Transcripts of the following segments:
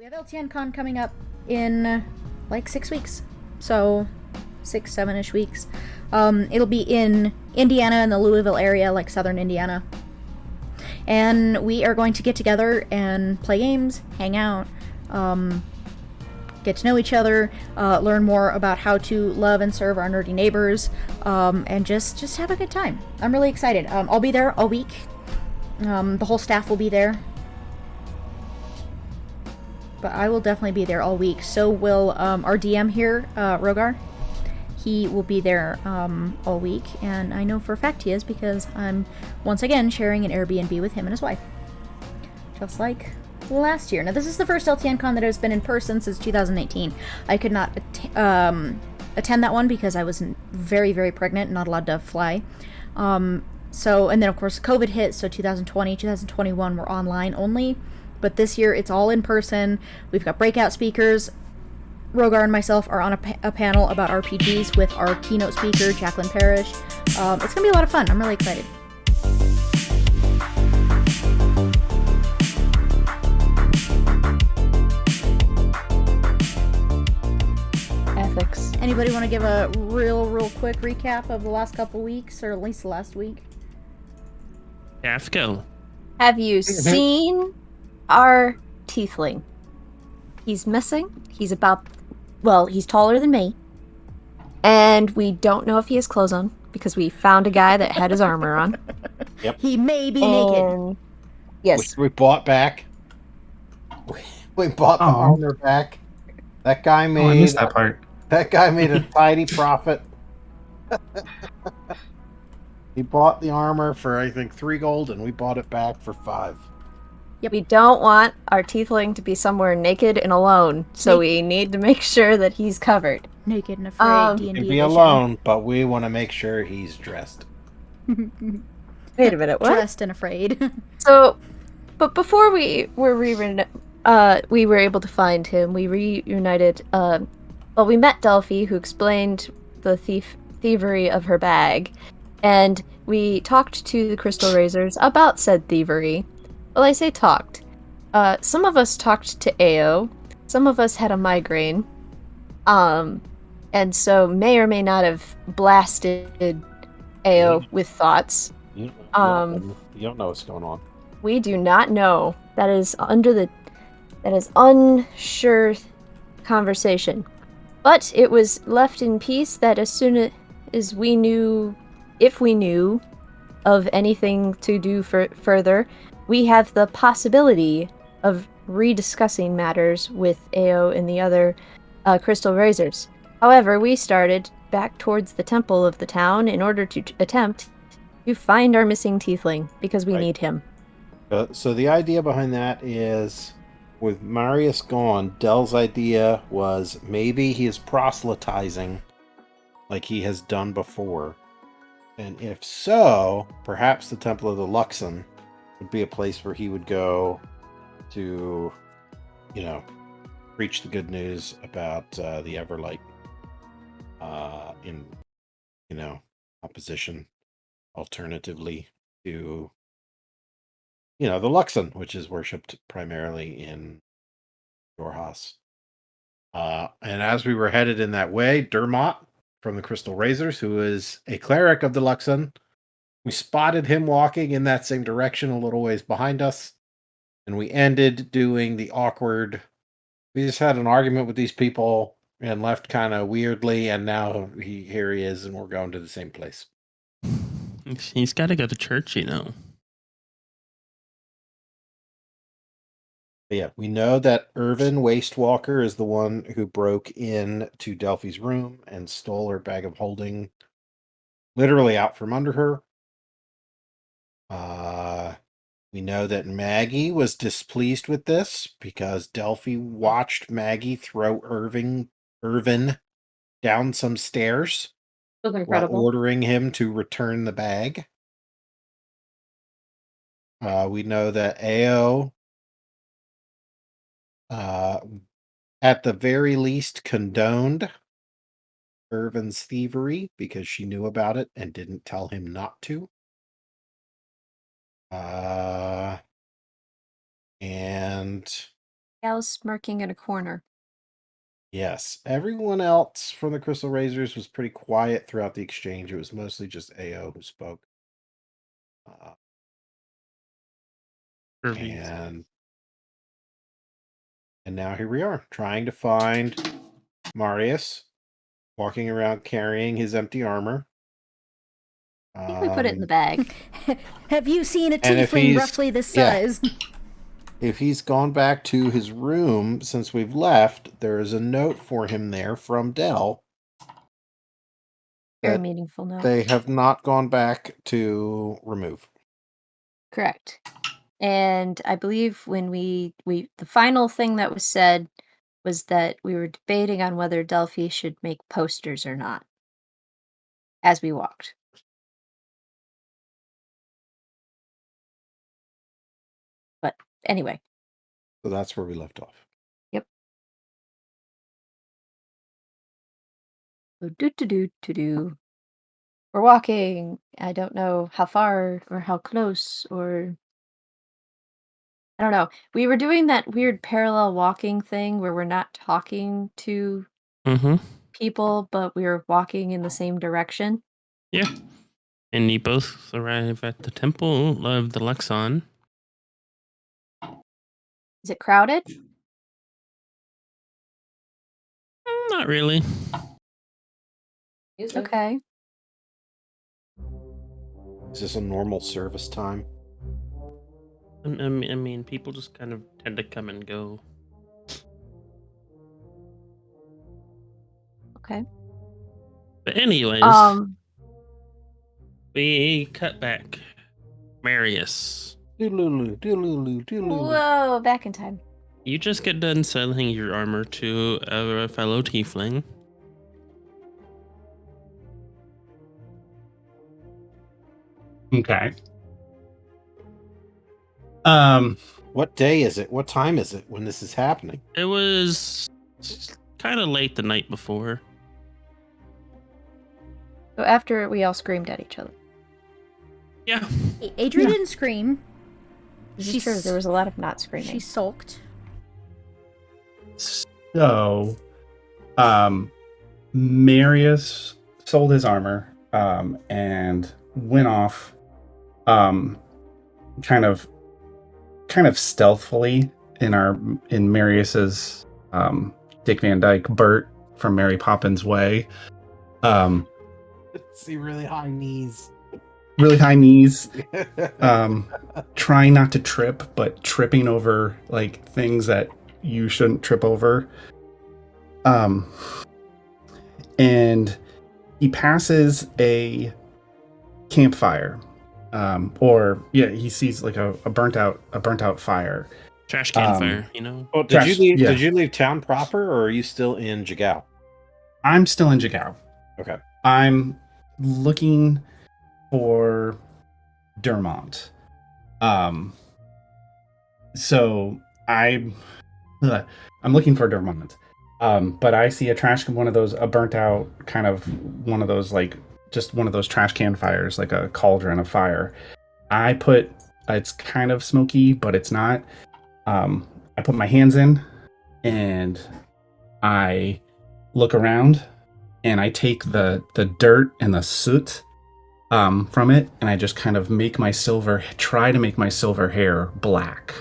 We have LTN Con coming up in like 6 weeks. So 6, 7-ish weeks. It'll be in Indiana, in the Louisville area, like southern Indiana. And we are going to get together and play games, hang out, get to know each other, learn more about how to love and serve our nerdy neighbors, and just have a good time. I'm really excited. I'll be there all week. The whole staff will be there. But I will definitely be there all week. So will our DM here, Rhogar. He will be there all week, and I know for a fact he is because I'm once again sharing an Airbnb with him and his wife. Just like last year. Now, this is the first LTN Con that has been in person since 2018. I could not attend that one because I was very, very pregnant and not allowed to fly. And then, of course, COVID hit, so 2020, 2021 were online only. But this year, it's all in person. We've got breakout speakers. Rhogar and myself are on a panel about RPGs with our keynote speaker, Jacqueline Parrish. It's going to be a lot of fun. I'm really excited. Ethics. Anybody want to give a real quick recap of the last couple weeks, or at least the last week? Let's go. Have you seen our tiefling? He's missing. He's taller than me. And we don't know if he has clothes on because we found a guy that had his armor on. Yep. He may be naked. Yes. We bought back. We bought the armor back. That guy made. I missed that part. That guy made a tidy profit. He bought the armor for I think 3 gold, and we bought it back for 5. Yep. We don't want our tiefling to be somewhere naked and alone, so we need to make sure that he's covered. Naked and afraid. D&D He can be edition. alone, but we want to make sure he's dressed. Wait a minute, what? Dressed and afraid. So, but before we were able to find him, we reunited. We met Delphi, who explained the thievery of her bag, and we talked to the Crystal Razors about said thievery. Well, I say talked. Some of us talked to Ao. Some of us had a migraine. And so may or may not have blasted Ao with thoughts. You don't know what's going on. We do not know. That is unsure conversation. But it was left in peace that as soon as we knew, if we knew of anything to do further, we have the possibility of rediscussing matters with Ao and the other Crystal Razors. However, we started back towards the temple of the town in order to attempt to find our missing tiefling, because we need him. So the idea behind that is, with Marius gone, Dell's idea was maybe he is proselytizing like he has done before. And if so, perhaps the Temple of the Luxon would be a place where he would go to, preach the good news about the Everlight in, opposition, alternatively to, the Luxon, which is worshipped primarily in Jorhas. And as we were headed in that way, Dermot from the Crystal Razors, who is a cleric of the Luxon, we spotted him walking in that same direction a little ways behind us, and we ended doing the awkward. We just had an argument with these people and left kind of weirdly, and now here he is, and we're going to the same place. He's got to go to church, But yeah, we know that Irvin Wastewalker is the one who broke into Delphi's room and stole her bag of holding, literally out from under her. We know that Maggie was displeased with this because Delphi watched Maggie throw Irvin down some stairs That was incredible. while ordering him to return the bag. We know that Ao, at the very least, condoned Irvin's thievery because she knew about it and didn't tell him not to. And Gal's smirking in a corner. Yes. Everyone else from the Crystal Razors was pretty quiet throughout the exchange. It was mostly just AO who spoke. Early. And now here we are, trying to find Marius, walking around carrying his empty armor. I think we put it in the bag. Have you seen a And if tiefling he's- roughly this yeah. size? If he's gone back to his room since we've left, there is a note for him there from Dell. Very that meaningful note. They have not gone back to remove. Correct. And I believe when we the final thing that was said was that we were debating on whether Delphi should make posters or not as we walked. But anyway. So that's where we left off. Yep. So do. We're walking. I don't know how far or how close or I don't know. We were doing that weird parallel walking thing where we're not talking to Mm-hmm. people, but we were walking in the same direction. Yeah. And you both arrive at the temple of the Luxon. Is it crowded? Not really. Okay. Is this a normal service time? I mean, people just kind of tend to come and go. Okay. But anyways, we cut back. Marius, Whoa, back in time. you just get done selling your armor to a fellow tiefling. Okay. What day is it? What time is it when this is happening? It was kind of late the night before. So after we all screamed at each other. Yeah. Adria didn't scream. This is true. There was a lot of not screaming. She sulked. So, Marius sold his armor, and went off, kind of stealthily in Marius's, Dick Van Dyke Bert from Mary Poppins Way. See really high knees. Really high knees, trying not to trip, but tripping over like things that you shouldn't trip over. And he passes a campfire, he sees like a burnt out fire. Trash can fire, you know? Oh, Trash, yeah. Did you leave town proper, or are you still in Jigao? I'm still in Jigao. Okay. I'm looking for Dermont. So I'm looking for Dermont. But I see a burnt out kind of one of those, like just one of those trash can fires, like a cauldron of fire. It's kind of smoky, but it's not. I put my hands in and I look around and I take the dirt and the soot from it, and I just kind of try to make my silver hair black,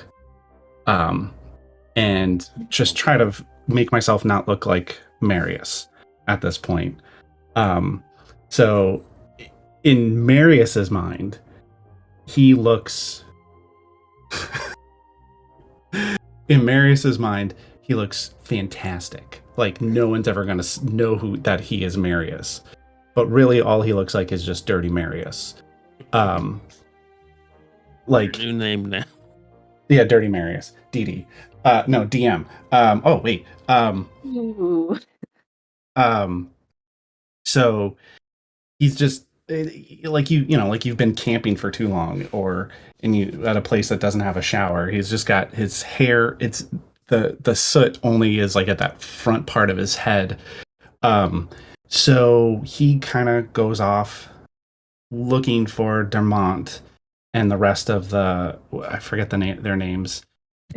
and just try to make myself not look like Marius at this point. So in Marius's mind, he looks fantastic. Like no one's ever gonna know that he is Marius. But really, all he looks like is just dirty Marius. Like New name now. yeah, dirty Marius. DD. No, DM. Oh wait. Ooh. So he's just like like you've been camping for too long, or at a place that doesn't have a shower. He's just got his hair. It's the soot only is like at that front part of his head. So he kind of goes off looking for Dermont and the rest of I forget their names.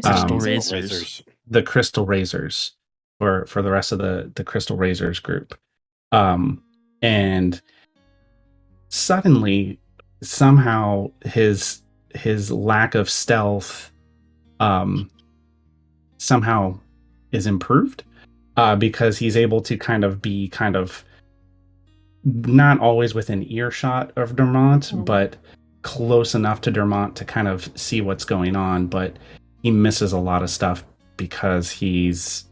Crystal Razors. Razors. the Crystal Razors for the rest of the Crystal Razors group. And suddenly, somehow his lack of stealth somehow is improved, because he's able to kind of not always within earshot of Dermont, but close enough to Dermont to kind of see what's going on, but he misses a lot of stuff because he's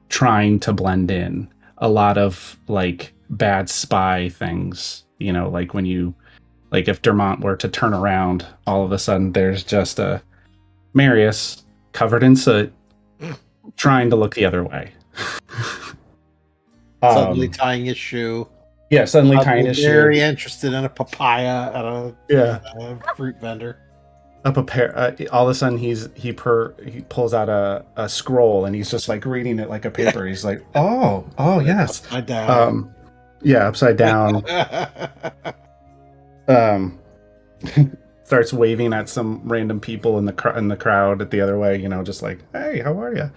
trying to blend in. A lot of like bad spy things, like when you if Dermont were to turn around, all of a sudden there's just a Marius covered in soot trying to look the other way. Suddenly tying his shoe. Yeah, suddenly tying his shoe. Very interested in a papaya at a fruit vendor. Up a pair. All of a sudden, he pulls out a scroll and he's just like reading it like a paper. He's like, oh yes, upside down. Upside down. Starts waving at some random people in the crowd at the other way. Just like, hey, how are you?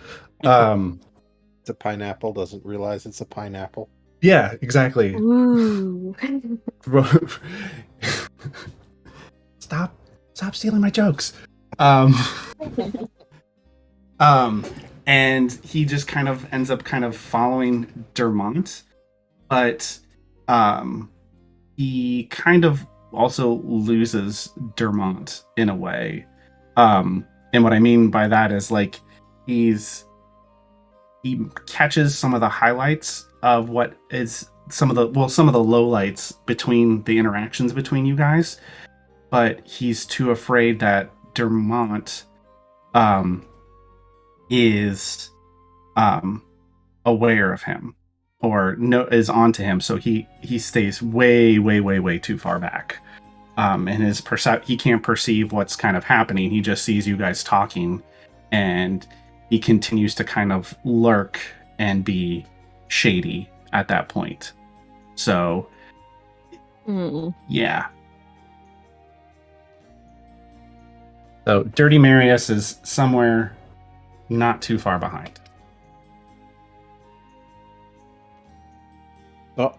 It's a pineapple. Doesn't realize it's a pineapple. Yeah, exactly. Ooh. Stop stealing my jokes. And he just kind of ends up kind of following Dermont, but he kind of also loses Dermont in a way. And what I mean by that is like he catches some of the highlights of what is some of the lowlights between the interactions between you guys, but he's too afraid that Dermont is aware of him or is onto him, so he stays way too far back. And he can't perceive what's kind of happening. He just sees you guys talking, and he continues to kind of lurk and be shady at that point. So, yeah. So, Dirty Marius is somewhere not too far behind. Oh.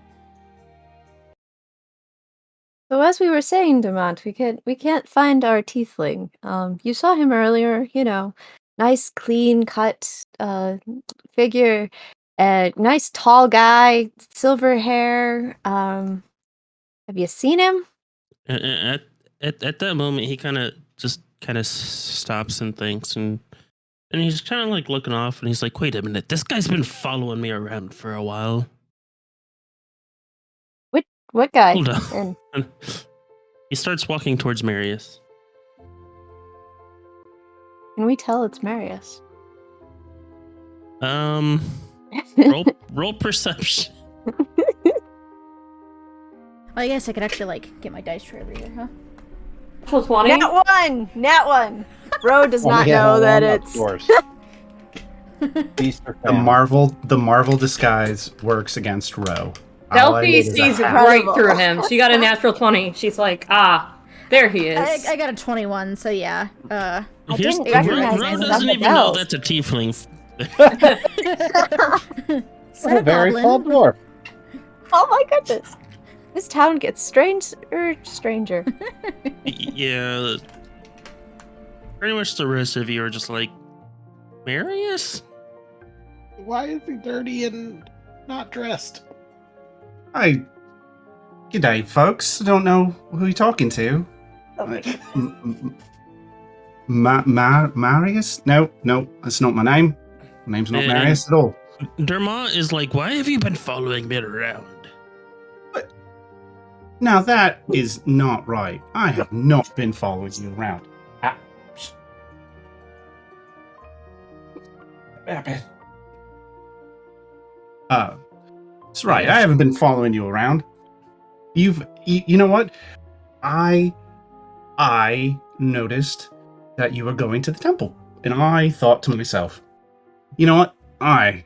So as we were saying, Demont, we can't find our tiefling. You saw him earlier, nice clean cut figure, nice tall guy, silver hair. Have you seen him? At that moment, he kind of stops and thinks, and he's kind of like looking off, and he's like, "Wait a minute, this guy's been following me around for a while." What guy? Hold on. He starts walking towards Marius. Can we tell it's Marius? Roll perception. I guess I could actually get my dice tray over here, huh? Natural 20? Nat one. Ro does not know that it's. The Marvel disguise works against Ro. Delphi sees right through him. She got a natural 20. She's like, there he is. I got a 21, so yeah. I didn't recognize Ro him. doesn't even know that's a tiefling. A very tall dwarf. Oh my goodness. This town gets stranger. Yeah. Pretty much the rest of you are just like, Marius? Why is he dirty and not dressed? G'day, folks. I don't know who you're talking to. Marius? No, that's not my name. My name's not Marius at all. Dermont is like, why have you been following me around? But now that is not right. I have not been following you around. That's right. I haven't been following you around. You know what? I noticed that you were going to the temple, and I thought to myself, you know what? I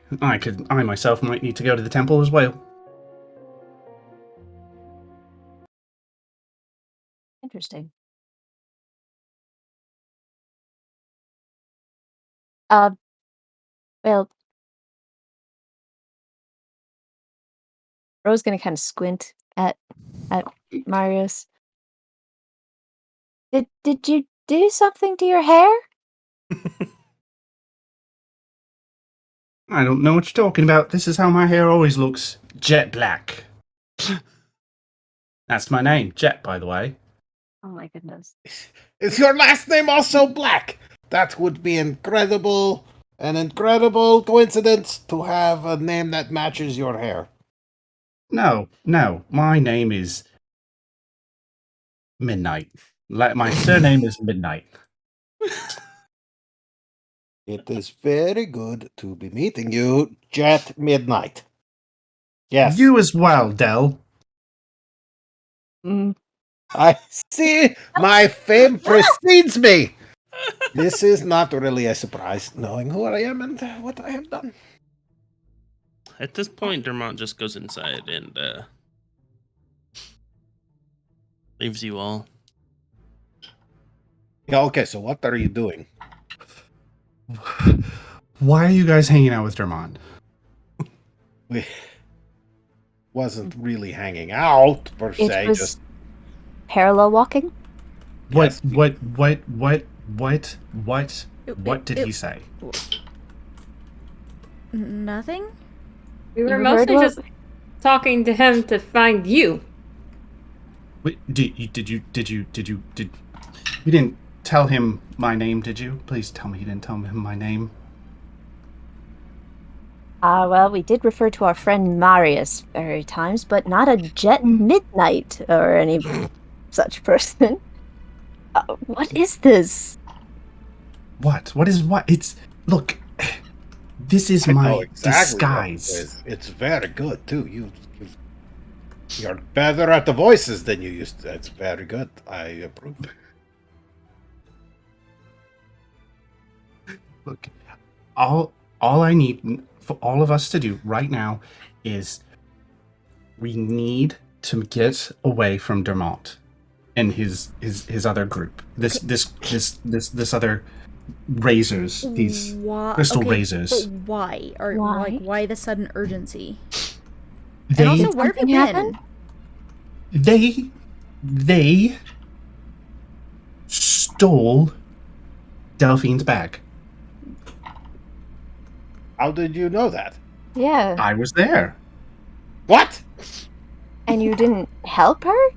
myself might need to go to the temple as well. Interesting. Well, Ro's gonna kind of squint at Marius. Did you do something to your hair? I don't know what you're talking about. This is how my hair always looks. Jet black. That's my name. Jet, by the way. Oh my goodness. Is your last name also Black? That would be incredible. An incredible coincidence to have a name that matches your hair. No. My name is Midnight. My surname is Midnight. It is very good to be meeting you, Jet Midnight. Yes. You as well, Dell. I see my fame precedes me. This is not really a surprise, knowing who I am and what I have done. At this point, Dermont just goes inside and leaves you all. Yeah, okay, so what are you doing? Why are you guys hanging out with Dermont? We wasn't really hanging out, per se, It was just... parallel walking? What Yes. what did he say? Nothing? We were You heard mostly what- just talking to him to find you. Wait, you didn't tell him my name, did you? Please tell me you didn't tell him my name. Well, we did refer to our friend Marius very times, but not a Jet Midnight or any such person. What is this? What? What is what? Look. This is I know my exactly what it disguise. is. It's very good, too. You're better at the voices than you used to. It's very good. I approve. Look, all I need for all of us to do right now is we need to get away from Dermont and his other group. This other razors, these crystal razors. But why? Or Why? like why the sudden urgency? They And also, where have you Something been? they stole Delphine's bag. How did you know that? Yeah. I was there. What? And you didn't help her?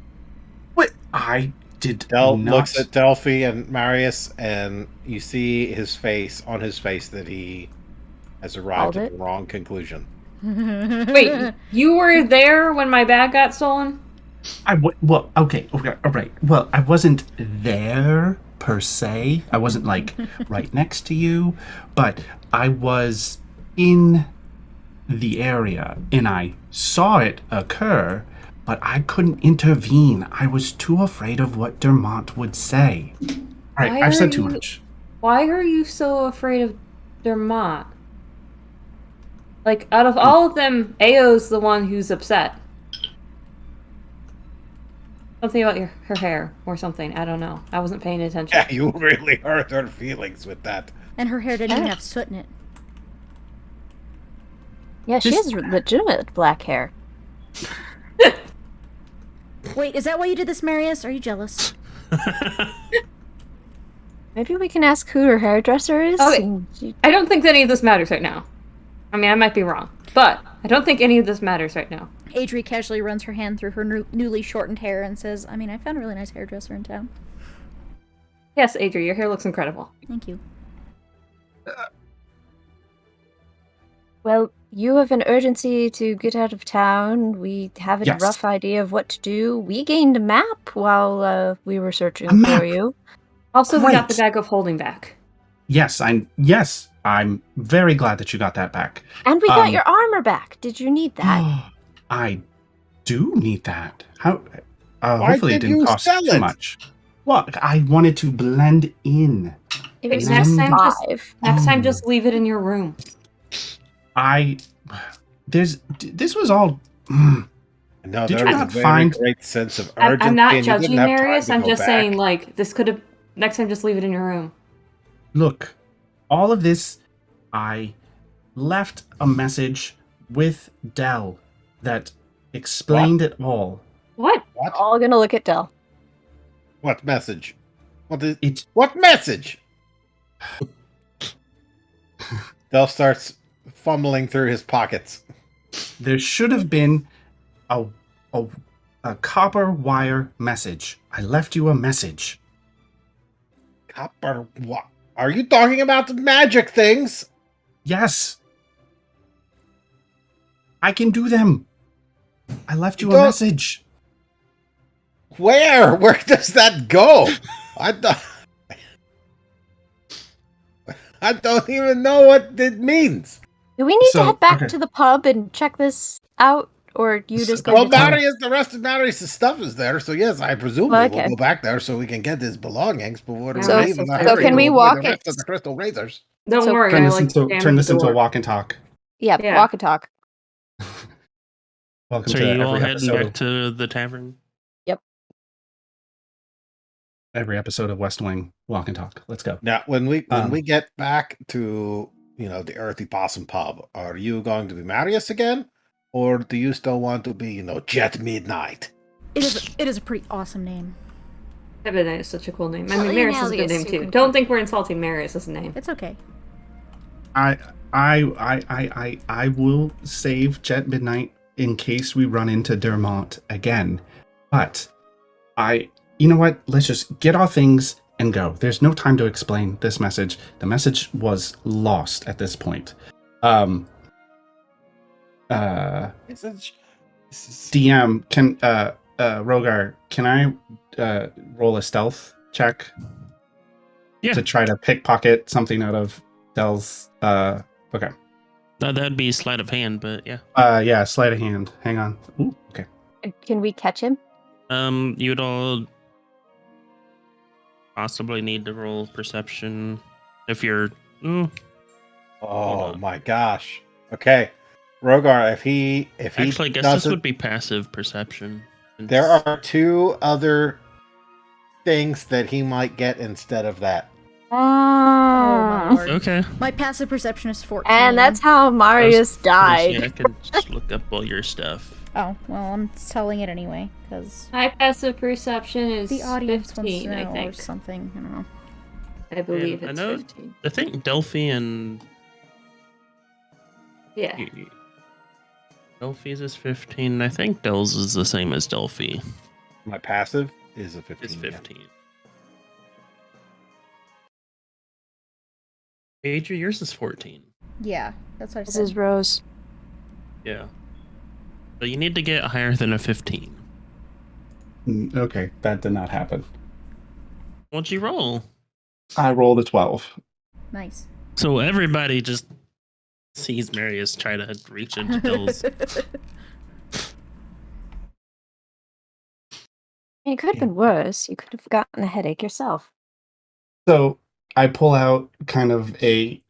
What? I did Del not. looks at Delphi and Marius, and you see his face that he has arrived Called at it? the wrong conclusion. Wait, you were there when my bag got stolen? Well, okay, all right. Well, I wasn't there per se. I wasn't like right next to you, but I was in the area and I saw it occur, but I couldn't intervene. I was too afraid of what Dermont would say. All right, Why I've are said too you- much. Why are you so afraid of Dermont? Like, out of all of them, Ao's the one who's upset. Something about her hair or something. I don't know. I wasn't paying attention. Yeah, you really hurt her feelings with that. And her hair didn't even have soot in it. Yeah, she This- has legitimate black hair. Wait, is that why you did this, Marius? Are you jealous? Maybe we can ask who her hairdresser is? Okay. and she- I don't think any of this matters right now. I mean, I might be wrong, but I don't think any of this matters right now. Adri casually runs her hand through her newly shortened hair and says, I mean, I found a really nice hairdresser in town. Yes, Adri, your hair looks incredible. Thank you. Well, you have an urgency to get out of town. We have a Yes. rough idea of what to do. We gained a map while we were searching A map? for you. Also, we got the Great. bag of holding back. Yes, I'm very glad that you got that back. And we got Um, your armor back. Did you need that? I do need that. How? Why Hopefully, it did didn't you cost sell too it? much. Well, I wanted to blend in. It Wait, was next time just- 5. Next time, Oh. just leave it in your room. This was all. No, Did there you is a not very find- great sense of I'm urgency. not and you didn't judging have time Marius. to I'm go just back. saying, like, this could have. Next time, just leave it in your room. Look, all of this I left a message with Dell that explained it all. What? What? All gonna look at Dell. What message? It What message? Del starts fumbling through his pockets. There should have been a copper wire message. I left you a message. Copper. What? Are you talking about the magic things? Yes. I can do them. I left you a Don't- message. Where? Where does that go? I don't even know what it means. Do we need So, to head back okay. to the pub and check this out, or you just go? Well, to town? Marius, the rest of Marius' stuff is there, so yes, I presume Well, we will okay. go back there so we can get his belongings before we So- leave in a so hurry can to we avoid walk the rest it? of the crystal razors. Don't So- worry, Turn I this like into jammed turn the this into a door. walk and talk. Yeah, Yeah. walk and talk. Welcome So to are you all every heading episode, back to the tavern? every episode of West Wing Walk and Talk. Let's go. Now, when we Um, get back to the Earthy Possum Pub, are you going to be Marius again, or do you still want to be Jet Midnight? It is a pretty awesome name. Midnight is such a cool name. I Oh, mean, yeah, Marius is a good Alias, name you too. can Don't keep- think we're insulting Marius as a name. It's okay. I will save Jet Midnight in case we run into Dermont again. But you know what? Let's just get our things and go. There's no time to explain this message. The message was lost at this point. DM, can Rhogar, can I roll a stealth check Yeah. to try to pickpocket something out of Dell's okay. That'd be sleight of hand, but yeah. Yeah, sleight of hand. Hang on. Ooh, okay. Can we catch him? You'd all possibly need to roll perception if you're. Oh on. my gosh. Okay, Rhogar, if he Actually, I guess does this it, would be passive perception. there are two other things that he might get instead of that. Oh my lord. Okay. My passive perception is 14. And that's how Marius Yeah, I died. can just look up all your stuff. Oh, well, I'm telling it anyway, because My passive perception is the audience wants 15, to I know or think. something. I don't know. I believe Yeah, I it's know- 15. I think Delphi and Yeah. Delphi's is 15. I think Dell's is the same as Delphi. My passive is a 15. It's yeah. 15. Adria, yours is 14. Yeah, that's what I This said. is Rose. Yeah. So you need to get higher than a 15. Okay, that did not happen. What'd you roll? I rolled a 12. Nice. So everybody just sees Marius try to reach into Dell's. It could have been worse. You could have gotten a headache yourself. So I pull out kind of a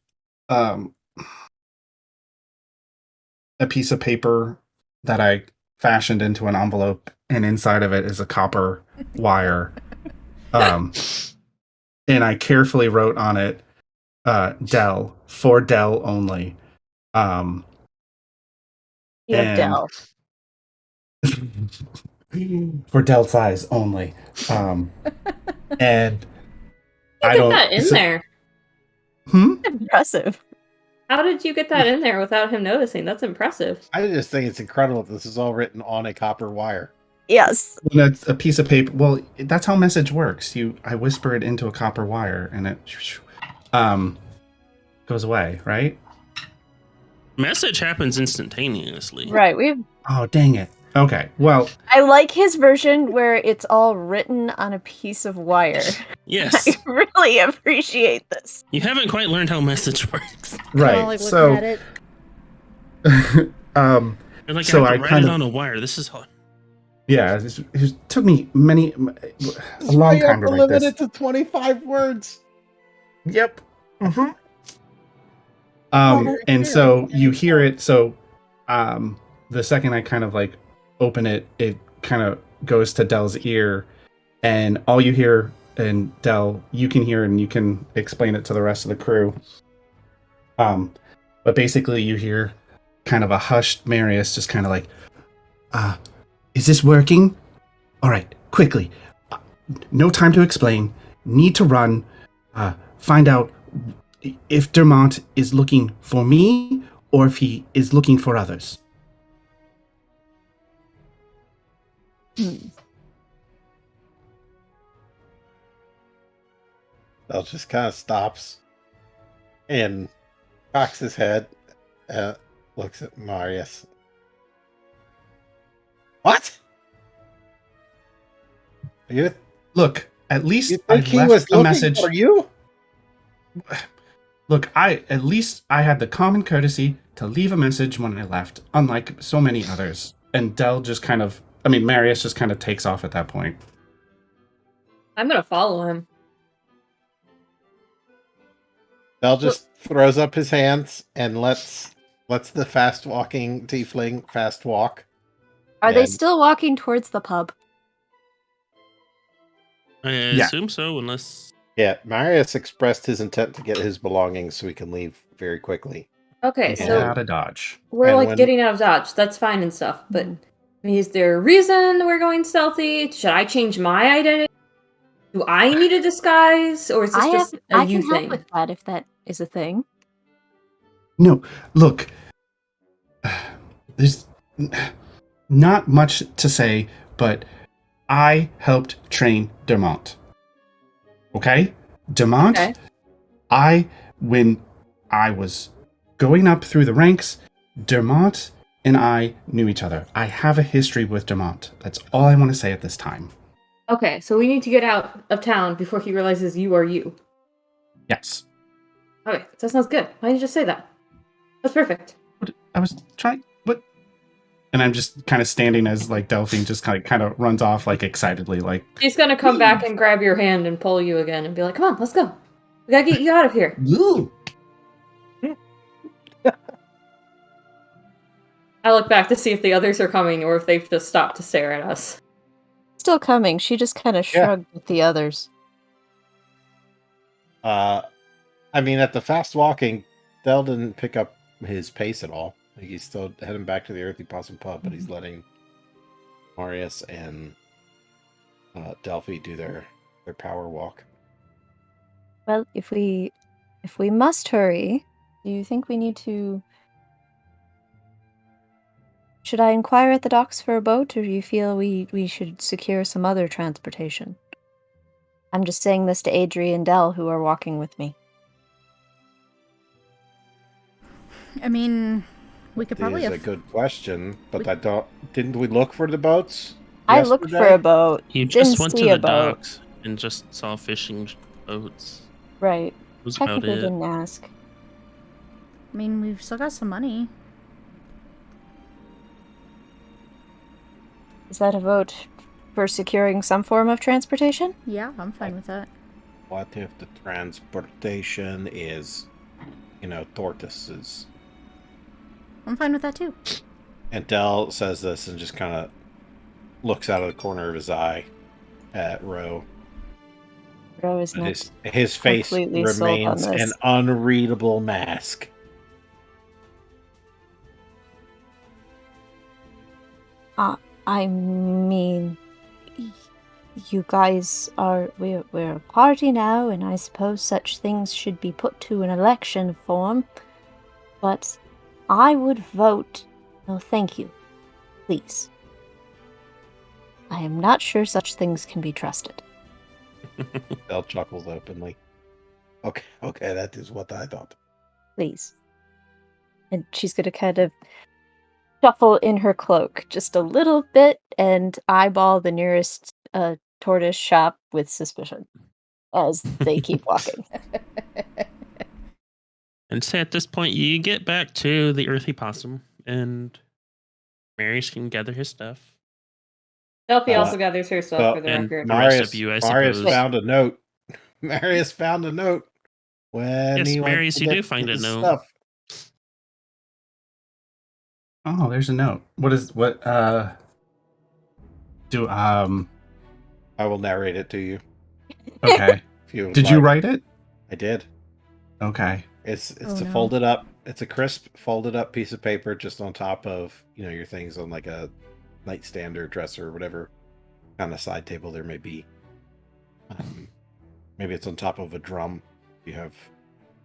piece of paper that I fashioned into an envelope, and inside of it is a copper wire. And I carefully wrote on it, Dell, for Dell only. You And- have Dell. For Dell size only. And I Get don't. that in so- there. Hmm? Impressive. How did you get that in there without him noticing? That's impressive. I just think it's incredible that this is all written on a copper wire. Yes. When it's a piece of paper. Well, that's how message works. I whisper it into a copper wire, and it goes away. Right? Message happens instantaneously. Right. Oh, dang it. Okay. Well, I like his version where it's all written on a piece of wire. Yes. I really appreciate this. You haven't quite learned how message works. right. Kinda like looking So, at it. You're like, So I I have to write kind it of- on a wire. This is hard. yeah, it took me a long time to write limit this. it to 25 words. Yep. And so you hear it. So, the second I kind of like open it, it kind of goes to Dell's ear, and all you hear, and Dell, you can hear, and you can explain it to the rest of the crew. But basically you hear kind of a hushed Marius just kind of like, is this working? All right, quickly. No time to explain. Need to run. Find out if Dermont is looking for me or if he is looking for others. Bell just kind of stops and cocks his head, looks at Marius. What? You Look, at least think I he left was a looking message. for you? Look, at least I had the common courtesy to leave a message when I left, unlike so many others. And Marius just kind of takes off at that point. I'm gonna follow him. Bell just throws up his hands and lets the fast walking tiefling fast walk. Are they And- still walking towards the pub? I Yeah. assume so, unless Yeah, Marius expressed his intent to get his belongings so he can leave very quickly. Okay, Get so out of Dodge. we're And like when- getting out of Dodge. That's fine and stuff. But I mean, is there a reason we're going stealthy? Should I change my identity? Do I need a disguise, or is this just a I you can help thing? with that if that is a thing. No, look. There's not much to say, but I helped train Dermont. Okay? Dermont, Okay. when I was going up through the ranks, Dermont and I knew each other. I have a history with Dermont. That's all I want to say at this time. Okay, so we need to get out of town before he realizes you are you. Yes. Okay, that sounds good. Why didn't you just say that? That's perfect. What, I was trying. What? And I'm just kind of standing as like Delphine just kind of runs off like excitedly, like. She's gonna come back and grab your hand and pull you again and be like, "Come on, let's go. We gotta get you out of here." Ooh. I look back to see if the others are coming or if they've just stopped to stare at us. Still coming. She just kind of Yeah. shrugged at the others. I mean, at the fast walking, Dell didn't pick up his pace at all. Like, he's still heading back to the Earthy Possum Pub, but he's letting Marius and Delphi do their power walk. Well, if we must hurry, do you think we need to? Should I inquire at the docks for a boat, or do you feel we should secure some other transportation? I'm just saying this to Adri and Dell, who are walking with me. I mean, we could probably It is a good question, but I don't. Didn't we look for the boats? I looked for yesterday? a boat. you Didn't just went to see the a boat. docks and just saw fishing boats. Right. That was about Technically it. didn't ask. I mean, we've still got some money. Is that a vote for securing some form of transportation? Yeah, I'm fine with that. What if the transportation is, tortoises? I'm fine with that too. And Dell says this and just kind of looks out of the corner of his eye at Ro. Ro is And not. his face completely sold on remains this. an unreadable mask. I mean, you guys we're a party now, and I suppose such things should be put to an election form. But I would vote no, thank you, please. I am not sure such things can be trusted. Dell chuckles openly. Okay, that is what I thought. Please. And she's gonna kind of shuffle in her cloak just a little bit and eyeball the nearest tortoise shop with suspicion as they keep walking. And say at this point, you get back to the Earthy Possum, and Marius can gather his stuff. Delphi Uh, also gathers her stuff so- for the and- record. The rest of you, I Marius suppose. found a note. Marius found a note. When Yes, he went Marius, to you get do find a his note. Stuff. Oh, there's a note. Do I will narrate it to you. okay. If you would Did you like. write it? I did. Okay. It's Oh, a no. folded up. It's a crisp folded up piece of paper just on top of your things on like a nightstand or dresser or whatever kind of side table there may be. Maybe it's on top of a drum. You have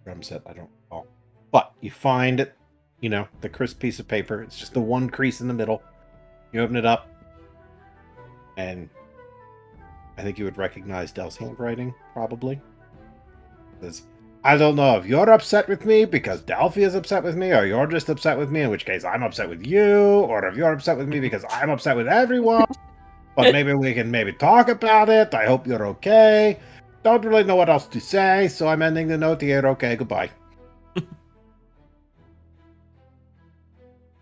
drum set. I don't recall. But you find it. The crisp piece of paper. It's just the one crease in the middle. You open it up, and I think you would recognize Dell's handwriting, probably. It says, I don't know if you're upset with me because Delphi is upset with me, or you're just upset with me, in which case I'm upset with you, or if you're upset with me because I'm upset with everyone. But maybe we can talk about it. I hope you're okay. Don't really know what else to say, so I'm ending the note here. Okay, goodbye.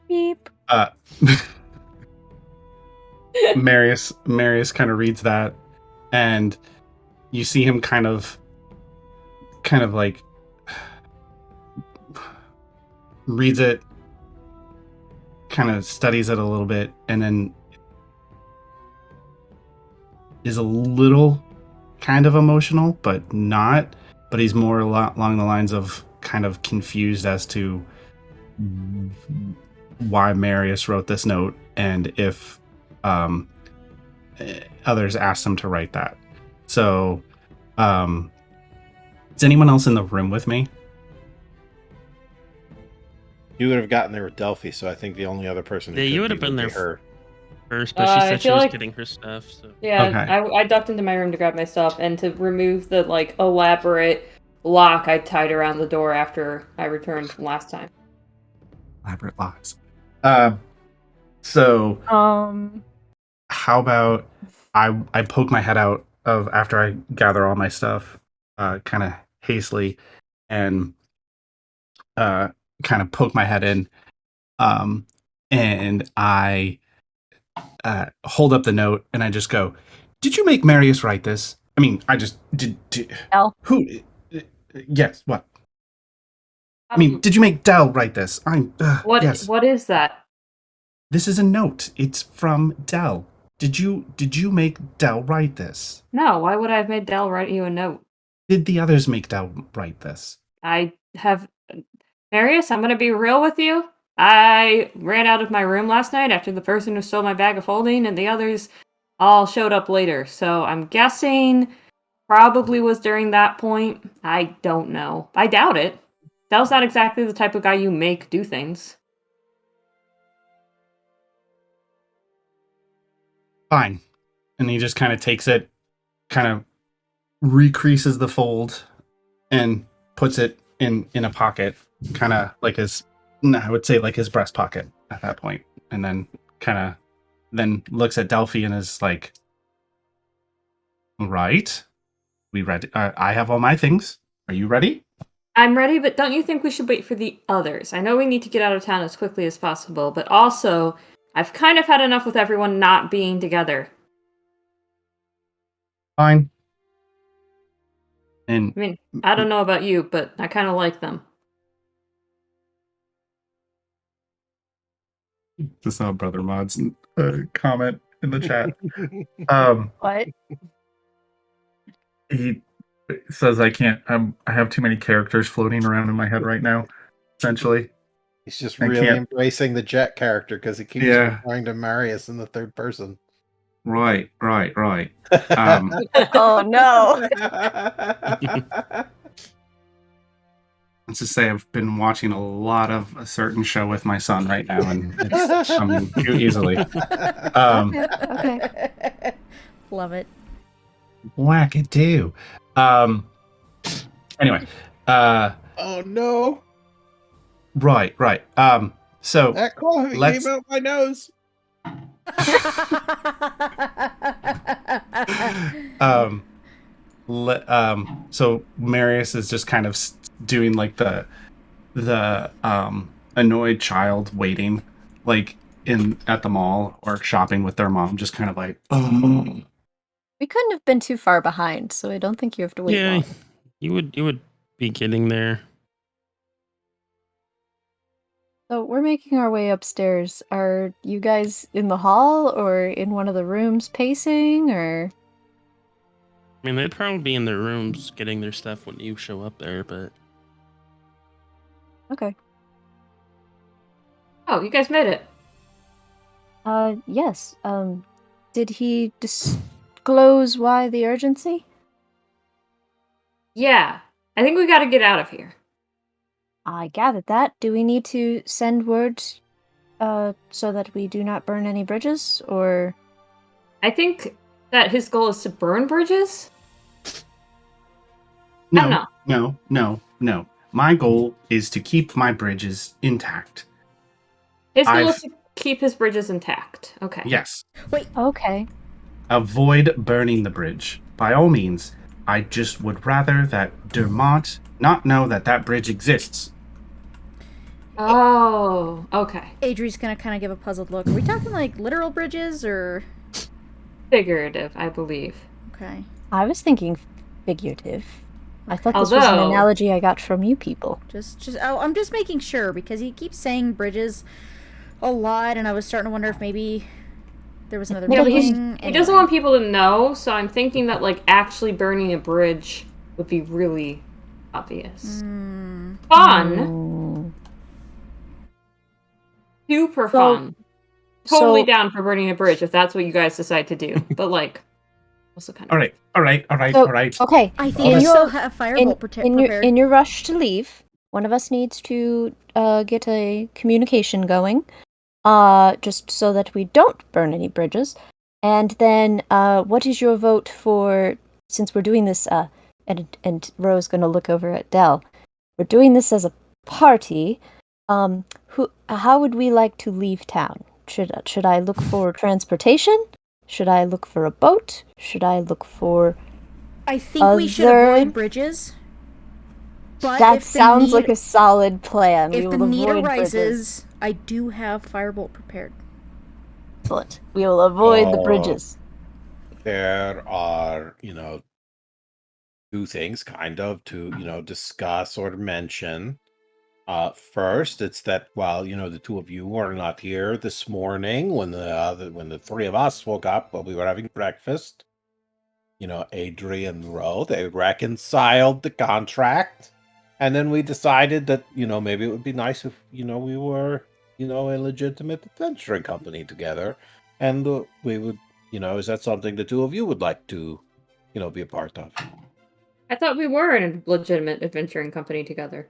Beep. Marius kind of reads that, and you see him kind of like reads it, kind of studies it a little bit, and then is a little kind of emotional, but not. But he's more along the lines of kind of confused as to why Marius wrote this note and if others asked him to write that. So, is anyone else in the room with me? You would have gotten there with Delphi, so I think the only other person who Yeah, you could would have been be there her. first, but she I said she feel was like- getting her stuff. So Yeah, Okay. I ducked into my room to grab my stuff and to remove the elaborate lock I tied around the door after I returned from last time. Elaborate locks. So how about I poke my head out of after I gather all my stuff, kind of hastily, and kind of poke my head in, and I hold up the note and I just go, "Did you make Marius write this? I mean, I just did. Dell. Who? Yes. What? I mean, did you make Dell write this? Yes. What is that? This is a note. It's from Dell. Did you make Dell write this? No, why would I have made Dell write you a note? Did the others make Dell write this? I have Marius, I'm gonna be real with you. I ran out of my room last night after the person who stole my bag of holding and the others all showed up later. So I'm guessing probably was during that point. I don't know. I doubt it. Dell's not exactly the type of guy you make do things. Fine. And he just kind of takes it, kind of recreases the fold, and puts it in a pocket, kind of like I would say like his breast pocket at that point, and then looks at Delphi and is like, "Right, we ready? I have all my things. Are you ready?" I'm ready, but don't you think we should wait for the others? I know we need to get out of town as quickly as possible, but also, I've kind of had enough with everyone not being together. Fine. And I mean, I don't know about you, but I kind of like them. just saw Brother Mod's comment in the chat. What? He says I can't. I have too many characters floating around in my head right now. Essentially, He's just I really can't- embracing the Jet character because he keeps Yeah. referring to Marius in the third person. right. Oh no. Let's just say I've been watching a lot of a certain show with my son right now, and it's coming too easily. Okay. Love it. Wackadoo. Anyway. Oh no! Right. So That coffee Let's- came out my nose. So Marius is just kind of doing like the annoyed child waiting, like at the mall or shopping with their mom, just kind of like, oh. We couldn't have been too far behind, so I don't think you have to wait yeah, long. you would be getting there. So we're making our way upstairs. Are you guys in the hall or in one of the rooms pacing, or? I mean, they'd probably be in their rooms getting their stuff when you show up there, but Okay. Oh, you guys made it. Yes. Did he disclose why the urgency? Yeah. I think we gotta get out of here. I gathered that. Do we need to send word, so that we do not burn any bridges, or? I think that his goal is to burn bridges? I don't know. No. My goal is to keep my bridges intact. His goal is to keep his bridges intact. Okay. Yes. Wait, Okay. Avoid burning the bridge. By all means, I just would rather that Dermont not know that that bridge exists. Oh, okay. Adri's gonna kind of give a puzzled look. Are we talking like literal bridges or? Figurative, I believe. Okay. I was thinking figurative. I thought this was an Although- analogy I got from you people. I'm just making sure because he keeps saying bridges a lot, and I was starting to wonder if maybe there was another Yeah, but meaning. he doesn't want people to know, so I'm thinking that like actually burning a bridge would be really obvious. Fun. Mm. Super So- fun. Totally so- down for burning a bridge if that's what you guys decide to do. But like also kind of All right. So- Okay. I In think I your- still have firebolt prepared. In your rush to leave, one of us needs to get a communication going, just so that we don't burn any bridges. And then, what is your vote for? Since we're doing this, and Ro's gonna look over at Dell. We're doing this as a party. How would we like to leave town? Should I look for transportation? Should I look for a boat? Should I look for? I think we should other- avoid bridges. But That if the sounds need, like a solid plan. if We the will need avoid bridges. arises, I do have firebolt prepared. Excellent. We will avoid the Oh. bridges. There are, two things kind of to, discuss or mention. First, it's that while, the two of you are not here this morning when the three of us woke up while we were having breakfast, Adri and Ro, they reconciled the contract. And then we decided that, maybe it would be nice if, we were, a legitimate adventuring company together. And we would, is that something the two of you would like to, be a part of? I thought we were in a legitimate adventuring company together.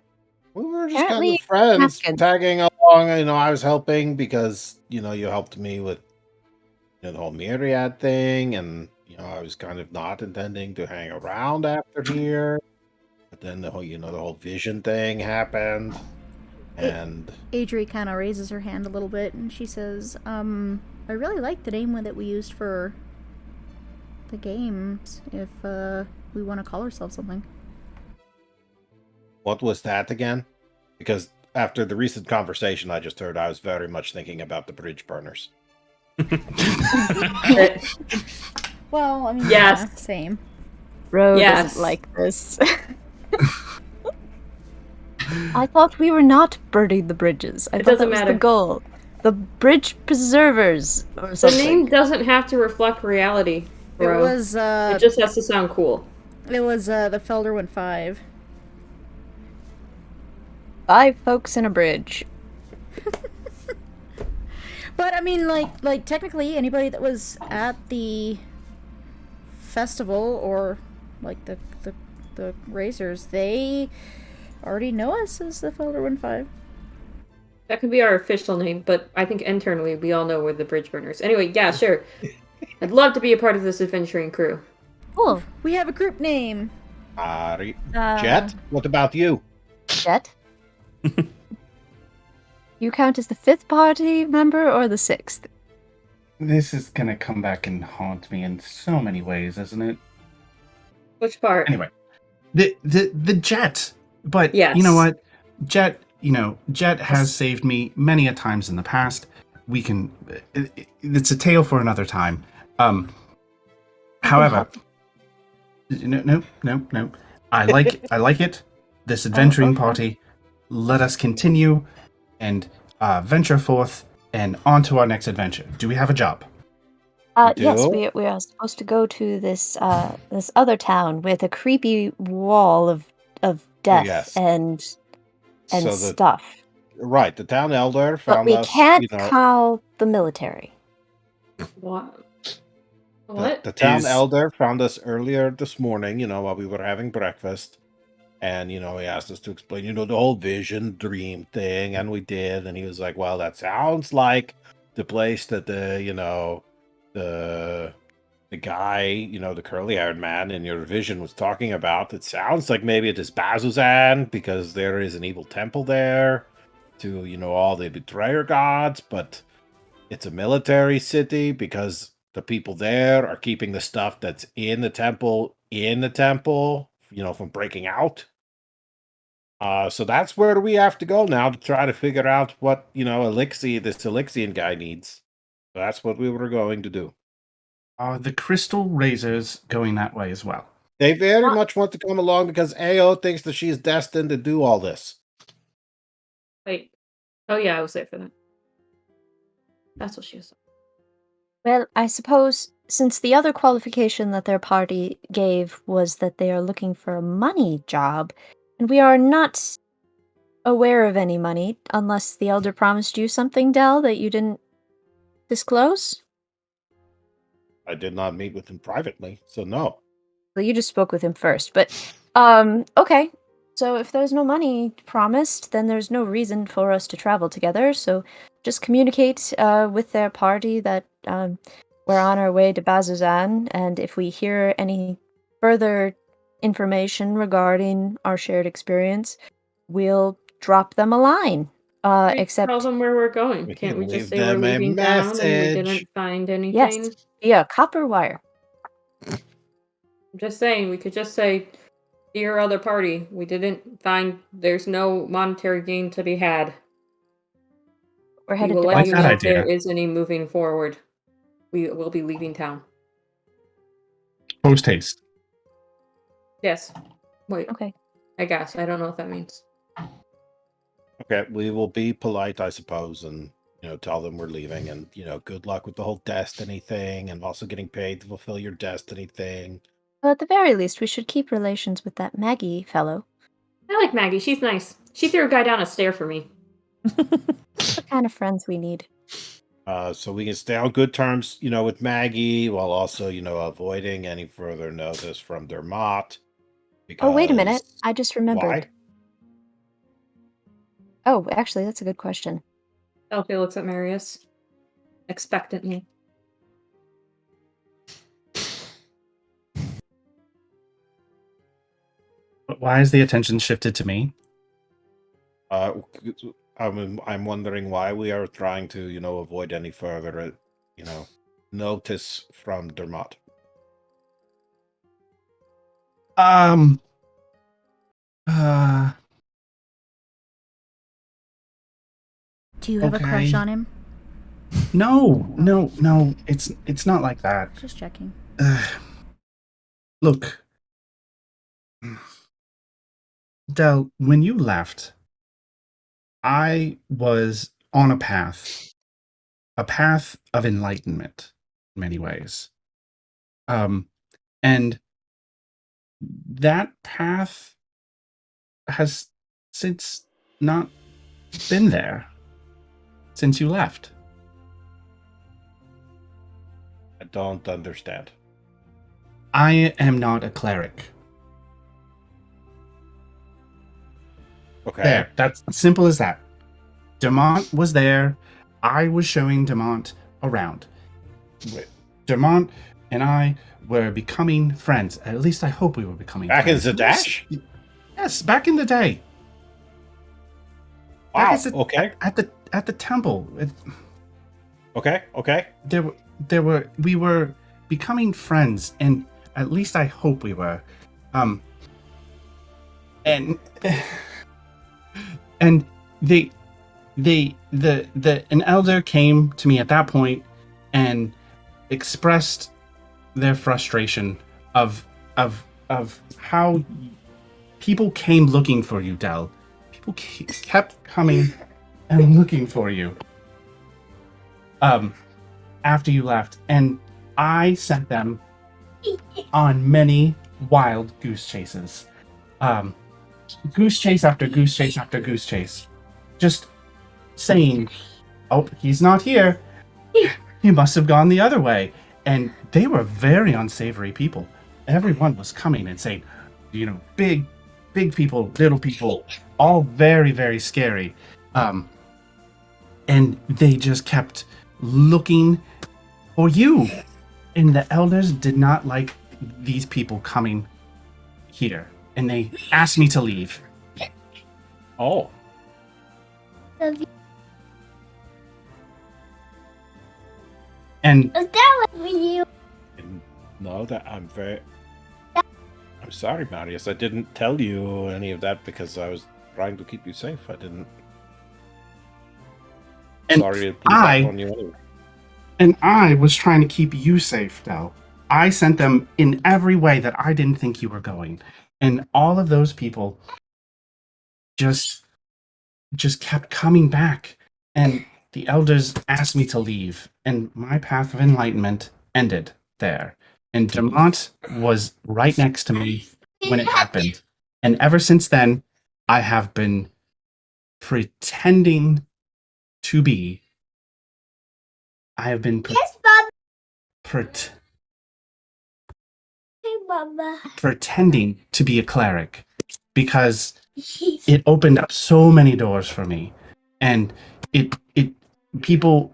We were just kind Apparently, of friends, Haskins. tagging along. I was helping because, you helped me with, the whole myriad thing. And, I was kind of not intending to hang around after here. But then the whole vision thing happened. And Adri kind of raises her hand a little bit, and she says, I really like the name that we used for the games, if we want to call ourselves something. what was that again? Because after the recent conversation I just heard, I was very much thinking about the bridge burners. Well, I mean, Yes. yeah, same. Ro Yes. doesn't like this. I thought we were not burning the bridges. I It thought doesn't that was matter. the goal. The bridge preservers or The something. name doesn't have to reflect reality, bro. It was It just has to sound cool. the Felderwyn 5. 5 folks in a bridge. But I mean, like technically, anybody that was at the festival or like the Razors, they already know us as the Felderwyn 5. That could be our official name, but I think internally we all know we're the bridge burners. Anyway, yeah, sure. I'd love to be a part of this adventuring crew. Cool. We have a group name. Jet, what about you? Jet? You count as the 5th party member or the 6th? This is gonna come back and haunt me in so many ways, isn't it? Which part? Anyway, the jet. But Yes. you know what? Jet has saved me many a times in the past. We can. It's a tale for another time. However, no. I like it. This adventuring okay. party. Let us continue and venture forth and on to our next adventure. Do we have a job? Yes, do? we are supposed to go to this other town with a creepy wall of death yes. and and So stuff. the town elder But found we us, can't call the military. What? the What? town elder found us earlier this morning, while we were having breakfast. And, he asked us to explain, the whole vision dream thing. And we did. And he was like, well, that sounds like the place that the guy, the curly haired man in your vision was talking about. It sounds like maybe it is Bazuzan because there is an evil temple there to, all the betrayer gods. But it's a military city because the people there are keeping the stuff that's in the temple, from breaking out. So that's where we have to go now to try to figure out what, this Elixian guy needs. So that's what we were going to do. Are the crystal razors going that way as well? They very much want to come along because Ao thinks that she's destined to do all this. Wait. Oh yeah, I was there for that. That's what she was. Well, I suppose since the other qualification that their party gave was that they are looking for a money job, and we are not aware of any money unless the elder promised you something, Dell, that you didn't disclose? I did not meet with him privately, so no. Well, you just spoke with him first, but okay. So if there's no money promised, then there's no reason for us to travel together. So just communicate with their party that we're on our way to Bazuzan, and if we hear any further information regarding our shared experience, we'll drop them a line. Except tell them where we're going. We Can't can we just leave say we're them a leaving town and we message. didn't find anything? yes, via copper wire. I'm just saying, we could just say, dear other party, we didn't find, there's no monetary gain to be had. We're We headed will to let like you that know if there idea. is any moving forward. We will be leaving town. Post haste. Yes. Wait, Okay. I guess. I don't know what that means. Okay, we will be polite, I suppose, and tell them we're leaving, and good luck with the whole destiny thing, and also getting paid to fulfill your destiny thing. Well, at the very least, we should keep relations with that Maggie fellow. I like Maggie. She's nice. She threw a guy down a stair for me. The kind of friends we need. So we can stay on good terms, with Maggie, while also, avoiding any further notice from Dermot. Oh, wait a minute. because- I just remembered. Why? Oh, actually, that's a good question. Elfie looks at Marius expectantly. But why is the attention shifted to me? I'm wondering why we are trying to, avoid any further, notice from Dermot. Do you have a crush Okay. on him? No. It's not like that. Just checking. Look, Del, when you left, I was on a path of enlightenment in many ways. And that path has since not been there since you left. I don't understand. I am not a cleric. Okay. There, that's simple as that. Demont was there. I was showing Demont around. Demont and I were becoming friends. At least I hope we were becoming Back in friends. Zadash? Yes, back in the day. Wow. Like I said, Okay. At the temple. Okay. We were becoming friends, and at least I hope we were. And an elder came to me at that point and expressed their frustration of how people came looking for you, Del. People kept coming and looking for you. After you left, and I sent them on many wild goose chases. goose chase after goose chase after goose chase. Just saying, oh, he's not here. He must have gone the other way. And they were very unsavory people. Everyone was coming and saying, big people, little people, all very, very scary. And they just kept looking for you. And the elders did not like these people coming here. And they asked me to leave. Oh. And No, that I'm sorry, Marius. I didn't tell you any of that because I was trying to keep you safe. I didn't. And sorry to put that on you anyway. And I was trying to keep you safe, Del. I sent them in every way that I didn't think you were going. And all of those people just kept coming back. And the elders asked me to leave. And my path of enlightenment ended there. And Demont was right next to me when it happened. And ever since then, I have been pretending to be. I have been pretending to be a cleric because it opened up so many doors for me, and it people.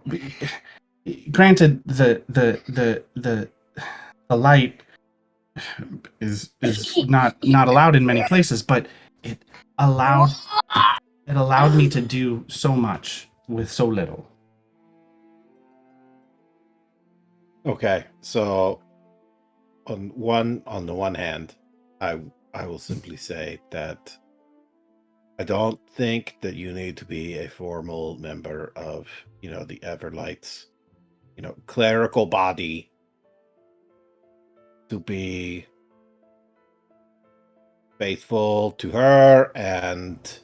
Granted, the light is not allowed in many places, but it allowed me to do so much with so little. Okay, so on the one hand, I will simply say that I don't think that you need to be a formal member of, the Everlights, clerical body to be faithful to her and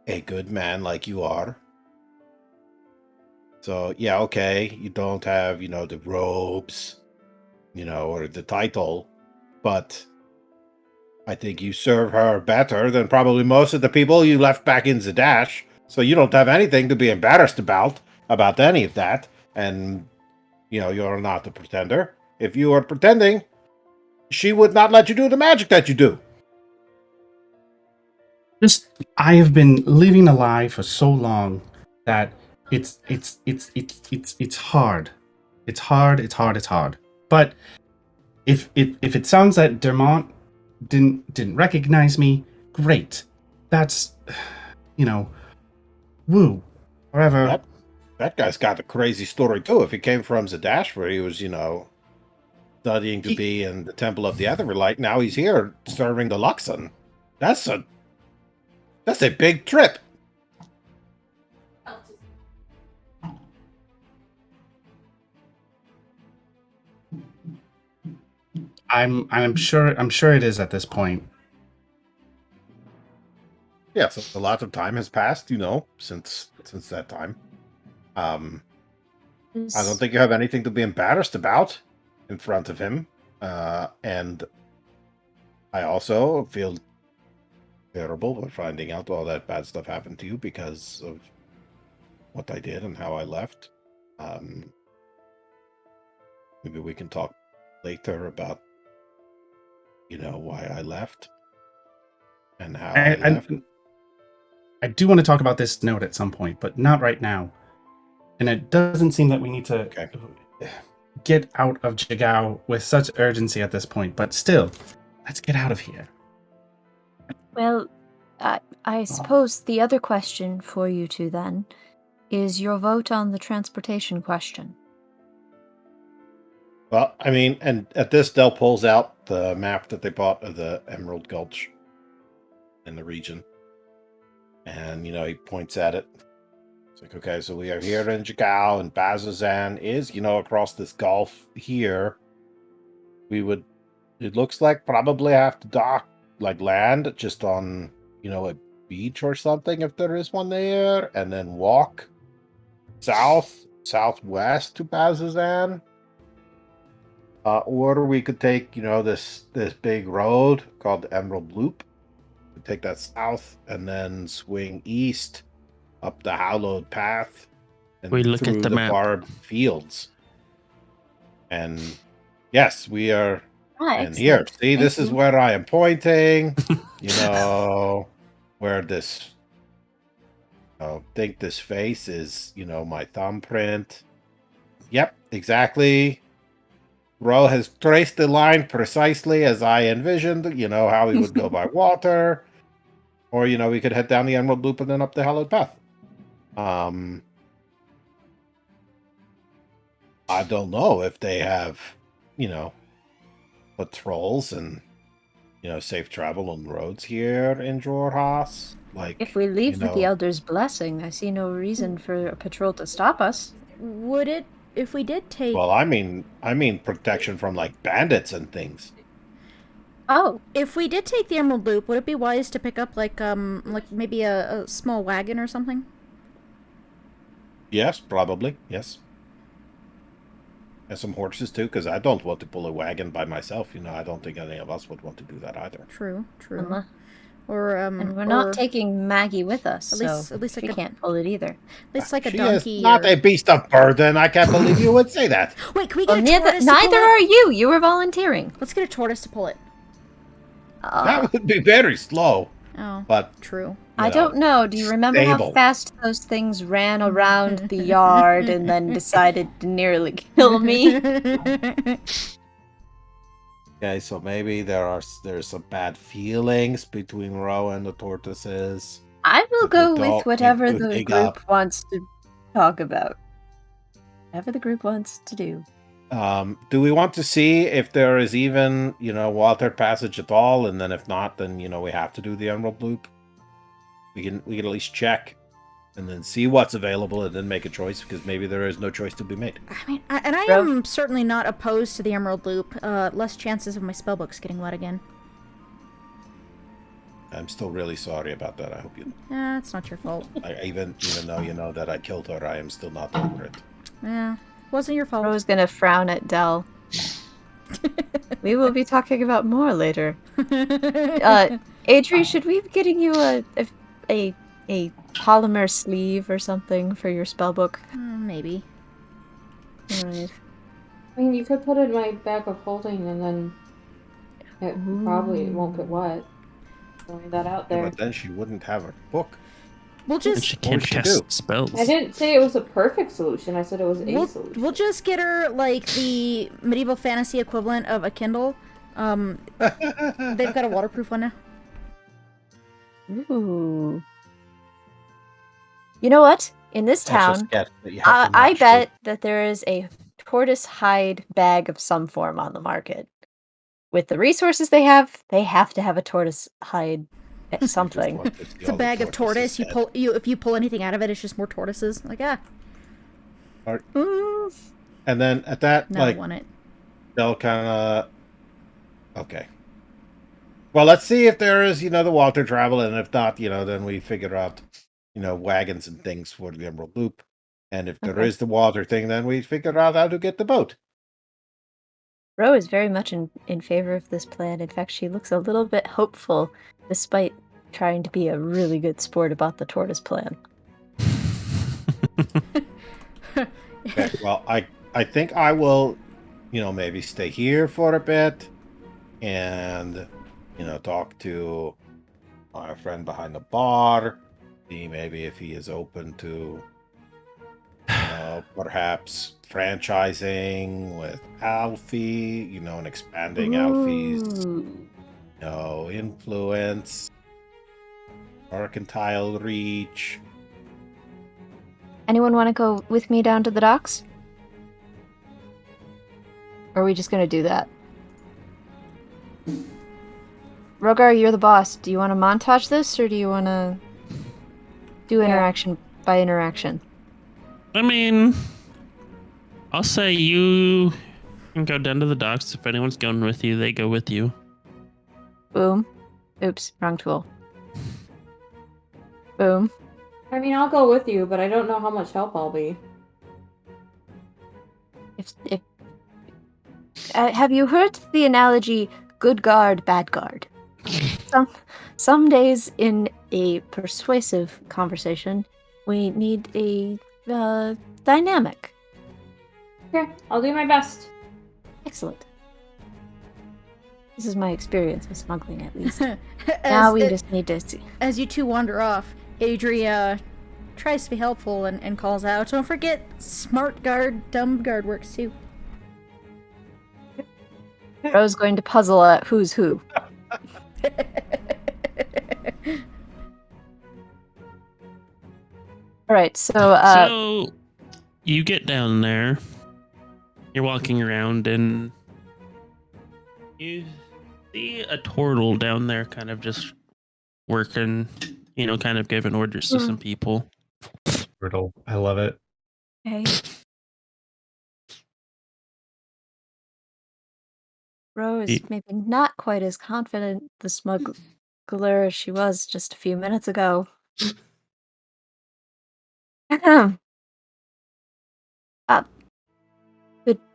a good man like you are. So, yeah, okay, you don't have, the robes, or the title, but I think you serve her better than probably most of the people you left back in Zadash. So you don't have anything to be embarrassed about any of that. And, you're not a pretender. If you were pretending, she would not let you do the magic that you do. I have been living a lie for so long that it's hard. It's hard. But if it sounds that Dermont didn't recognize me, great. That's woo. However, that guy's got a crazy story too. If he came from Zadash, where he was, studying to be in the Temple of the Etherlight, now he's here serving the Luxon. That's a big trip. I'm sure it is at this point. Yeah, so a lot of time has passed, since that time. I don't think you have anything to be embarrassed about in front of him. And I also feel terrible for finding out all that bad stuff happened to you because of what I did and how I left. Maybe we can talk later about, why I left and how I left. I do want to talk about this note at some point, but not right now. And it doesn't seem that we need to get out of Jigao with such urgency at this point. But still, let's get out of here. Well, I suppose the other question for you two then is your vote on the transportation question. Well, I mean, and at this, Del pulls out the map that they bought of the Emerald Gulch in the region. And, he points at it. It's like, okay, so we are here in Jigao, and Bazazan is, across this gulf here. It looks like probably have to dock, land just on, a beach or something, if there is one there, and then walk southwest to Bazazan. Or we could take, this big road called the Emerald Loop, take that south and then swing east up the hallowed path and We look at through the the map. barbed fields. And yes, we are. And here, Excellent. see, Thank this is you. where I am pointing. You know, where this. Think this face is, my thumbprint. Yep, exactly. Ro has traced the line precisely as I envisioned. How we would go by water, or we could head down the Emerald Loop and then up the Hallowed Path. I don't know if they have, patrols and safe travel on roads here in Jorhas. Like, If we leave with the Elder's blessing, I see no reason for a patrol to stop us. Would it, if we did take... Well, I mean protection from like bandits and things. Oh, If we did take the Emerald Loop, would it be wise to pick up like maybe a small wagon or something? Yes, probably. Yes. And some horses too, because I don't want to pull a wagon by myself. I don't think any of us would want to do that either. True. uh-huh. Or And we're not taking Maggie with us, at least so like she a, can't pull it either. at least like a She donkey. is not or... a beast of burden. I can't believe you would say that. Wait, can we get Well, a tortoise? neither are you. You were volunteering. Let's get a tortoise to pull it. That would be very slow. Oh, But true. I don't know. Do you remember how stable. fast those things ran around the yard and then decided to nearly kill me? Okay, so maybe there's some bad feelings between Ro and the tortoises. I will But we go don't with whatever need to the dig group up. wants to talk about. Whatever the group wants to do. Do we want to see if there is even, water passage at all? And then if not, then, we have to do the Emerald Loop. We can at least check and then see what's available and then make a choice, because maybe there is no choice to be made. I mean, I Bro. am certainly not opposed to the Emerald Loop. Less chances of my spellbooks getting wet again. I'm still really sorry about that. I hope you. It's not your fault. Even though that I killed her, I am still not over it. Yeah, wasn't your I fault. was gonna frown at Dell. We will be talking about more later. Adri, should we be getting you a polymer sleeve or something for your spellbook? Maybe. Alright. I mean, you could put it in my bag of holding, and then it probably won't get wet. Throwing that out Yeah, there. but then she wouldn't have her book. We'll And just she can't would she cast do? spells. I didn't say it was a perfect solution. I said it was a solution. we'll just get her like the medieval fantasy equivalent of a Kindle. They've got a waterproof one now. Ooh. You know what? In this That's just town, guess, but you have to I not bet that there is a tortoise hide bag of some form on the market. With the resources they have to have a tortoise hide shoot. Just something. want to see It's a all the bag of tortoises tortoise. dead. If you pull anything out of it, it's just more tortoises. Like And then at that, no, I want it. they'll kind of. Okay. Well, let's see if there is, the water travel, and if not, then we figure out, wagons and things for the Emerald Loop. And if there is Okay. the water thing, then we figure out how to get the boat. Ro is very much in favor of this plan. In fact, she looks a little bit hopeful, despite trying to be a really good sport about the tortoise plan. Okay, well, I think I will, maybe stay here for a bit and, talk to our friend behind the bar, see maybe if he is open to, perhaps franchising with Alfie, and expanding Alfie's, Ooh. influence, mercantile reach. Anyone want to go with me down to the docks? Or are we just going to do that? Rhogar, you're the boss. Do you want to montage this, or do you want to do interaction by interaction? I mean, I'll say you can go down to the docks. If anyone's going with you, they go with you. Boom. Oops, wrong tool. Boom. I mean, I'll go with you, but I don't know how much help I'll be. If have you heard the analogy "good guard, bad guard"? Some days in a persuasive conversation, we need a dynamic. Okay, I'll do my best. Excellent. This is my experience with smuggling, at least. As Now we it- just need to see. As you two wander off, Adria tries to be helpful and calls out, "Don't forget, smart guard, dumb guard works too." Rose going to puzzle at who's who. All right, so So you get down there. You're walking around and you see a turtle down there kind of just working, kind of giving orders to some people. Brutal. I love it. okay. Rose Ye- maybe not quite as confident the smuggler as she was just a few minutes ago.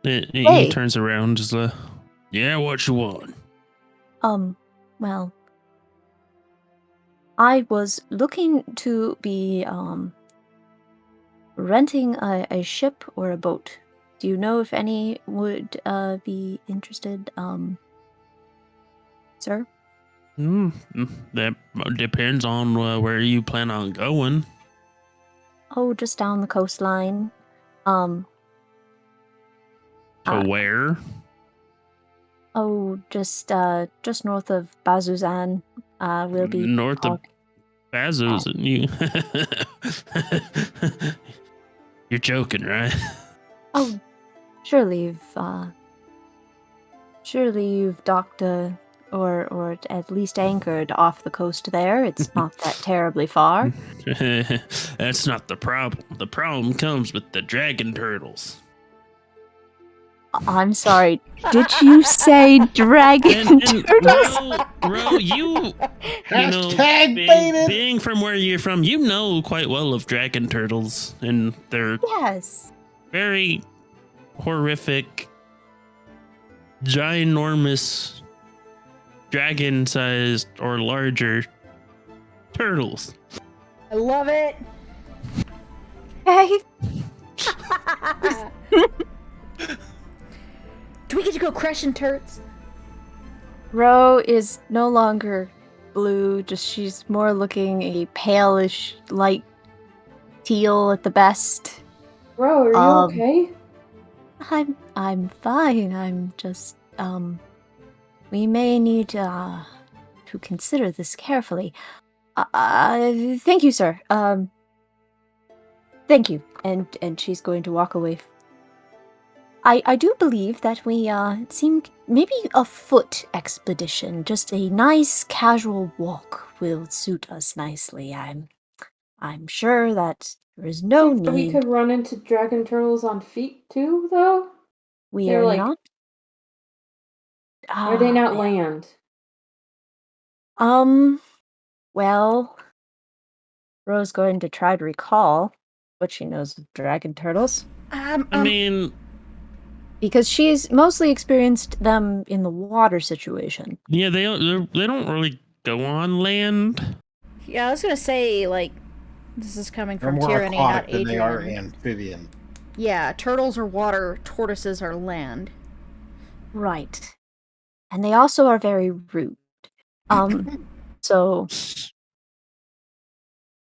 He Hey. turns around, just yeah, what you want? Well, I was looking to be renting a ship or a boat. Do you know if any would be interested, sir? That depends on where you plan on going. Oh, just down the coastline. To Uh, where? Oh, just north of Bazuzan. We'll be North of Bazos. You. You're joking, right? Oh, surely you've docked or at least anchored off the coast there. It's not that terribly far. That's not the problem. The problem comes with the dragon turtles. I'm sorry. Did you say dragon And turtles? Ro, you Hashtag being, baited. being from where you're from, you know quite well of dragon turtles, and they're Yes. very horrific, ginormous, dragon-sized or larger turtles. I love it. Hey. Do we get to go crushing turts? Ro is no longer blue, just she's more looking a palish light teal at the best. Bro, are you okay? I'm fine. I'm just we may need to consider this carefully. Thank you, sir. Thank you. And she's going to walk away. I do believe that we seem maybe a foot expedition, just a nice casual walk will suit us nicely. I'm sure that there is no Think that we need. could run into dragon turtles on feet too, though? We they're are like- not. Are they not yeah. land? Well, Ro's going to try to recall what she knows of dragon turtles. I mean, Because she's mostly experienced them in the water situation. yeah, they don't really go on land. Yeah, I was gonna say, like, this is coming They're from more Tyranny, not aquatic than they are Adrian. amphibian. Yeah, turtles are water, tortoises are land. Right. And they also are very rude. So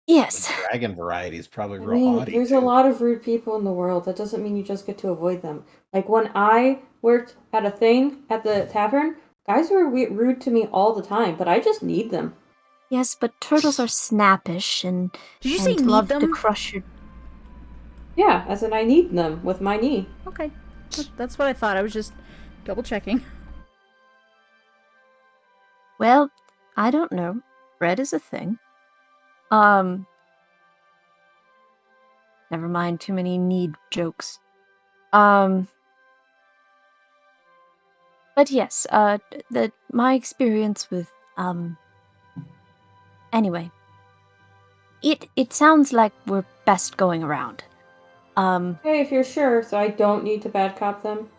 yes. Dragon variety is probably I real mean, haughty. there's too. a lot of rude people in the world. That doesn't mean you just get to avoid them. Like when I worked at a thing at the tavern, guys were rude to me all the time, but I just need them. Yes, but turtles are snappish and Did you say need love them? to crush your. Yeah, as in I need them with my knee. Okay, that's what I thought. I was just double checking. Well, I don't know. Bread is a thing. Never mind too many need jokes. But yes, my experience with anyway. It sounds like we're best going around. Hey, if you're sure, so I don't need to bad cop them.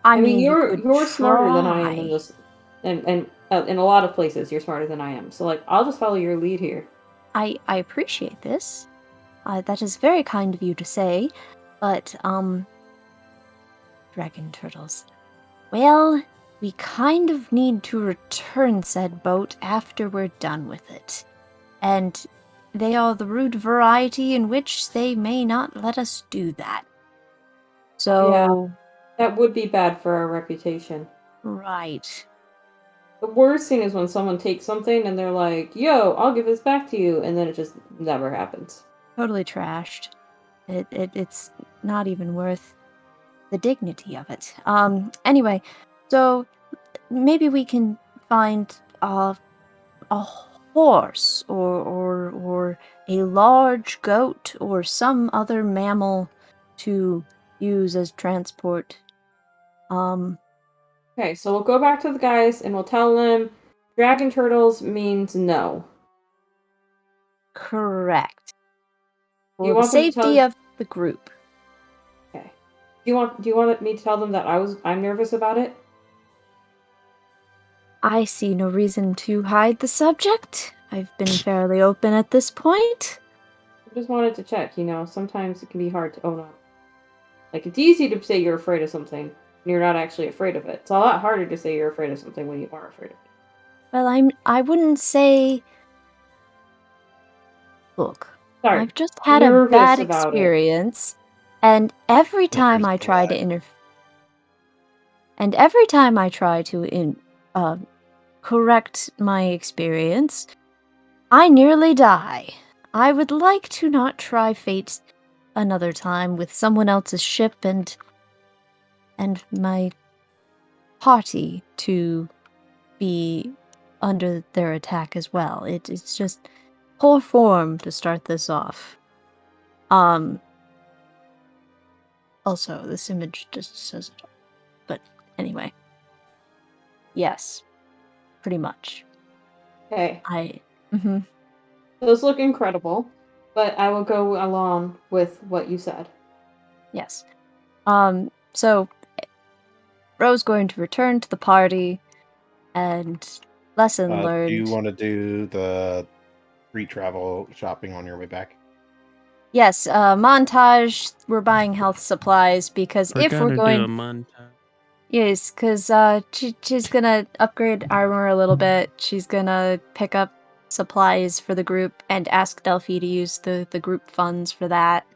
I mean, you you're could smarter than I am in try. this, and In a lot of places, you're smarter than I am. So, like, I'll just follow your lead here. I appreciate this. That is very kind of you to say, but, dragon turtles. Well, we kind of need to return said boat after we're done with it. And they are the rude variety in which they may not let us do that. So... That would be bad for our reputation. Right. The worst thing is when someone takes something and they're like, yo, I'll give this back to you, and then it just never happens. Totally trashed. It's not even worth the dignity of it. Anyway, so maybe we can find a horse or a large goat or some other mammal to use as transport. Okay, so we'll go back to the guys and we'll tell them dragon turtles means no. Correct. Do you For the want them to safety tell- of the group. Okay. Do you want me to tell them that I'm nervous about it? I see no reason to hide the subject. I've been fairly open at this point. I just wanted to check, sometimes it can be hard to own up. Like, it's easy to say you're afraid of something when you're not actually afraid of it. It's a lot harder to say you're afraid of something when you are afraid of it. Well, I wouldn't say... Look, Sorry. I've just had a Nervous bad about it. experience, and every time I try to correct my experience, I nearly die. I would like to not try fate another time with someone else's ship and my party to be under their attack as well. It's just poor form to start this off. Also, this image just says it all. But anyway. Yes. Pretty much. Okay. Mm-hmm. Those look incredible, but I will go along with what you said. Yes. So Ro's going to return to the party and lesson learned. Do you want to do the free travel shopping on your way back? Yes, montage. We're buying health supplies because We're if we're gonna going... do a montage. Yes, because she's gonna upgrade armor a little bit. She's gonna pick up supplies for the group and ask Delphi to use the group funds for that.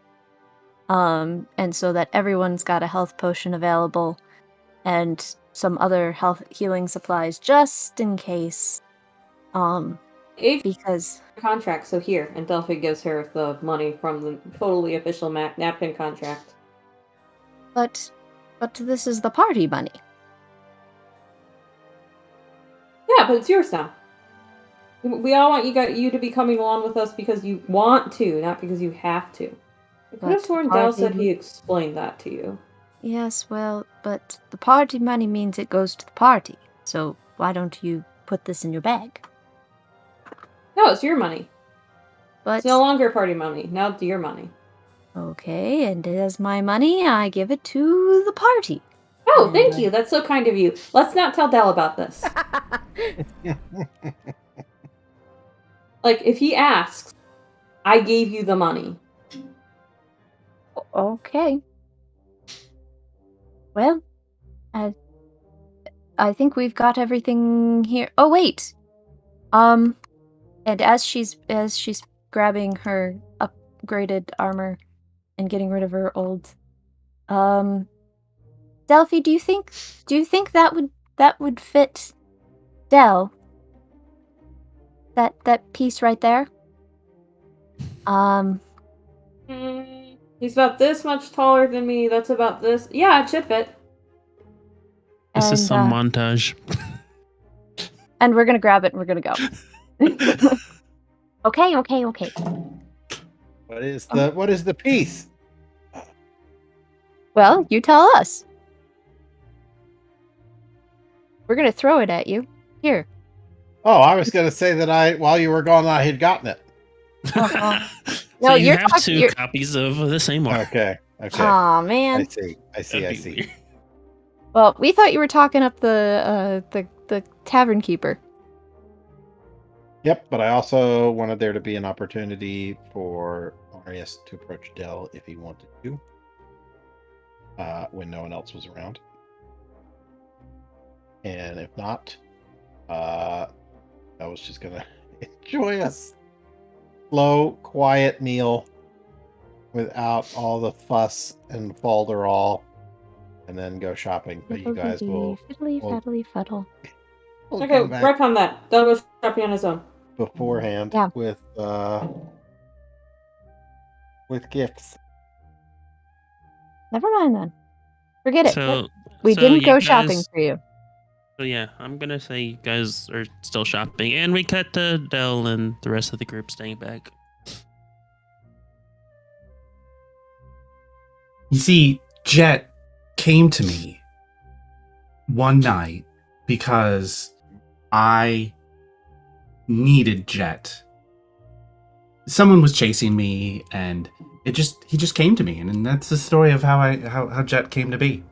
And so that everyone's got a health potion available and some other health healing supplies just in case. Because Contract, so here, and Delphi gives her the money from the totally official napkin contract. But this is the party money. Yeah, but it's yours now. We all want you to be coming along with us because you want to, not because you have to. I could have sworn Del said he explained that to you. Yes, well, but the party money means it goes to the party. So why don't you put this in your bag? No, it's your money. But it's no longer party money. Now it's your money. Okay, and as my money, I give it to the party. Oh, thank you. That's so kind of you. Let's not tell Del about this. Like, if he asks, I gave you the money. Okay. Well, I think we've got everything here. Oh, wait! And as she's grabbing her upgraded armor and getting rid of her old, Delphi, do you think that would fit Del? That piece right there? He's about this much taller than me. That's about this. Yeah, it should fit. This is some montage. And we're gonna grab it and we're gonna go. Okay. What is the piece? Well, you tell us. We're gonna throw it at you. Here. Oh, I was gonna say that while you were gone, I had gotten it. So you have two copies of the same armor. Okay. Aw, man. I see. Well, we thought you were talking up the tavern keeper. Yep, but I also wanted there to be an opportunity for Marius to approach Dell if he wanted to, when no one else was around. And if not, I was just gonna enjoy a slow, quiet meal without all the fuss and falderall, and then go shopping. But you guys will Fiddly faddly fuddle. will Okay, come back retcon that. They'll go shopping on his own. beforehand Yeah. with gifts. Never mind then. Forget it. So We so didn't you go guys, shopping for you. So yeah, I'm gonna say you guys are still shopping, and we cut to Dell and the rest of the group staying back. You see, Jet came to me one night because I needed Jet. Someone was chasing me, and he just came to me, and that's the story of how Jet came to be.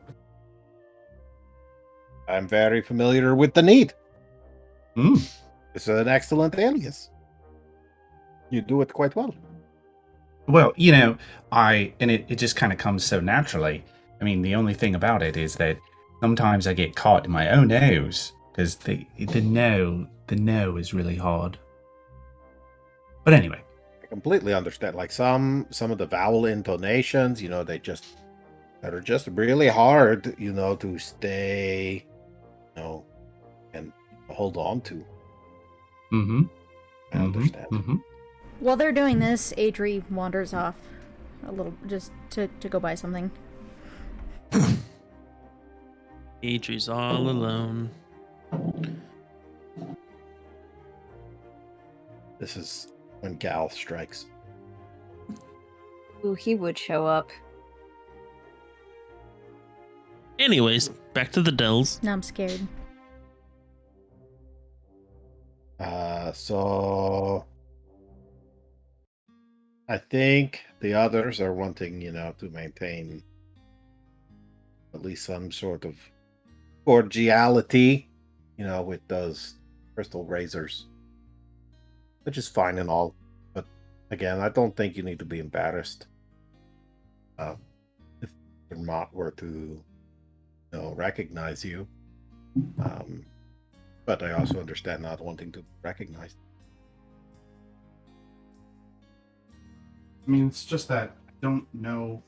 I'm very familiar with the need. Mm. It's an excellent alias. You do it quite well. Well, you know, it just kind of comes so naturally. I mean, the only thing about it is that sometimes I get caught in my own nose because the no is really hard. But anyway, I completely understand. Like some of the vowel intonations, that are just really hard, to stay, and hold on to. mm-hmm. I understand. Mm-hmm. While they're doing this, Adri wanders off a little just to go buy something. Adri's all alone. This is when Gal strikes. Ooh, he would show up. Anyways, back to the Dells. Now I'm scared. So I think the others are wanting, to maintain at least some sort of cordiality, with those crystal razors, which is fine and all. But again, I don't think you need to be embarrassed if Vermont were to, recognize you. But I also understand not wanting to be recognized. I mean, it's just that I don't know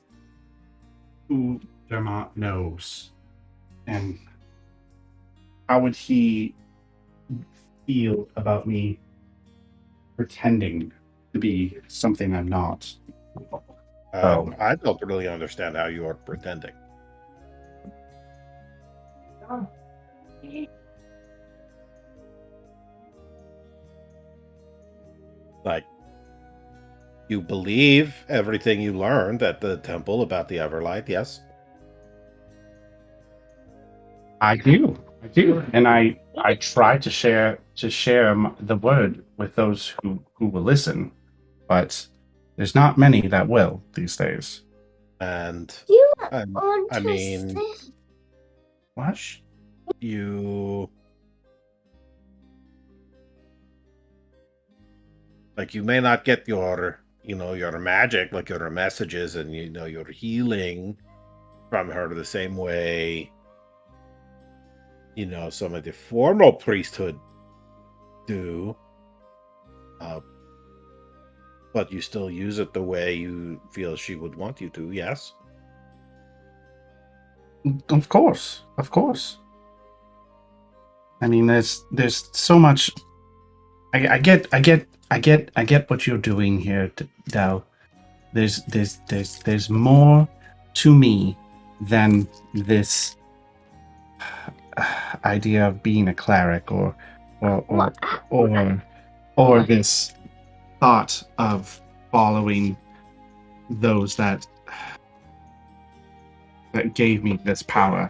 who Dermot knows, and how would he feel about me pretending to be something I'm not? I don't really understand how you are pretending. Like, you believe everything you learned at the temple about the Everlight, yes? I do, and I try to share the word with those who will listen, but there's not many that will these days. And You I mean, What? you may not get your magic, like your messages and your healing from her the same way some of the formal priesthood do, but you still use it the way you feel she would want you to. Yes. Of course. I mean, there's so much. I get what you're doing here, Dal. There's more to me than this idea of being a cleric or this thought of following those that gave me this power.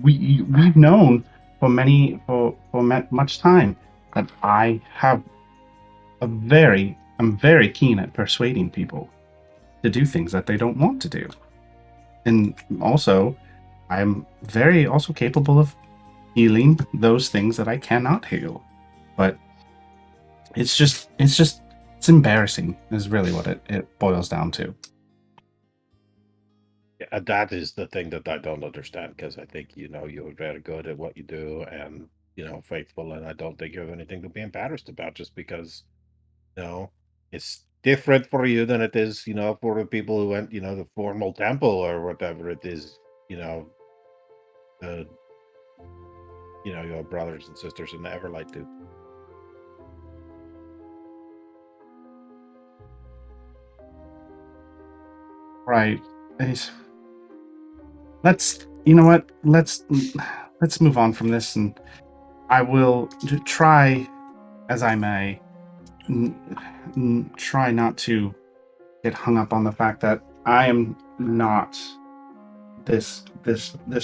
We've known for much time that I'm very keen at persuading people to do things that they don't want to do. And also, I'm very also capable of healing those things that I cannot heal. But it's embarrassing is really what it boils down to. Yeah, that is the thing that I don't understand, because I think, you're very good at what you do and, faithful, and I don't think you have anything to be embarrassed about just because, it's different for you than it is, for the people who went, the formal temple or whatever it is, the, your brothers and sisters in the Everlight do. Right. You know what? Let's move on from this, and I will try as I may try not to get hung up on the fact that I am not this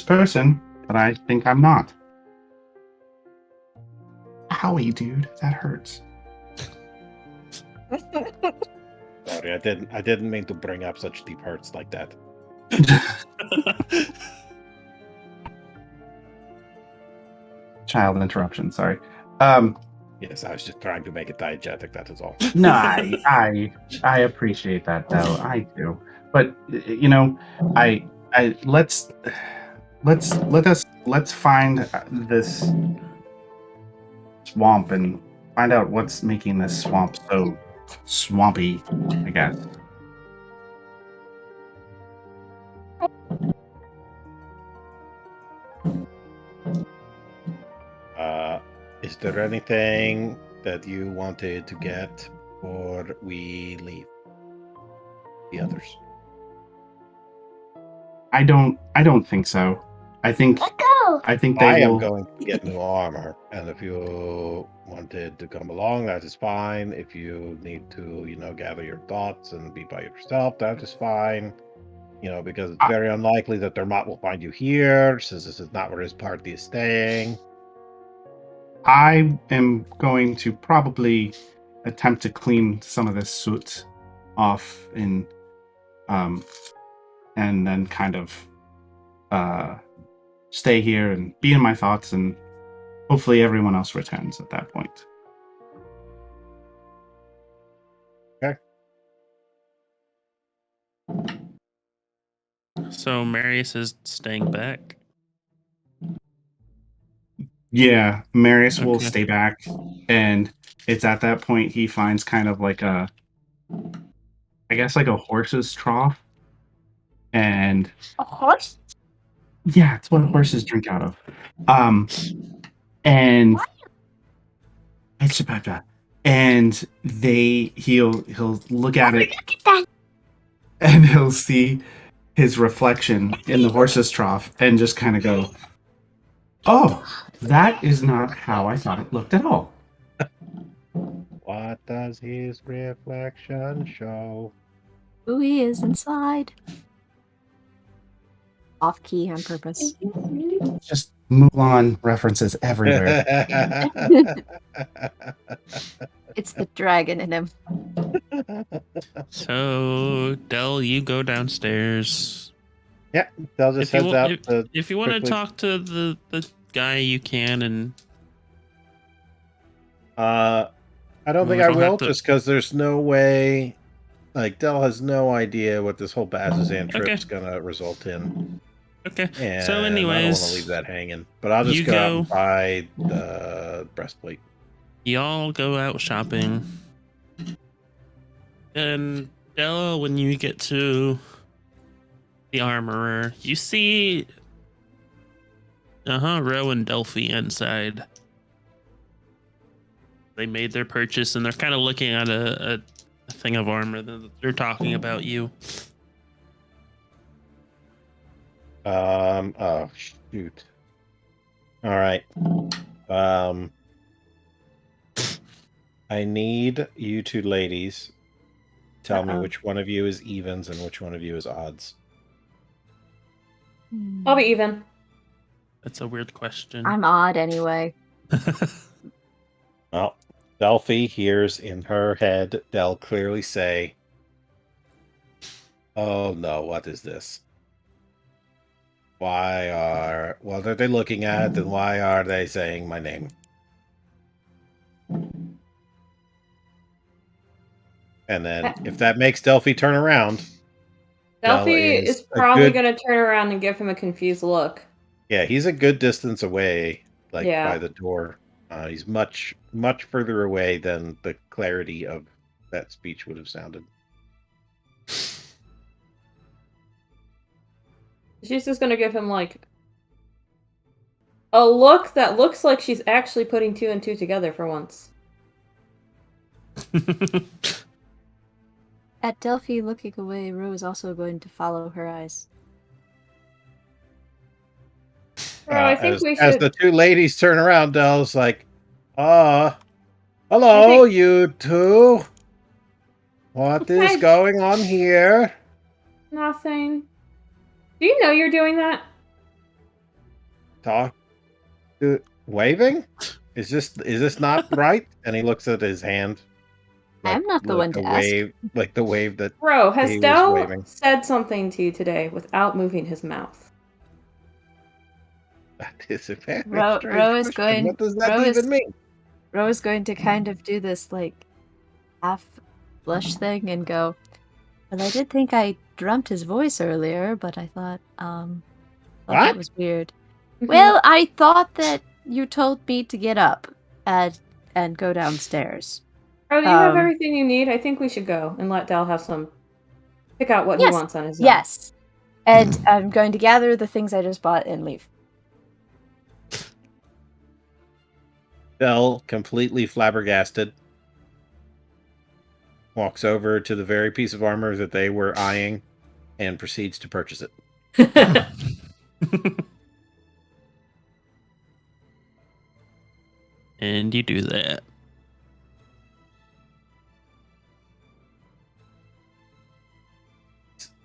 person, but I think I'm not. Howie, dude, that hurts. Sorry, I didn't mean to bring up such deep hurts like that. Child interruption. Sorry. Yes, I was just trying to make it diegetic. That is all. No, I appreciate that though. I do, but I let's find this swamp and find out what's making this swamp so swampy, I guess. Is there anything that you wanted to get before we leave the others? I don't think so. I think they I am will. going to get new armor, and if you wanted to come along, that is fine. If you need to, gather your thoughts and be by yourself, that is fine. Because it's very unlikely that Dermot will find you here, since this is not where his party is staying. I am going to probably attempt to clean some of this soot off and then kind of stay here and be in my thoughts, and hopefully everyone else returns at that point. Okay. So Marius is staying back. Yeah, Marius will Okay. stay back, and it's at that point he finds kind of like I guess like a horse's trough. And A horse? yeah, it's what horses drink out of. And it's about that. And he'll look at it, and he'll see his reflection in the horse's trough and just kind of go, "Oh, that is not how I thought it looked at all." What does his reflection show? Who he is inside. Off key on purpose. Just Mulan references everywhere. It's the dragon in him. So Del, you go downstairs. Yeah, Del just heads out. If you want to quickly- talk to the guy, you can, and I don't We think I don't will, have to- just because there's no way. Like, Del has no idea what this whole Bazazan trip's gonna result in. okay. And So I don't want anyways, to leave that hanging. But I'll just you go out go- and buy the breastplate. y'all go out shopping, and Del, when you get to the armorer, you see, Ro and Delphi inside. They made their purchase, and they're kind of looking at a thing of armor. They're talking about you. Oh shoot. All right. I need you two ladies tell me which one of you is evens and which one of you is odds. I'll be even. That's a weird question. I'm odd anyway. Well, Delphi hears in her head Del clearly say, "Oh no, what is this? what are they looking at, and why are they saying my name? And then, if that makes Delphi turn around, Del Delphi is is a probably good- going to turn around and give him a confused look. yeah, he's a good distance away, like Yeah. by the door. He's much, much further away than the clarity of that speech would have sounded. She's just going to give him, like, a look that looks like she's actually putting two and two together for once. At Delphi looking away, Ro is also going to follow her eyes. Bro, I think we As should... the two ladies turn around, Del's like, hello, you two. What is going on here? Nothing. Do you know you're doing that? Waving? Is this not right? And he looks at his hand. I'm not the one to ask. Like the wave that Bro, has he was Del waving. said something to you today without moving his mouth? That is a very Ro strange is question. going. What does that even mean? Ro is going to kind of do this like half blush thing and go, well, I did think I dreamt his voice earlier, but I thought that was weird. Well, I thought that you told me to get up and go downstairs. Oh, you have everything you need? I think we should go and let Del have some... pick out what he wants on his own. Yes. And I'm going to gather the things I just bought and leave. Del, completely flabbergasted, walks over to the very piece of armor that they were eyeing and proceeds to purchase it. And you do that.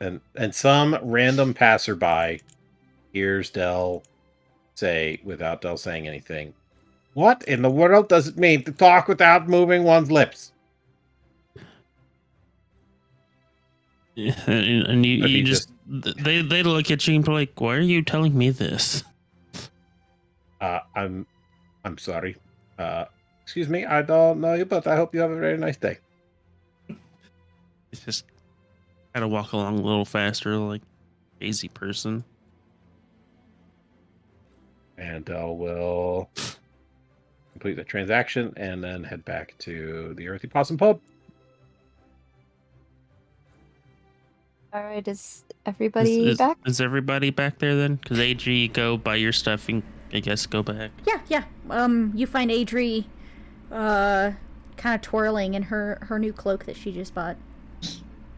And some random passerby hears Del say, without Del saying anything, "What in the world does it mean to talk without moving one's lips?" Yeah, and you just they look at you and be like, "Why are you telling me this?" I'm sorry. Excuse me, I don't know you, but I hope you have a very nice day. It's just kind of walk along a little faster, like a crazy person. And Del will complete the transaction and then head back to the Earthy Possum Pub. All right, is everybody back? Is everybody back there then? Because Adri, go buy your stuff and I guess go back. Yeah. You find Adri, kind of twirling in her new cloak that she just bought.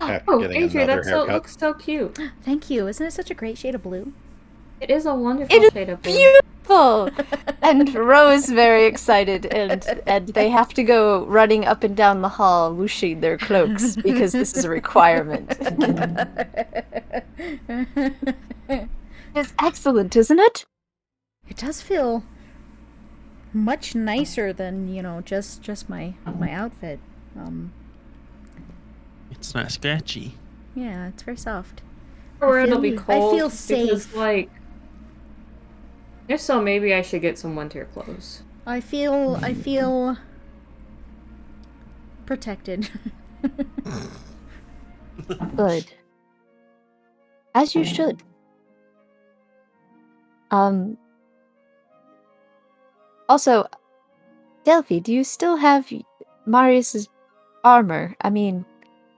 After getting Adri, another that haircut. looks so cute. Thank you. Isn't it such a great shade of blue? It is a wonderful It is shade of blue. beautiful! And Ro is very excited, and they have to go running up and down the hall whooshing their cloaks, because this is a requirement. It's excellent, isn't it? It does feel much nicer than, just my outfit. It's not scratchy. Yeah, it's very soft. Or I it'll feel be you. cold. I feel because, safe. If so, maybe I should get some winter clothes. I feel protected. Good. As you should. Also, Delphi, do you still have Marius's armor? I mean,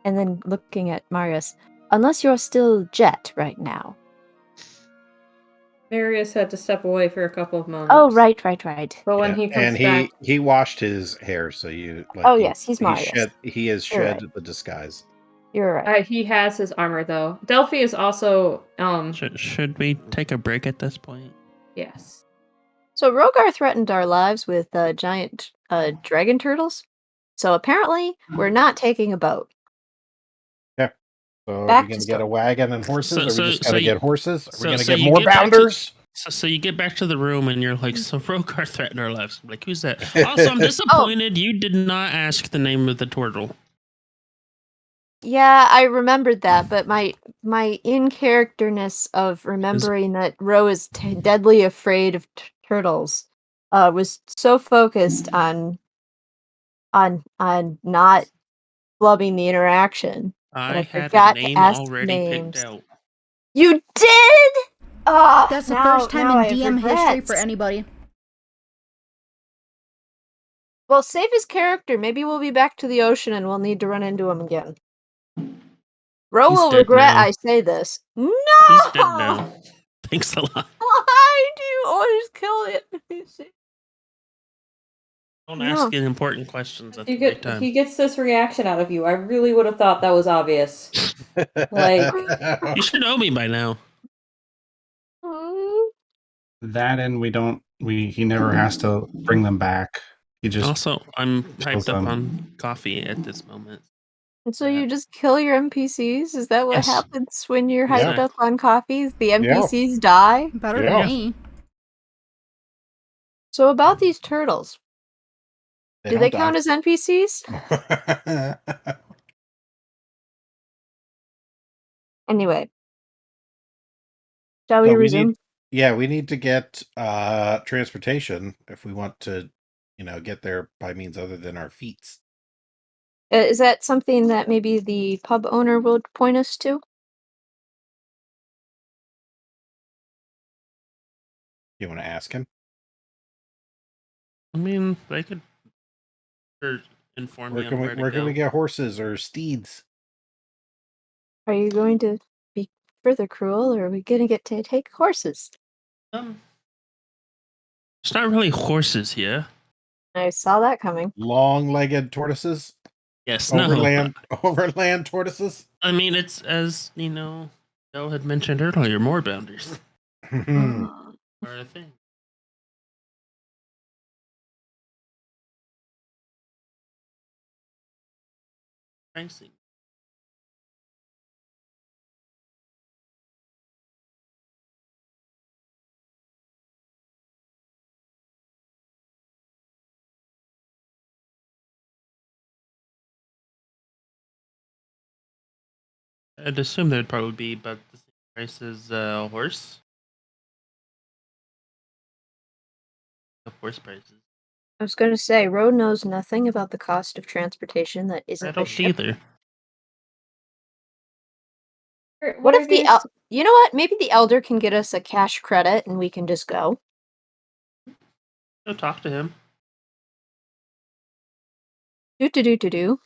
and then looking at Marius, unless you're still Jet right now. Marius had to step away for a couple of moments. Oh, right. But when he comes back... he washed his hair, so you... Yes, he's Marius. He has shed the disguise. You're right. He has his armor, though. Delphi is also... Should we take a break at this point? Yes. So Rhogar threatened our lives with giant dragon turtles. So apparently, we're not taking a boat. Yeah. So Back are we going to to get a wagon and horses? Are we just going to get horses? Are we going to so get you more get back bounders? So you get back to the room and you're like, so Rhogar threatened our lives. I'm like, who's that? Also, I'm disappointed you did not ask the name of the turtle. Yeah, I remembered that, but my in-characterness of remembering that Ro is deadly afraid of turtles was so focused on not flubbing the interaction that I I had a forgot to name ask already picked names. out. You did? Ah, That's the now first time now in I have DM history for regrets. anybody. Well, save his character. Maybe we'll be back to the ocean and we'll need to run into him again. Ro He's will dead regret now. I say this. No! He's dead now. Thanks a lot. Why do you always kill it? Don't No. ask important questions at the right time. He gets this reaction out of you. I really would have thought that was obvious. Like- You should know me by now. That and he never has to bring them back. He just Also, I'm kills hyped up them. on coffee at this moment. And so you just kill your NPCs? Is that what Yes. happens when you're Yeah. hyped up on coffees? The NPCs die? Better Yeah. than me. So about these turtles, do they don't count as NPCs? die. Anyway. Shall we So resume? we need to get transportation if we want to, get there by means other than our feet. Is that something that maybe the pub owner would point us to? You want to ask him? I mean, they could inform me on where to Where go. can we get horses or steeds? Are you going to be further cruel, or are we going to get to take horses? It's not really horses here. I saw that coming. Long-legged tortoises? Yes, Overland no. tortoises? I mean, it's as Joe had mentioned earlier. More bounders are a thing. Pricing. I'd assume there'd probably be about the same price as a horse. Of horse prices. I was going to say, Ro knows nothing about the cost of transportation that I isn't a don't ship. either. What if you know what? Maybe the elder can get us a cash credit and we can just go. Go talk to him. Do.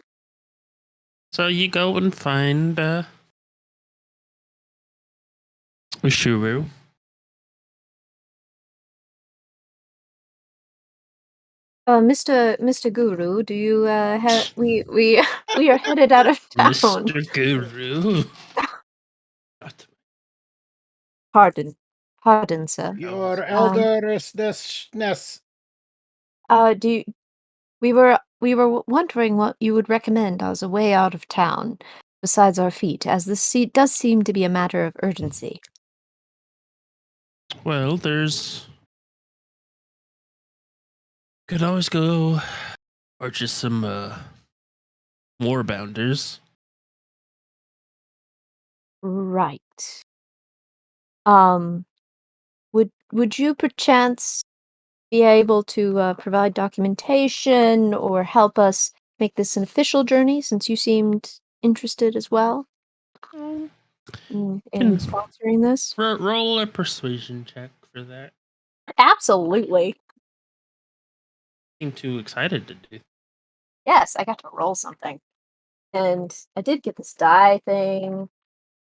So you go and find Ushuru. Mr. Guru, do you have we are headed out of town. Mr. Guru. Pardon, sir. Your elderousness. We were wondering what you would recommend as a way out of town, besides our feet, as this does seem to be a matter of urgency. Well, could always go purchase some more bounders. Right. Would you perchance be able to provide documentation or help us make this an official journey, since you seemed interested as well in sponsoring this? Roll a persuasion check for that. Absolutely. Seem too excited to do. Yes, I got to roll something. And I did get this die thing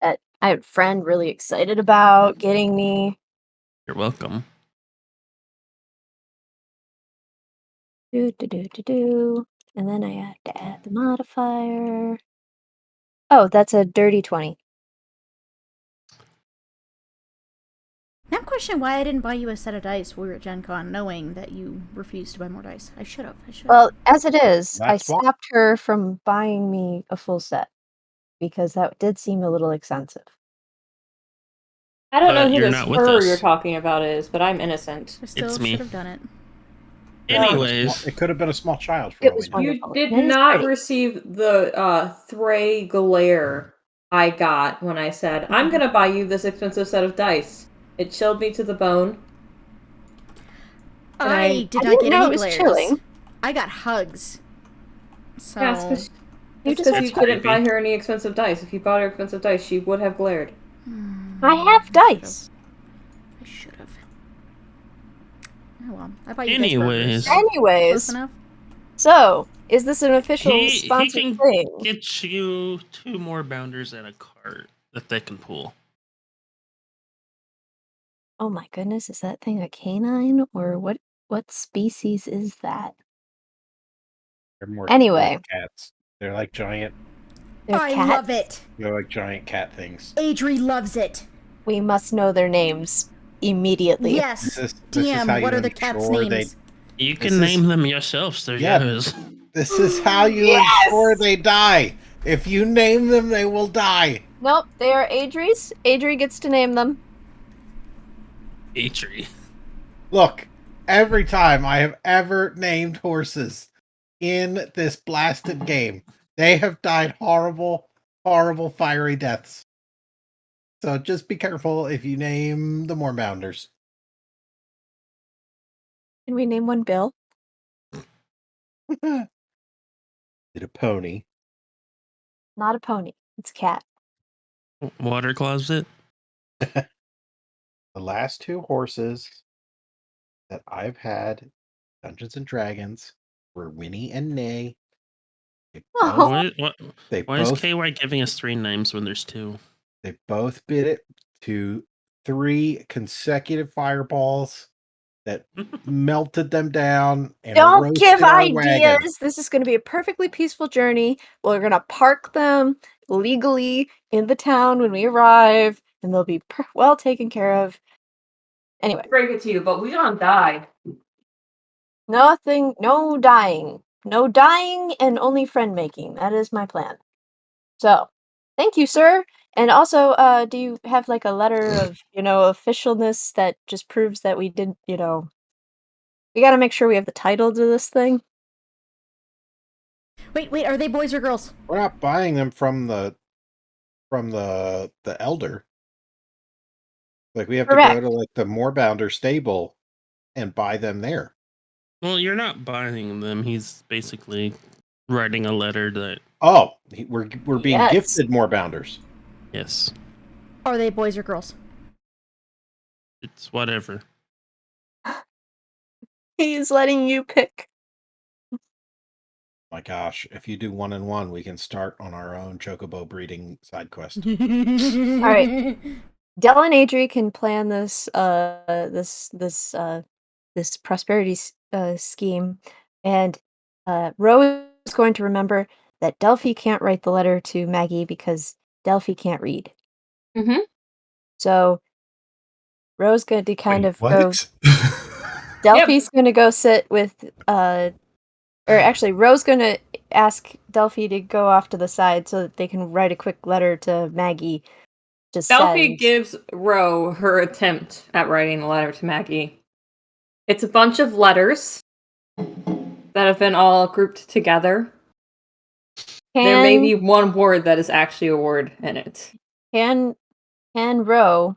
that I had a friend really excited about getting me. You're welcome. And then I have to add the modifier. Oh, that's a dirty 20. Now I'm questioning why I didn't buy you a set of dice when we were at Gen Con, knowing that you refused to buy more dice. I should have. Well, as it is, I That's why- stopped her from buying me a full set because that did seem a little expensive. I don't know who you're this not with her us. you're talking about is, but I'm innocent. I still It's me. should have done it. Anyways, It could have been a small child for It all was we know. You wonderful. did It is not pretty. receive the Thray glare I got when I said, I'm gonna buy you this expensive set of dice. It chilled me to the bone. And I did I not didn't get know any it was glares. chilling. I got hugs. So Yeah, it's You because deserve you That's didn't creepy. buy her any expensive dice. If you bought her expensive dice, she would have glared. I have dice. I should have. Oh well, I bought you guys burgers. Anyways. So close Anyways, enough. so is this an official he sponsored can thing? get you 2 more bounders and a cart that they can pull. Oh my goodness, is that thing a canine or what? What species is that? They're more Anyway. like cats. They're like giant. They're I cats? love it. They're like giant cat things. Adri loves it. We must know their names immediately. Yes. This is DM, how what you are the cats' ensure names? You This can is- name them yourselves. They're Yeah. yours. This is how you ensure they die. If you name them, they will die. Nope, they are Adri's. Adri gets to name them. Atri. Look, every time I have ever named horses in this blasted game, they have died horrible, horrible, fiery deaths. So just be careful if you name the Moorbounders. Can we name one Bill? Did a pony. Not a pony. It's a cat. Water closet. The last 2 horses that I've had Dungeons and Dragons were Winnie and Nay. They both, Why is KY giving us 3 names when there's 2? they both bit it to 3 consecutive fireballs that melted them down and Don't roasted give our wagon. ideas. This is going to be a perfectly peaceful journey. We're going to park them legally in the town when we arrive, and they'll be well taken care of. Anyway, Break it to you, but we don't die. nothing, no dying. No dying and only friend making. That is my plan. So, thank you, sir. And also, do you have like a letter of, officialness that just proves that we did, we got to make sure we have the title to this thing? Wait, are they boys or girls? We're not buying them from the elder. Like we have Correct. to go to like the Moorbounder stable and buy them there. Well, you're not buying them. He's basically writing a letter that. Oh, we're being Yes. gifted Moorbounders. Yes, Are they boys or girls? it's whatever. He's letting you pick. My gosh, if you do 1 and 1, we can start on our own chocobo breeding side quest. All right. Del and Adri can plan this this prosperity scheme, and Rose is going to remember that Delphi can't write the letter to Maggie because Delphi can't read. Mm-hmm. So Rose going to kind of what? go. Delphi's going to go sit with or actually Rose going to ask Delphi to go off to the side so that they can write a quick letter to Maggie. Delphi gives Ro her attempt at writing a letter to Maggie. It's a bunch of letters that have been all grouped together. There may be one word that is actually a word in it. Can Ro,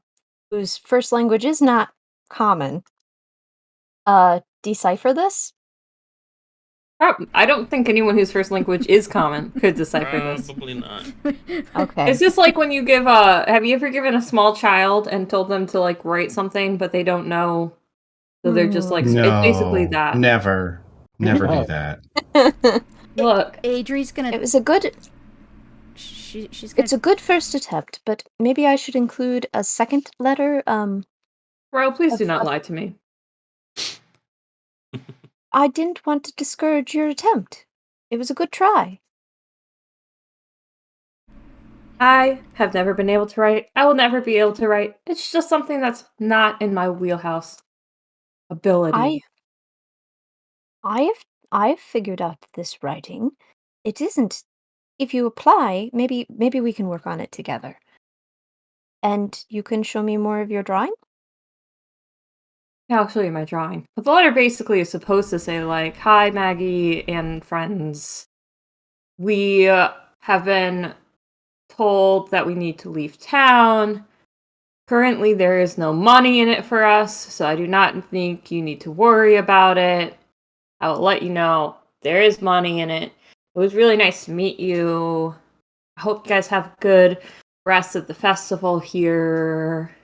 whose first language is not common, decipher this? I don't think anyone whose first language is common could decipher this. Probably not. Okay. It's just like when you give have you ever given a small child and told them to like write something but they don't know, so they're just like No, it's basically that. Never do No. that. Look, Adri's gonna. It was a good. She's gonna. It's a good first attempt, but maybe I should include a second letter. Ro, please do not lie to me. I didn't want to discourage your attempt. It was a good try. I have never been able to write. I will never be able to write. It's just something that's not in my wheelhouse ability. I've figured out this writing. It isn't. If you apply, maybe we can work on it together. And you can show me more of your drawing? I'll show you my drawing. But the letter basically is supposed to say, like, "Hi, Maggie and friends. We have been told that we need to leave town. Currently, there is no money in it for us, so I do not think you need to worry about it. I will let you know there is money in it. It was really nice to meet you. I hope you guys have a good rest of the festival here."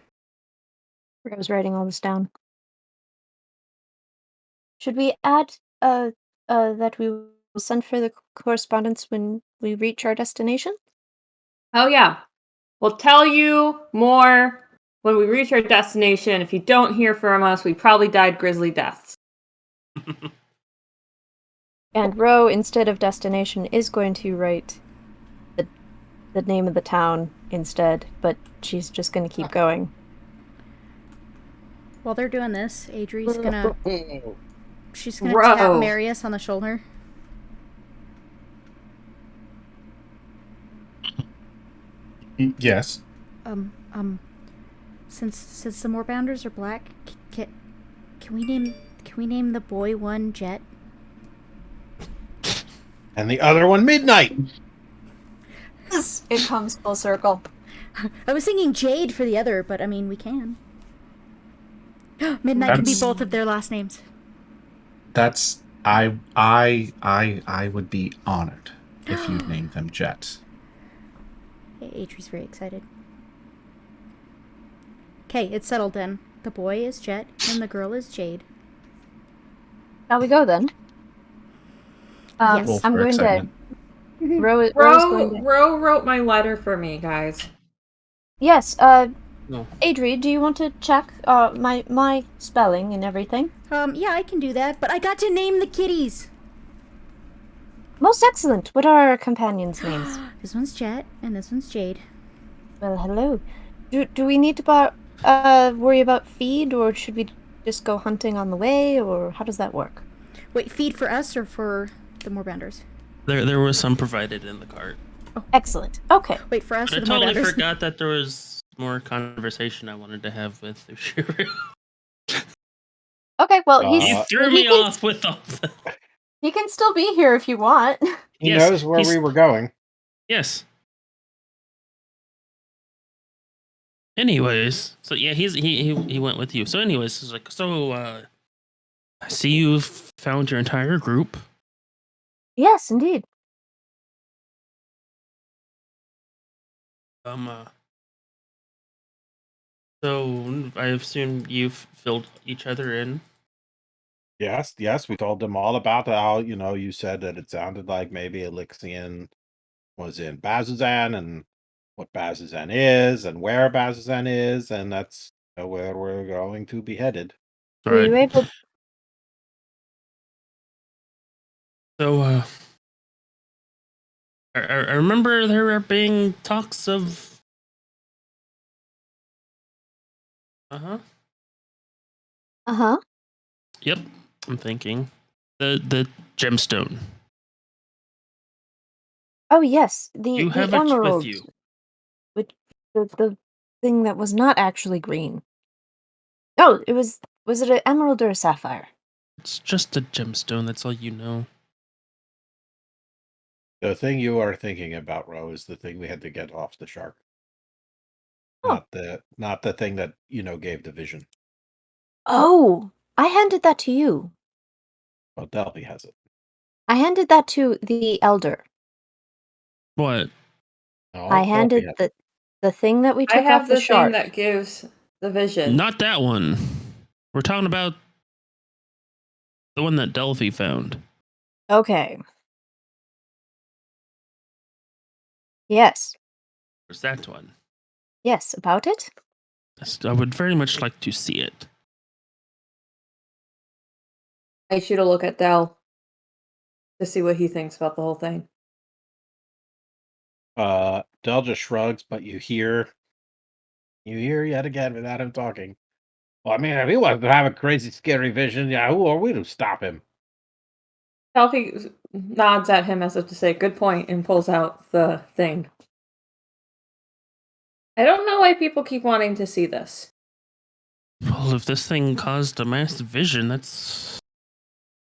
I was writing all this down. Should we add that we will send for the correspondence when we reach our destination? Oh, yeah. We'll tell you more when we reach our destination. If you don't hear from us, we probably died grisly deaths. And Ro, instead of destination, is going to write the name of the town instead, but she's just going to keep going. While they're doing this, Adri's gonna she's gonna Bro. tap Marius on the shoulder. Yes. Since the Moorbounders are black, can we name the boy one Jet? And the other one, Midnight. It comes full circle. I was thinking Jade for the other, but I mean we can. Midnight can be both of their last names. That's I would be honored if you named them Jet. Adri's very excited. Okay, it's settled then. The boy is Jet and the girl is Jade. Now we go then. Yes. Roll I'm for going excitement. to. Ro's going to. Ro wrote my letter for me, guys. Yes. No. Adri, do you want to check my spelling and everything? Yeah, I can do that, but I got to name the kitties. Most excellent. What are our companions' names? This one's Jet and this one's Jade. Well, hello. Do we need to worry about feed, or should we just go hunting on the way, or how does that work? Wait, feed for us or for the Moorbounders? There was some provided in the cart. Excellent. Okay. Wait, for us I or the totally Moorbounders? forgot that there was more conversation I wanted to have with Ushiro. Okay. Well, You threw me off with all the... He can still be here if you want. He Yes, knows where we were going. Yes. Anyways, so yeah, he went with you. So anyways, it's like, I see you've found your entire group. Yes, indeed. So I assume you've filled each other in. Yes, we told them all about how, you said that it sounded like maybe Elixian was in Bazuzan and what Bazuzan is and where Bazuzan is, and that's where we're going to be headed. Were you able? So, I remember there were being talks of... Uh-huh. Uh-huh. Yep, I'm thinking. The gemstone. Oh yes, You the have emerald. it with you. Which the thing that was not actually green. Oh, was it an emerald or a sapphire? It's just a gemstone, that's all you know. The thing you are thinking about, Ro, is the thing we had to get off the shark. Oh. Not the thing that, gave the vision. Oh, I handed that to you. Well, Delphi has it. I handed that to the elder. What? No, I handed Delphi has the thing that we I took have off the the shark. thing that gives the vision. Not that one. We're talking about the one that Delphi found. Okay. Yes. Where's that one? Yes, about it? Yes, I would very much like to see it. I should look at Del to see what he thinks about the whole thing. Del just shrugs, but you hear yet again without him talking. Well, I mean, if he wants to have a crazy, scary vision, yeah, who are we to stop him? Delphi nods at him as if to say, "Good point," and pulls out the thing. I don't know why people keep wanting to see this. Well, Well, if this thing caused a mass division, that's...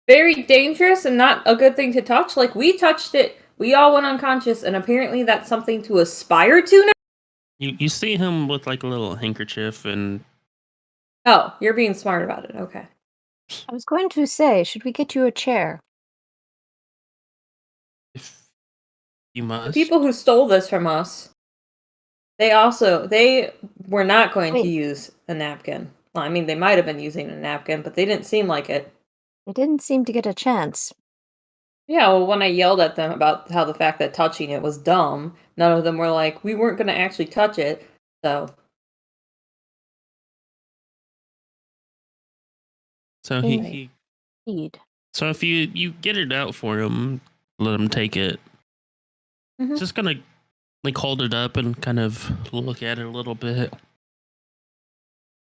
Very dangerous and not a good thing to touch. Like, we touched it, we all went unconscious, and apparently that's something to aspire to now? You see him with like a little handkerchief and... Oh, you're being smart about it. Okay. I was going to say, should we get you a chair? If you The must. people who stole this from us, they were not going to Wait. use a napkin. Well, I mean, they might have been using a napkin, but they didn't seem like it. They didn't seem to get a chance. Yeah, well, when I yelled at them about how the fact that touching it was dumb, none of them were like, we weren't going to actually touch it, so. So Indeed. So if you get it out for him, let him take it. Mhm. Just gonna like hold it up and kind of look at it a little bit.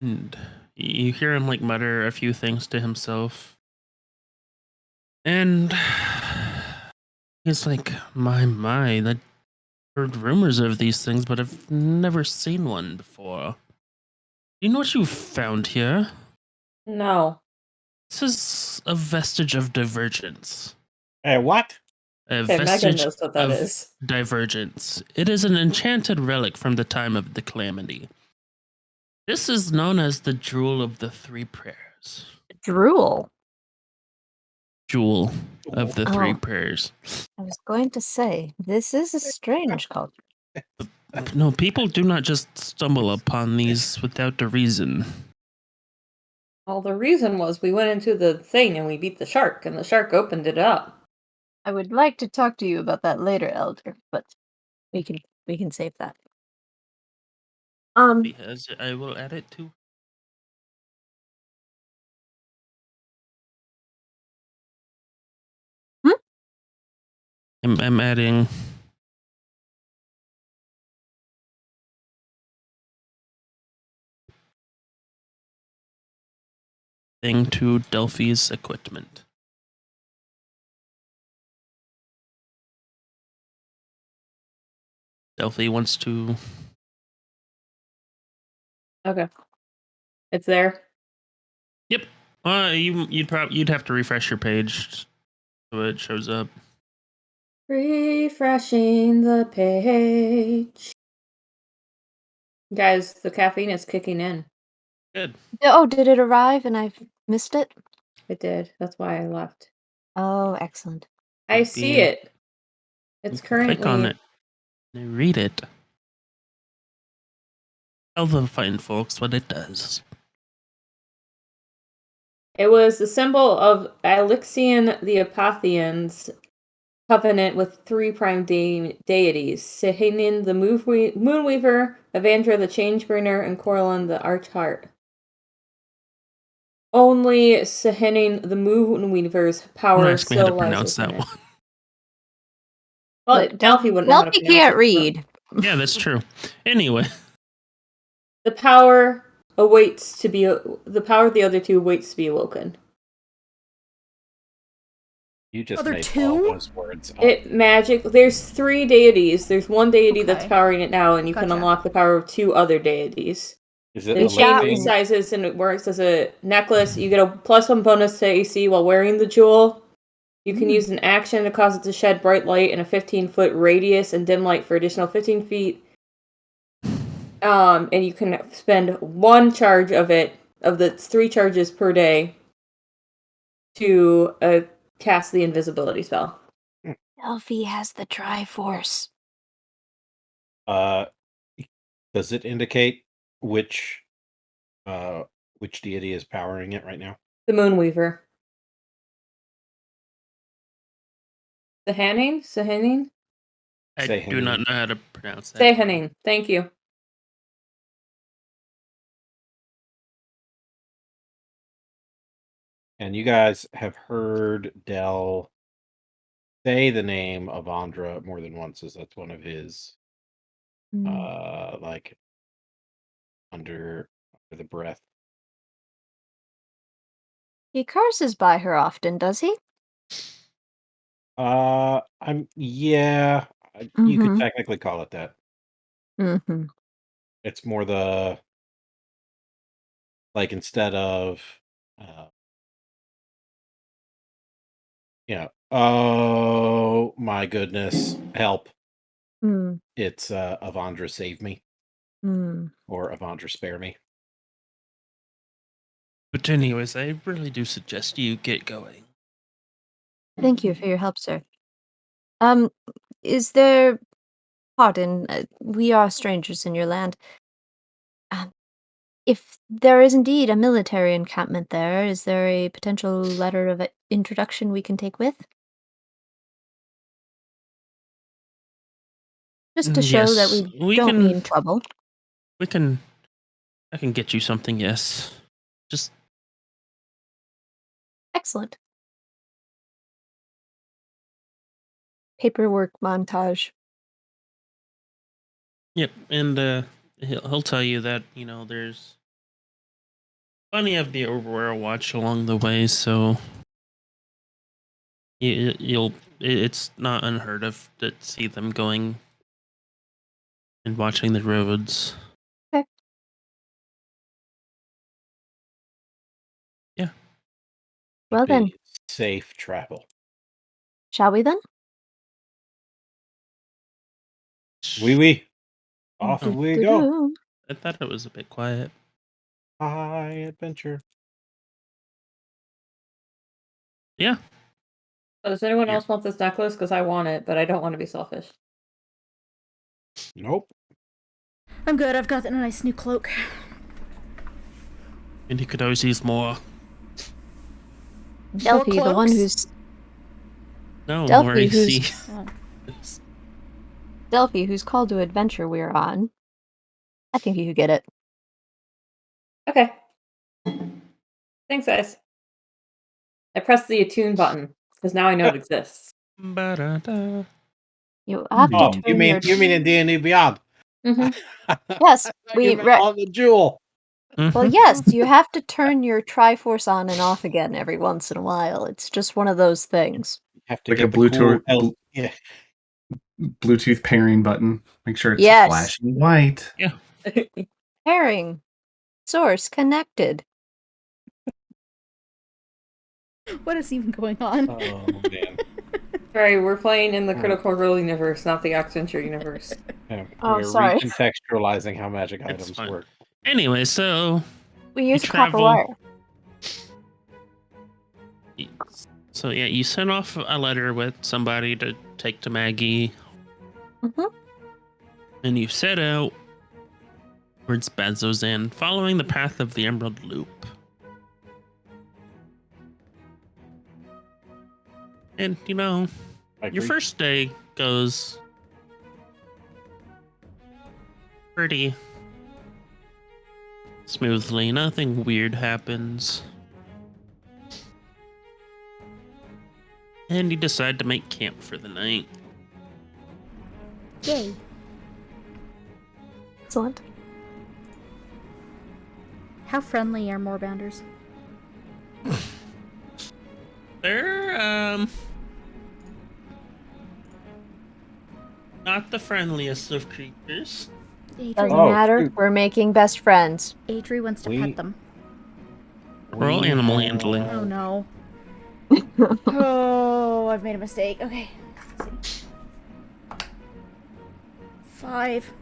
And you hear him like mutter a few things to himself. And he's like, my, that heard rumors of these things, but I've never seen one before. You know what you found here? No. This is a vestige of divergence. What? A Okay, Megan vestige knows what that of is. divergence. It is an enchanted relic from the time of the calamity. This is known as the Jewel of the Three Prayers. Drool. Jewel of the Three Oh. Prayers. I was going to say, this is a strange culture. No, people do not just stumble upon these without a reason. Well, the reason was we went into the thing and we beat the shark, and the shark opened it up. I would like to talk to you about that later, Elder, but we can save that. Because I will add it to. I'm adding. Thing to Delphi's equipment. Delphi wants to. Okay. It's there. Yep. You'd have to refresh your page so it shows up. Refreshing the page. Guys, the caffeine is kicking in. Good. Oh, did it arrive and I've missed it? It did. That's why I left. Oh, excellent. I Would see be- it. It's currently. Click on it. And read it. Tell the fine folks what it does. It was the symbol of Alexian the Apathians' covenant with three prime deities: Sehanin the Moonweaver, Evandra the Changebringer, and Corlin the Archheart. Only Sehanin the Moonweaver's Don't power ask me how to still lies pronounce that within it. one. Well, Look, Delphi wouldn't know how to Delphi pronounce can't it. read. Yeah, that's true. Anyway, The power awaits to be. The power of the other two awaits to be awoken. You just Other made two? all those words up. It magic. There's three deities. There's one deity that's Okay. powering it now, and you can Gotcha. unlock the power of two other deities. Is it The the chain lifting? resizes and it works as a necklace. You get a +1 bonus to AC while wearing the jewel. You can use an action to cause it to shed bright light in a 15-foot radius and dim light for additional 15 feet. And you can spend one charge of it, of the 3 charges per day, to cast the invisibility spell. Delphi has the Triforce. Does it indicate which deity is powering it right now? The Moonweaver. Sehanin? Sehanin? I Say do not Hanin. know how to pronounce that. Sehanin. Thank you. And you guys have heard Dell say the name of Andra more than once, as that's one of his like under the breath. He curses by her often, does he? You could technically call it that. Mm-hmm. It's more the Like instead of, oh my goodness, help! Hmm. It's Avandra save me Hmm. or Avandra spare me. But anyways, I really do suggest you get going. Thank you for your help, sir. Um, is there... Pardon, we are strangers in your land. Um, if there is indeed a military encampment there, is there a potential letter of introduction we can take with? Just to show that Yes, we we don't can. mean trouble. We can. I can get you something. Yes, just Excellent. Paperwork montage. yep. And he'll tell you that there's plenty of the Overwear Watch along the way, so you'll. It's not unheard of to see them going and watching the roads. Okay. Yeah. Well then, Be safe travel. shall we then? Oui. Off Oh. we go. Do-do-do. I thought it was a bit quiet. High adventure. Yeah. So does anyone Yeah. else want this necklace? Because I want it, but I don't want to be selfish. Nope. I'm good. I've got a nice new cloak. And you could always use more. Delphi, the one cloaks? who's No, Delphi, more who's- AC. Oh. Delphi, whose call to adventure we're on. I think you could get it. Okay. Thanks, guys. I pressed the attune button because now I know it exists. Ba-da-da. You have to Oh, turn you mean your... you mean in D&D Beyond? Mm-hmm. Yes, I thought we you meant on the jewel. Well, Mhm. yes, you have to turn your Triforce on and off again every once in a while. It's just one of those things. You have to Like a get the cool Bluetooth yeah. Bluetooth pairing button. Make sure it's Yes. flashing white. Pairing. Source connected. What is even going on? Oh man. Sorry, we're playing in the Critical Role universe, not the Accenture universe. Yeah, Oh, we're sorry. recontextualizing how magic It's items fine. work. Anyway, so We use You copper travel. wire. yeah, you sent off a letter with somebody to take to Maggie, Mhm. and you set out towards Bazozan, following the path of the Emerald Loop. And your Agree. first day goes pretty smoothly. Nothing weird happens. And you decide to make camp for the night. Yay. Excellent. How friendly are Moorbounders? They're not the friendliest of creatures. Doesn't Adri, Oh, matter. shoot. We're making best friends. Adri wants to We- pet them. Roll We animal have- handling. Oh no. Oh, I've made a mistake. Okay. Let's see. 5.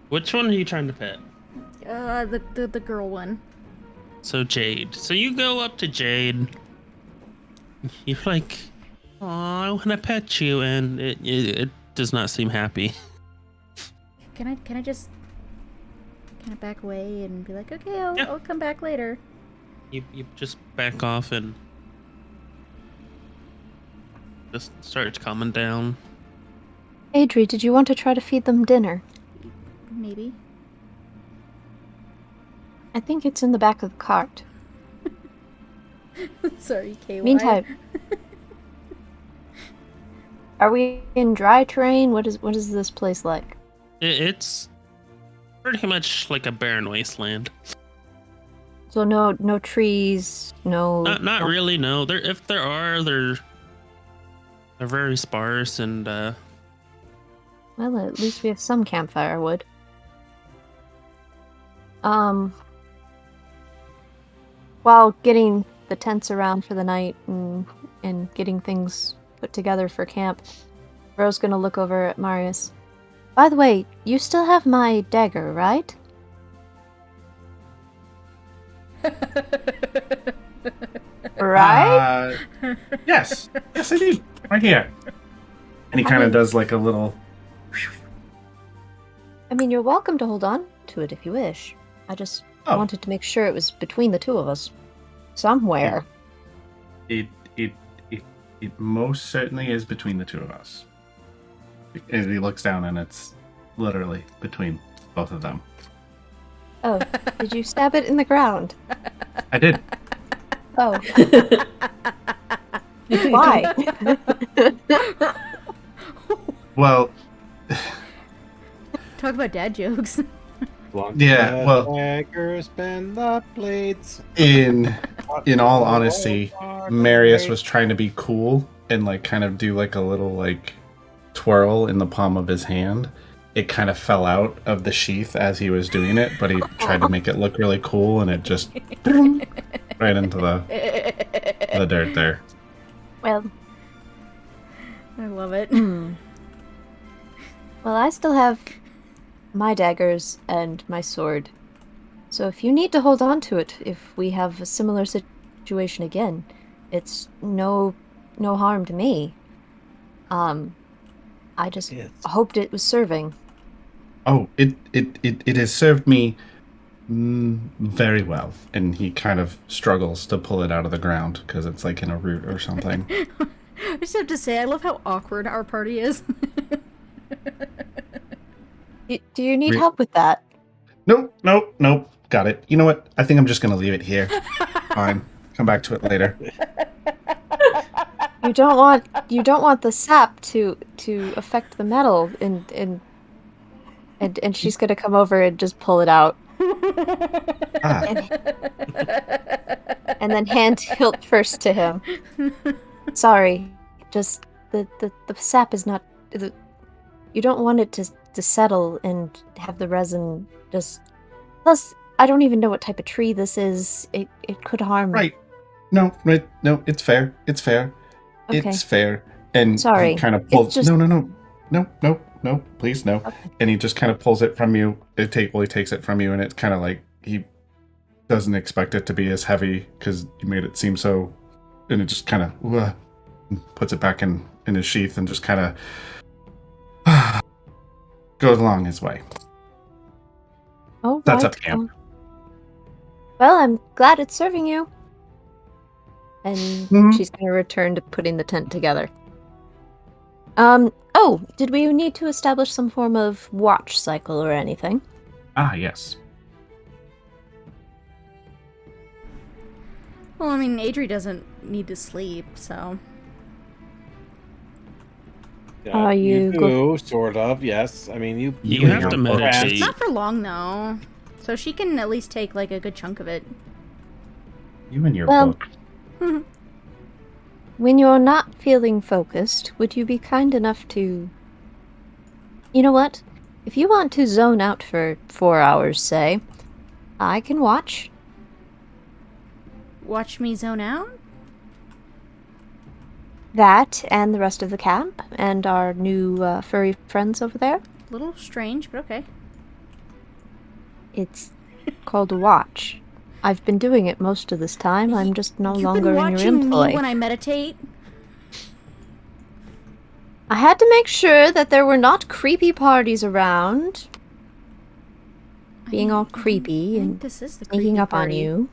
Which one are you trying to pet? The girl one. So Jade. So you go up to Jade. You're like, "Oh, I want to pet you," and it does not seem happy. Can I just kind of back away and be like, okay, Yeah. I'll come back later. You just back off and just start calming down. Adri, did you want to try to feed them dinner? Maybe. I think it's in the back of the cart. Sorry, KY. Meantime, are we in dry terrain? What is this place like? It's pretty much like a barren wasteland. So no trees, no. Not really. No, if there are, they're very sparse and Well, at least we have some campfire wood. While getting the tents around for the night and getting things put together for camp, Ro's gonna look over at Marius. By the way, you still have my dagger, right? Right? Yes. Yes, I do. Right here. And he I kind of mean- does like a little. I mean, you're welcome to hold on to it if you wish. I just Oh. wanted to make sure it was between the two of us. Somewhere. It most certainly is between the two of us. As he looks down, and it's literally between both of them. Oh, did you stab it in the ground? I did. Oh. Why? Well, Talk about dad jokes. Yeah, well- daggers bend the blades. in all honesty, Marius was trying to be cool and like kind of do like a little like twirl in the palm of his hand. It kind of fell out of the sheath as he was doing it, but he tried to make it look really cool, and it just right into the dirt there. Well, I love it. well, I still have my daggers and my sword. So if you need to hold on to it, if we have a similar situation again, it's no harm to me. I just Yes. hoped it was serving. Oh, it has served me very well, and he kind of struggles to pull it out of the ground because it's like in a root or something. I just have to say, I love how awkward our party is. Do you need Re- help with that? Nope. Got it. You know what? I think I'm just gonna leave it here. Fine. Come back to it later. You don't want the sap to affect the metal, and she's gonna come over and just pull it out, Ah, and then hand hilt first to him. Sorry, just the sap is not. You don't want it to settle and have the resin just. Plus, I don't even know what type of tree this is. It could harm. right. No, it's fair. It's fair. Okay. It's fair. And Sorry, he kind of it's pulls. just- No, please no. Okay. And he just kind of pulls it from you. He takes it from you, and it's kind of like he doesn't expect it to be as heavy because you made it seem so. And it just kind of puts it back in his sheath and just kind of goes along his way. Oh, That's right. up to him. Well, I'm glad it's serving you. And Mhm. she's going to return to putting the tent together. Oh, did we need to establish some form of watch cycle or anything? Ah, yes. Well, I mean, Adri doesn't need to sleep, so. Yeah, You do, sort of, yes. I mean, you You have and to your meditate. Not for long, though. So she can at least take, like, a good chunk of it. You and your Well- book. When you're not feeling focused, would you be kind enough to... You know what? If you want to zone out for 4 hours, say, I can watch. Watch me zone out? That and the rest of the camp and our new furry friends over there. A little strange, but okay. It's called a watch. I've been doing it most of this time. I'm just no You've longer been in your watching employ. me when I meditate? I had to make sure that there were not creepy parties around, being all creepy I think and this is the sneaking creepy up on party. you.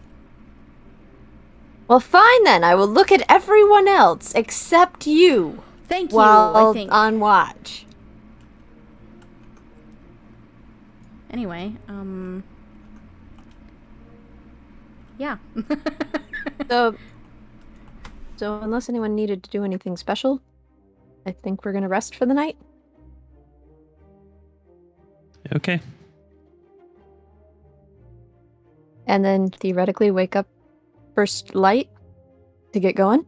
Well, fine then. I will look at everyone else except you Thank you, while I think. on watch. Anyway, yeah. So unless anyone needed to do anything special, I think we're gonna rest for the night. Okay. And then theoretically wake up first light to get going.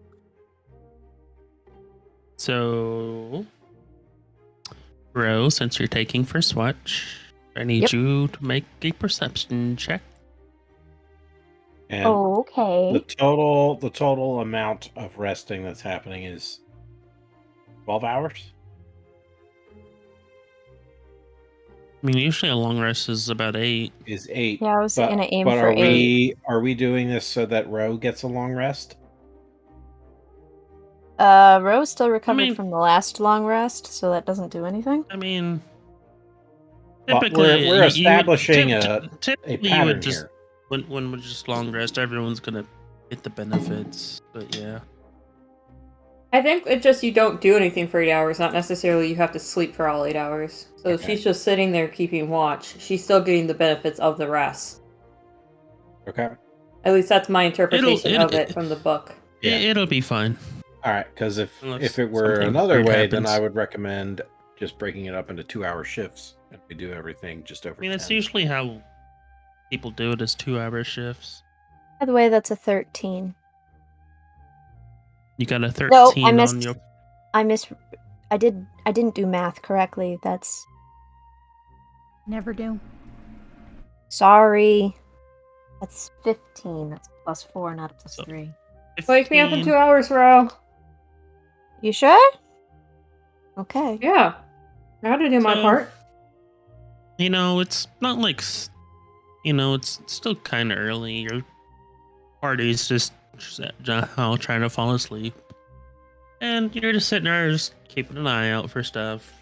So, Ro, since you're taking first watch, I need Yep. you to make a perception check. And Okay. the total amount of resting that's happening is 12 hours. I mean, usually a long rest is about 8. Is 8. Yeah, I was gonna aim but for are 8. are we doing this so that Ro gets a long rest? Rose still recovered mean- from the last long rest, so that doesn't do anything. I mean, Well, typically we're establishing typically a you would pattern just here. when we just long rest, everyone's gonna get the benefits. But yeah, I think it's just you don't do anything for 8 hours, not necessarily you have to sleep for all 8 hours. So if Okay. she's just sitting there keeping watch, she's still getting the benefits of the rest. Okay. At least that's my interpretation It'll- of it from the book. Yeah. it'll be fine. All right, because if Unless it were something another weird way, then happens. I would recommend just breaking it up into 2-hour shifts, and we do everything just over. I mean, it's 10. usually how people do it is 2-hour shifts. By the way, that's a 13. You got a 13 No, I missed. on your. I didn't do math correctly. That's Never do. sorry. That's 15. That's +4, not a So- +3. Wake me up in 15. 2 hours, Ro. You sure? Okay. Yeah. I had to do my So- part. You know, it's not like it's still kind of early. Your party's just trying to fall asleep, and you're just sitting there, just keeping an eye out for stuff.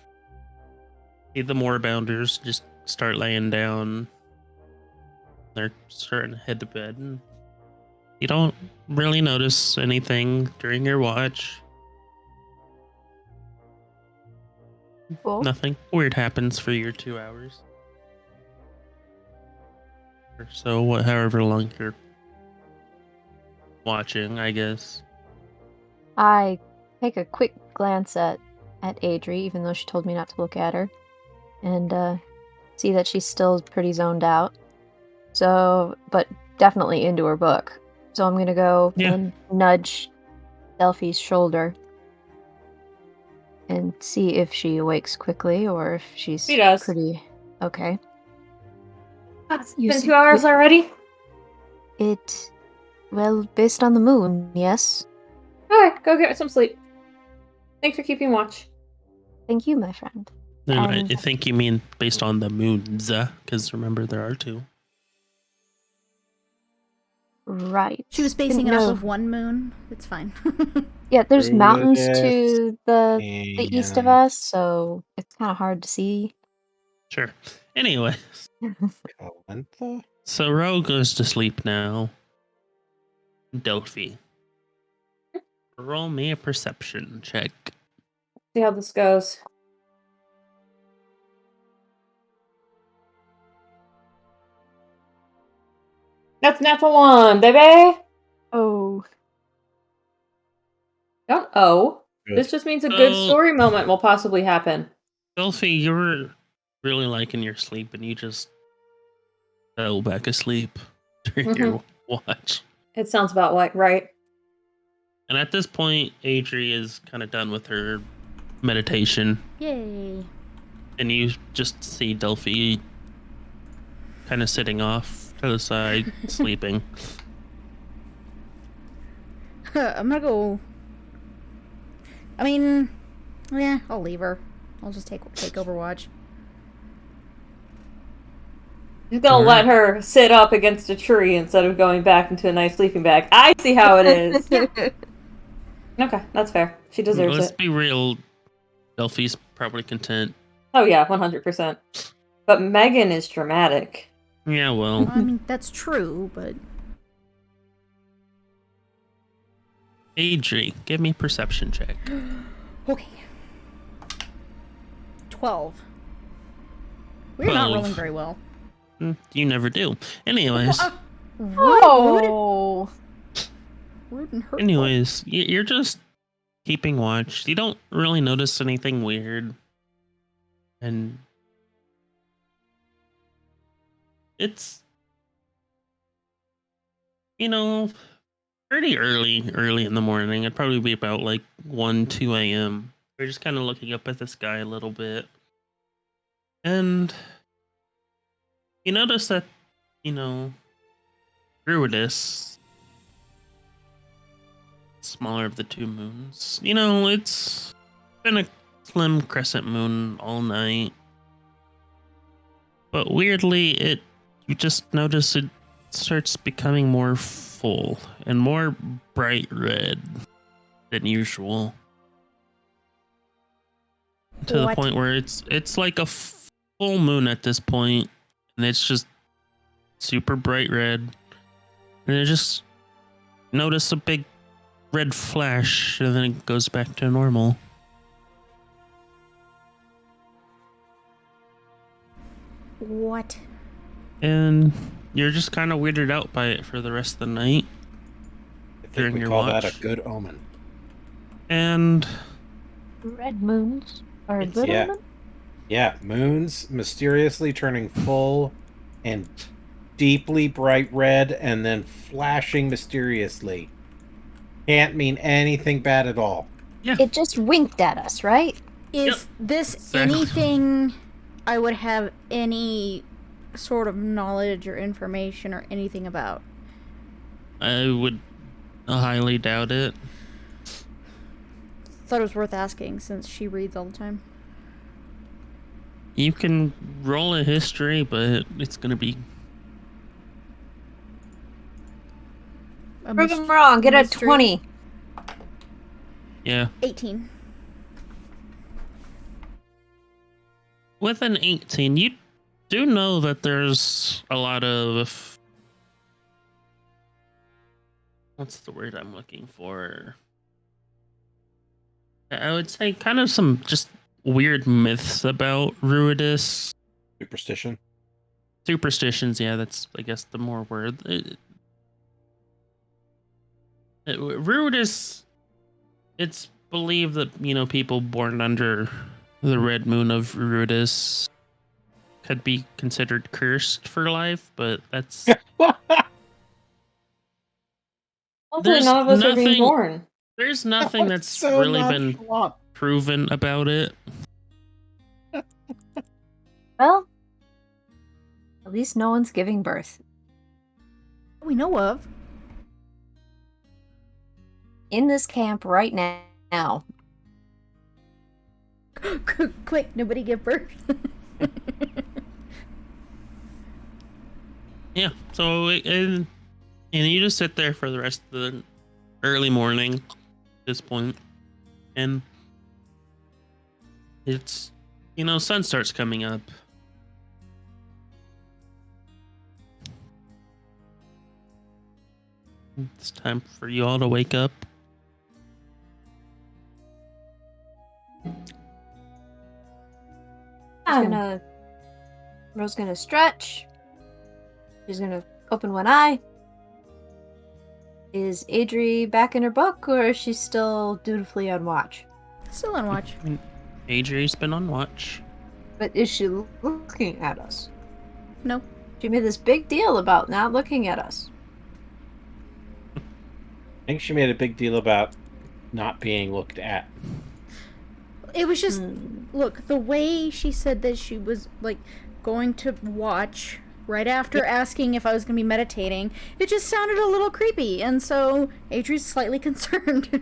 See the moorbounders just start laying down. They're starting to head to bed, and you don't really notice anything during your watch. Cool. Nothing weird happens for your 2 hours. Or so, however long you're watching, I guess. I take a quick glance at Adri, even though she told me not to look at her, and see that she's still pretty zoned out. So, but definitely into her book. So I'm gonna go Yeah. and nudge Delphi's shoulder and see if she awakes quickly or if she's She does. pretty okay. It's You been see- 2 hours already? Well, based on the moon, yes. Alright, go get some sleep. Thanks for keeping watch. Thank you, my friend. And I think you mean based on the moons, because remember there are 2. Right. She was basing it No. off of one moon. It's fine. Yeah, there's Through mountains this to the east of and us, so it's kind of hard to see. Sure. Anyway, Calentha? so Ro goes to sleep now. Delphi, roll me a perception check. See how this goes. That's natural 1, baby! Oh, Don't oh. Good. This just means a good So- story moment will possibly happen. Delphi, you were really liking your sleep, and you just fell back asleep during your watch. It sounds about right. And at this point, Adri is kind of done with her meditation, Yay. and you just see Delphi kind of sitting off to the side, sleeping. I'm gonna go. I mean, yeah, I'll leave her. I'll just take Overwatch. He's gonna let her sit up against a tree instead of going back into a nice sleeping bag. I see how it is. Okay, that's fair. She deserves Let's it. be real. Delphi's probably content. Oh yeah, 100%. But Megan is dramatic. Yeah, well, I mean, that's true, but Adri, give me a perception check. okay. 12. We're not 12. rolling very well. You never do. Anyways, oh, Rude and hurtful. anyways, you're just keeping watch. You don't really notice anything weird, and it's pretty early in the morning. It'd probably be about like 1-2 a.m. You're just kind of looking up at the sky a little bit, and You notice that, you know, Druidus, smaller of the two moons, you know, it's been a slim crescent moon all night. But weirdly, you just notice it starts becoming more full and more bright red than usual. To the What? point where it's like a full moon at this point, and it's just super bright red. And I just notice a big red flash, and then it goes back to normal. What? And you're just kind of weirded out by it for the rest of the night. I think During we your call that watch. a good omen. And Red moons are a It's- good yeah. omen? Yeah, moons mysteriously turning full and deeply bright red and then flashing mysteriously. Can't mean anything bad at all. It just winked at us, right? Is this exactly. anything I would have any sort of knowledge or information or anything about? I would highly doubt it. Thought it was worth asking since she reads all the time. You can roll a history, but it's gonna be A Prove him wrong. Get a mystery? 20. yeah. 18. With an 18, you do know that there's a lot of, what's the word I'm looking for? I would say kind of some just weird myths about Ruidus. Superstition. Superstitions, yeah, that's, I guess, the more word. Ruidus, it's believed that, you know, people born under the red moon of Ruidus could be considered cursed for life, but that's Hopefully There's none of us are being nothing- born. there's nothing That was that's so really been nonchalant. proven about it. Well, at least no one's giving birth. We know of. In this camp right now. Quick, nobody give birth. Yeah, so and you just sit there for the rest of the early morning at this point, and it's, you know, sun starts coming up. It's time for you all to wake up. Rose gonna stretch. She's gonna open one eye. Is Adri back in her book, or is she still dutifully on watch? Still on watch. Adri's been on watch. But is she looking at us? No. She made this big deal about not looking at us. I think she made a big deal about not being looked at. It was just, look, the way she said that she was, like, going to watch right after asking if I was going to be meditating, it just sounded a little creepy, and so Adri's slightly concerned.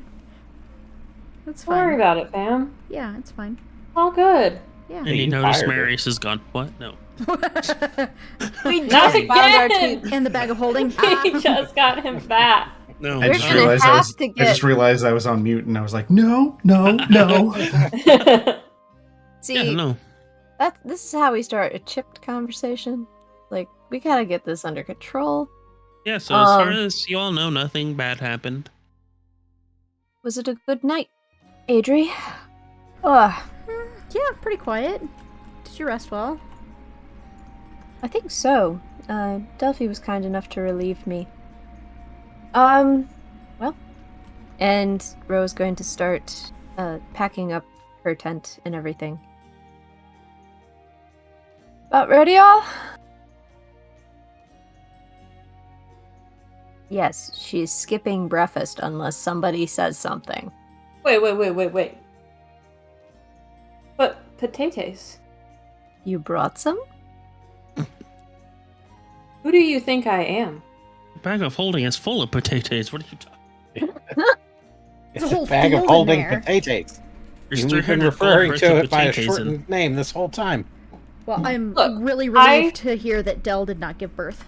That's Don't worry fine. about it, fam. Yeah, it's fine. All good. Yeah. And you Being notice fired. Marius is gone. What? No. We Not just found our again! team. And the bag of holding. We just got him back. No. I We're just gonna realized have I was. to I get- just realized I was on mute, and I was like, no. See, Yeah, no. this is how we start a chipped conversation. Like, we gotta get this under control. Yeah, so as far Um, as you all know, nothing bad happened. Was it a good night, Adri? Ugh, Yeah, pretty quiet. Did you rest well? I think so. Delphi was kind enough to relieve me. Well, and Rose going to start packing up her tent and everything. About ready, all? Yes, she's skipping breakfast unless somebody says something. Wait. But potatoes. You brought some? Who do you think I am? The bag of holding is full of potatoes. What are you talking? It's a a whole bag of field in holding there. potatoes. There's We've been 300 gold referring worth to of it by a potatoes in. shortened name this whole time. Well, I'm Look, really relieved to hear that Dell did not give birth.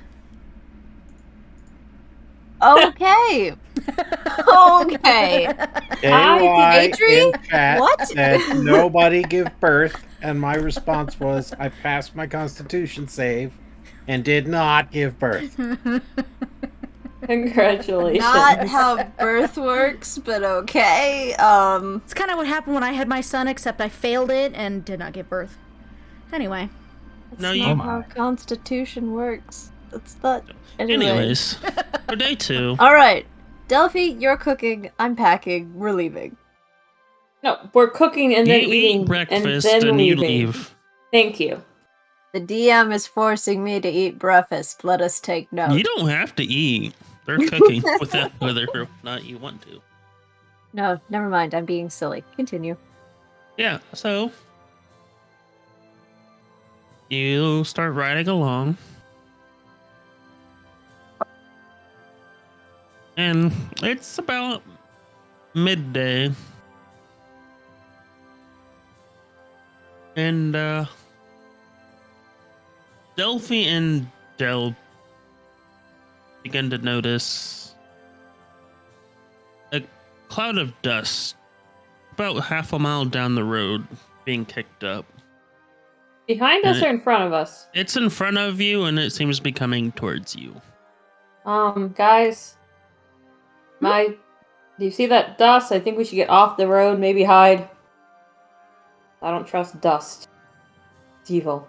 Okay. Okay. KY Adri? in chat What? said nobody give birth, and my response was I passed my Constitution save and did not give birth. Congratulations. Not how birth works, but okay. It's kind of what happened when I had my son, except I failed it and did not give birth. Anyway. That's No, not you- how Constitution works. That's not. Anyway. Anyways, for day 2. All right, Delphi, you're cooking. I'm packing. We're leaving. No, we're cooking and then You eating eat breakfast and then you leaving. leave. Thank you. The DM is forcing me to eat breakfast. Let us take note. You don't have to eat. They're cooking without whether or not you want to. No, never mind. I'm being silly. Continue. Yeah, so you start riding along. And it's about midday. And Delphi and Del begin to notice a cloud of dust about half a mile down the road being kicked up. Behind us And or in front of us? It's in front of you and it seems to be coming towards you. Guys. Do you see that dust? I think we should get off the road, maybe hide. I don't trust dust. It's evil.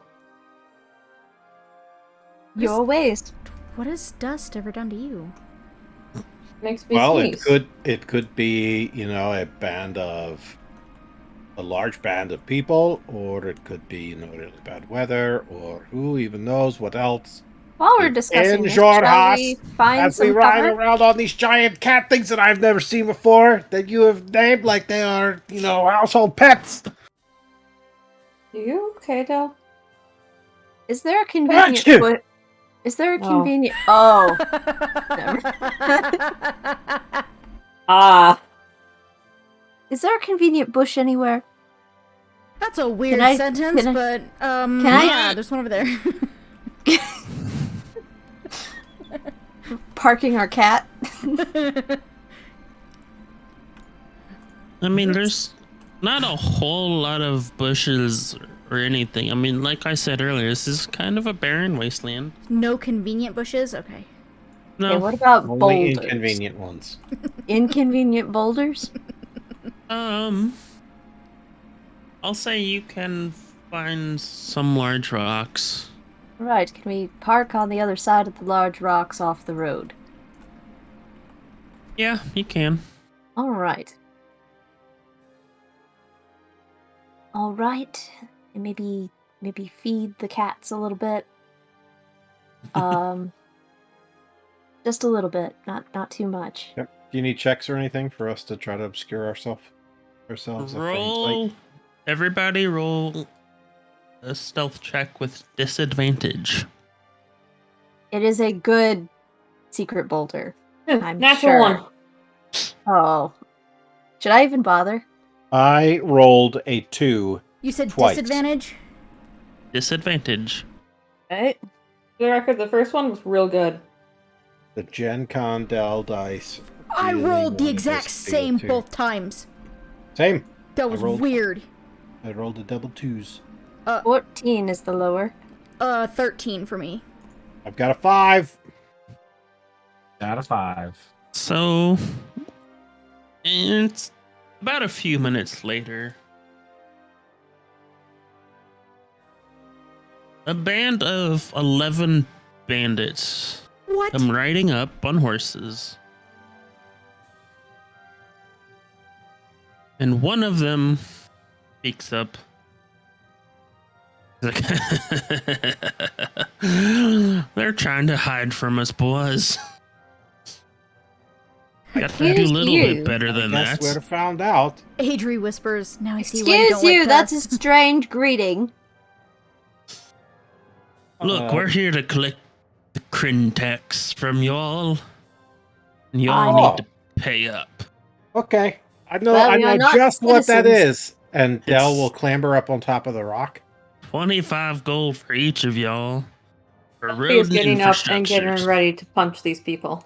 Your ways. What has dust ever done to you? Makes me Well, sneeze. it could be, a large band of people, or it could be, really bad weather, or who even knows what else. While we're discussing In this, your shall house, we find As we some ride cover? around on these giant cat things that I've never seen before, that you have named like they are, household pets. Are you okay, Del? Is there a convenient Achoo! foot? Is there a No. convenient? Oh, Ah. is there a convenient bush anywhere? That's a weird I- sentence, can I- but I- yeah, there's one over there. Parking our cat. I mean, there's not a whole lot of bushes or anything. I mean, like I said earlier, this is kind of a barren wasteland. No convenient bushes? Okay. No, Okay, what about Only boulders? inconvenient ones. Inconvenient boulders? I'll say you can find some large rocks. Right, can we park on the other side of the large rocks off the road? Yeah, you can. Alright. Alright. And maybe feed the cats a little bit. Just a little bit, not too much. Yep. Do you need checks or anything for us to try to obscure ourselves from Roll. sight? Everybody roll a stealth check with disadvantage. It is a good secret boulder. I'm Natural sure. one. Oh. Should I even bother? I rolled a 2. You said Twice. disadvantage? Disadvantage. Right. For the record, the first one was real good. The Gen Con Dell dice. I really rolled the wanted exact this to be a same 2. both times. Same. That was rolled- weird. I rolled a double 2s. 14 is the lower. 13 for me. I've got a 5. Out of 5. So, it's about a few minutes later. A band of 11 bandits What? come riding up on horses. And one of them speaks up. He's like, they're trying to hide from us, boys. Got to do a Excuse little you. bit better than Guess that. we'd have found out. Adri whispers, now I see why you Excuse don't you, like that's a dust." strange greeting. Look, we're here to collect the crin tax from y'all. And y'all Oh. need to pay up. Okay. I Well, we know are not just what that citizens. is. And Dell It's- will clamber up on top of the rock. 25 gold for each of y'all. For He road is getting up and getting infrastructures. ready to punch these people.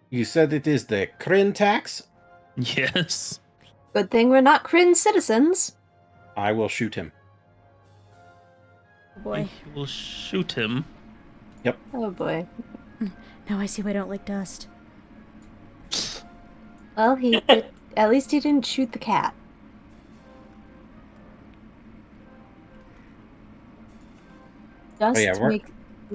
You said it is the Crin tax? Yes. Good thing we're not Kryn citizens. I will shoot him. Oh boy. You will shoot him. Oh boy. Now I see why I don't like dust. Well, he did. At least he didn't shoot the cat. Dust, yeah, we're-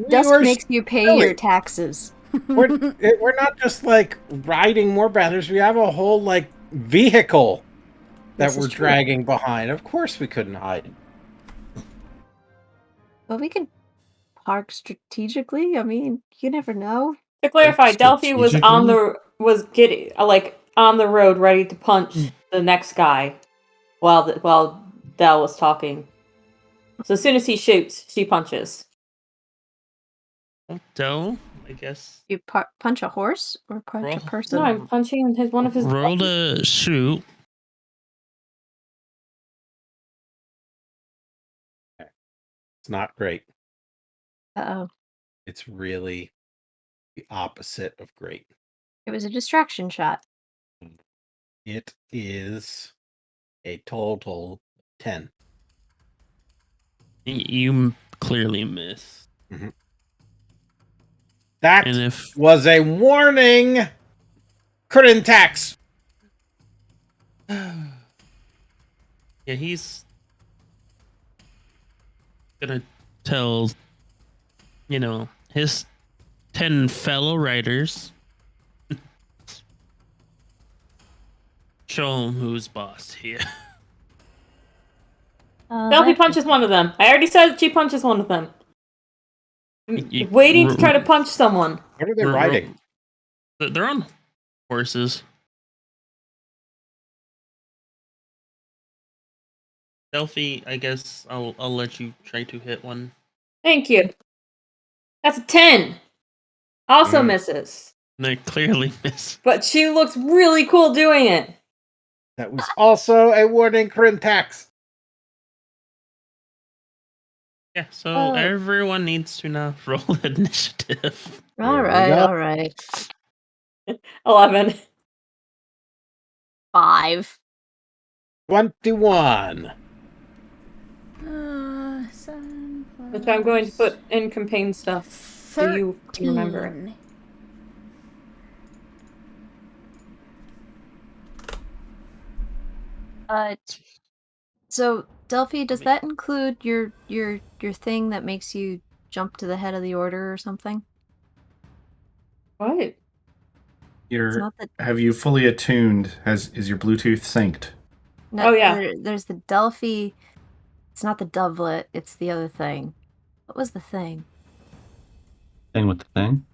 dust were makes you pay silly. your taxes. We're not just like riding more banners. We have a whole like vehicle that This is we're true. dragging behind. Of course we couldn't hide. But we could park strategically. I mean, you never know. To clarify, Delphi was on Strategically? on the road ready to punch the next guy while Del was talking. So as soon as he shoots, she punches. Del, I guess. You punch a horse or punch Roll. a person. No, I'm punching one of his. Roll to shoot. It's not great. Uh-oh. It's really the opposite of great. It was a distraction shot. It is a total 10. You clearly miss. That And if was a warning. Crin tax. yeah, he's gonna tell, his 10 fellow riders. Show him who's boss here. Delphi punches one of them. I already said she punches one of them. You- Waiting to try to punch someone. What are they riding? They're on horses. Delphi, I guess I'll let you try to hit one. Thank you. That's a 10. Also misses. They clearly miss. But she looks really cool doing it. That was also a warning. Crin tax. Yeah, so everyone needs to now roll initiative. All There we go. right, all right. 11. 5. 21. 7 Which I'm going to put in campaign stuff. So 13. you can remember it. So Delphi, does that include your thing that makes you jump to the head of the order or something? What? It's not the Have you fully attuned? Is your Bluetooth synced? no, Oh, yeah. there's the Delphi. It's not the doublet. It's the other thing. What was the thing? Thing with the thing?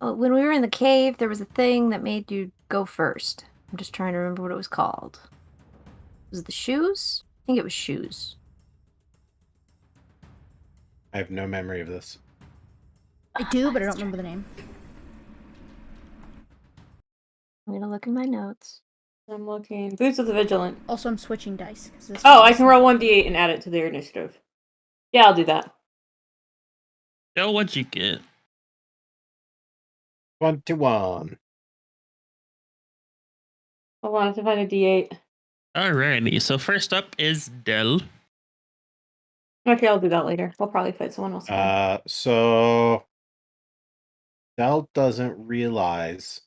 Oh, when we were in the cave, there was a thing that made you go first. I'm just trying to remember what it was called. Was it the shoes? I think it was shoes. I have no memory of this. I do, but I don't remember the name. I'm gonna look in my notes. I'm looking. Boots of the Vigilant. Also, I'm switching dice. 'Cause this Oh, one I is- can roll 1d8 and add it to their initiative. Yeah, I'll do that. Del, what'd you get? 21. Hold on, I have to find a d8. Alrighty, so first up is Del. Okay, I'll do that later. We'll probably fight someone else. So Del doesn't realize,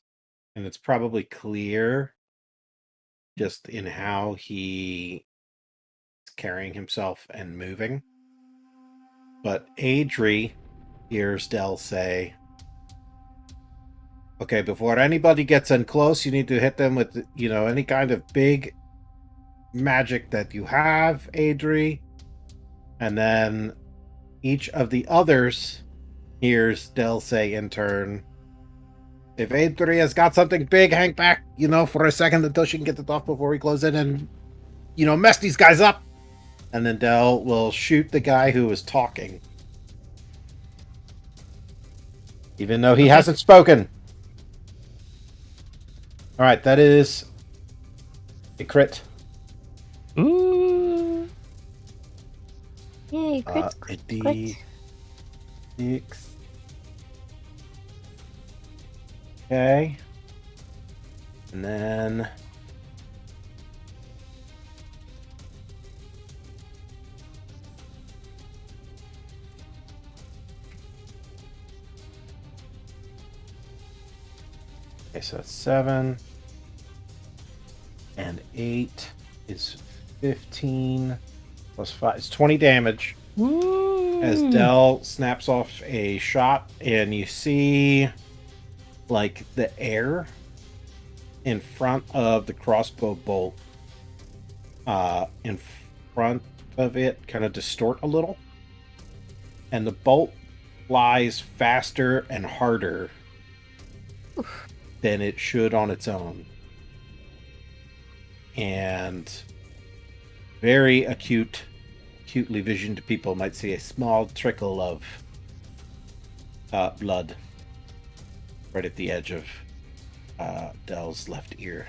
and it's probably clear just in how he is carrying himself and moving. But Adri hears Del say, okay, before anybody gets in close, you need to hit them with, any kind of big magic that you have, Adri. And then each of the others hears Del say in turn, if Adri has got something big, hang back, for a second until she can get it off before we close in and, mess these guys up. And then Del will shoot the guy who was talking. Even though he hasn't spoken. All right, that is a crit. Ooh. Yay, crit, A crit. D6. Okay. And then... Okay, so that's 7. And 8 is 15. Plus 5. It's 20 damage. As Dell snaps off a shot, and you see like the air in front of the crossbow bolt in front of it kind of distort a little, and the bolt flies faster and harder than it should on its own, and very acutely visioned people might see a small trickle of blood right at the edge of Dell's left ear.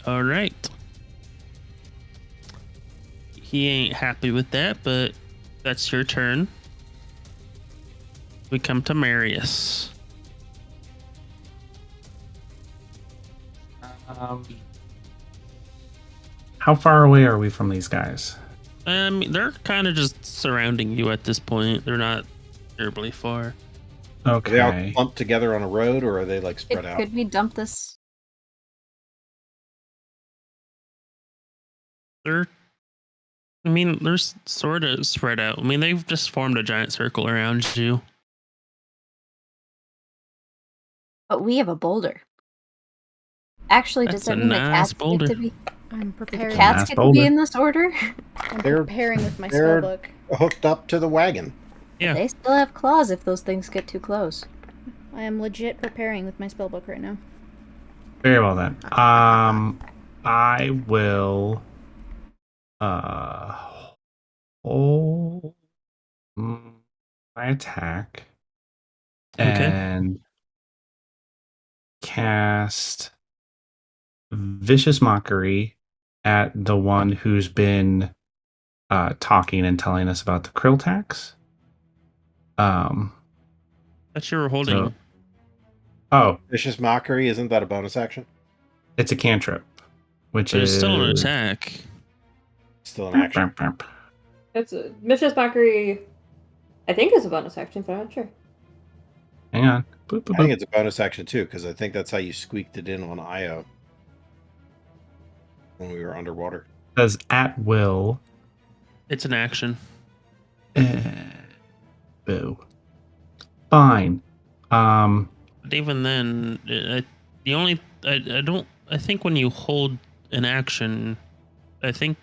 All right. He ain't happy with that, but that's your turn. We come to Marius. How far away are we from these guys? They're kind of just surrounding you at this point. They're not terribly far. Are they all Okay. clumped together on a road, or are they like spread out? Could we dump this? They're sort of spread out. I mean, they've just formed a giant circle around you. But we have a boulder. Actually, does That's that a mean the nice cats boulder. get to be? I'm Do preparing. the cats Nice get to boulder. be in this order? I'm They're- preparing with my they're- spellbook. Hooked up to the wagon. Yeah. They still have claws if those things get too close. I am legit preparing with my spellbook right now. Very well then. I will hold my attack Okay. and cast Vicious Mockery at the one who's been talking and telling us about the krill tax. That you were holding. Vicious Mockery, isn't that a bonus action? It's a cantrip, which But it's is still an attack. Still an action. It's a Vicious Mockery. I think it's a bonus action, but I'm not sure. Hang on. Boop, boop, I think boop. it's a bonus action too, because I think that's how you squeaked it in on Io when we were underwater. It says at will. It's an action. Boo. Fine. But even then, I think when you hold an action, I think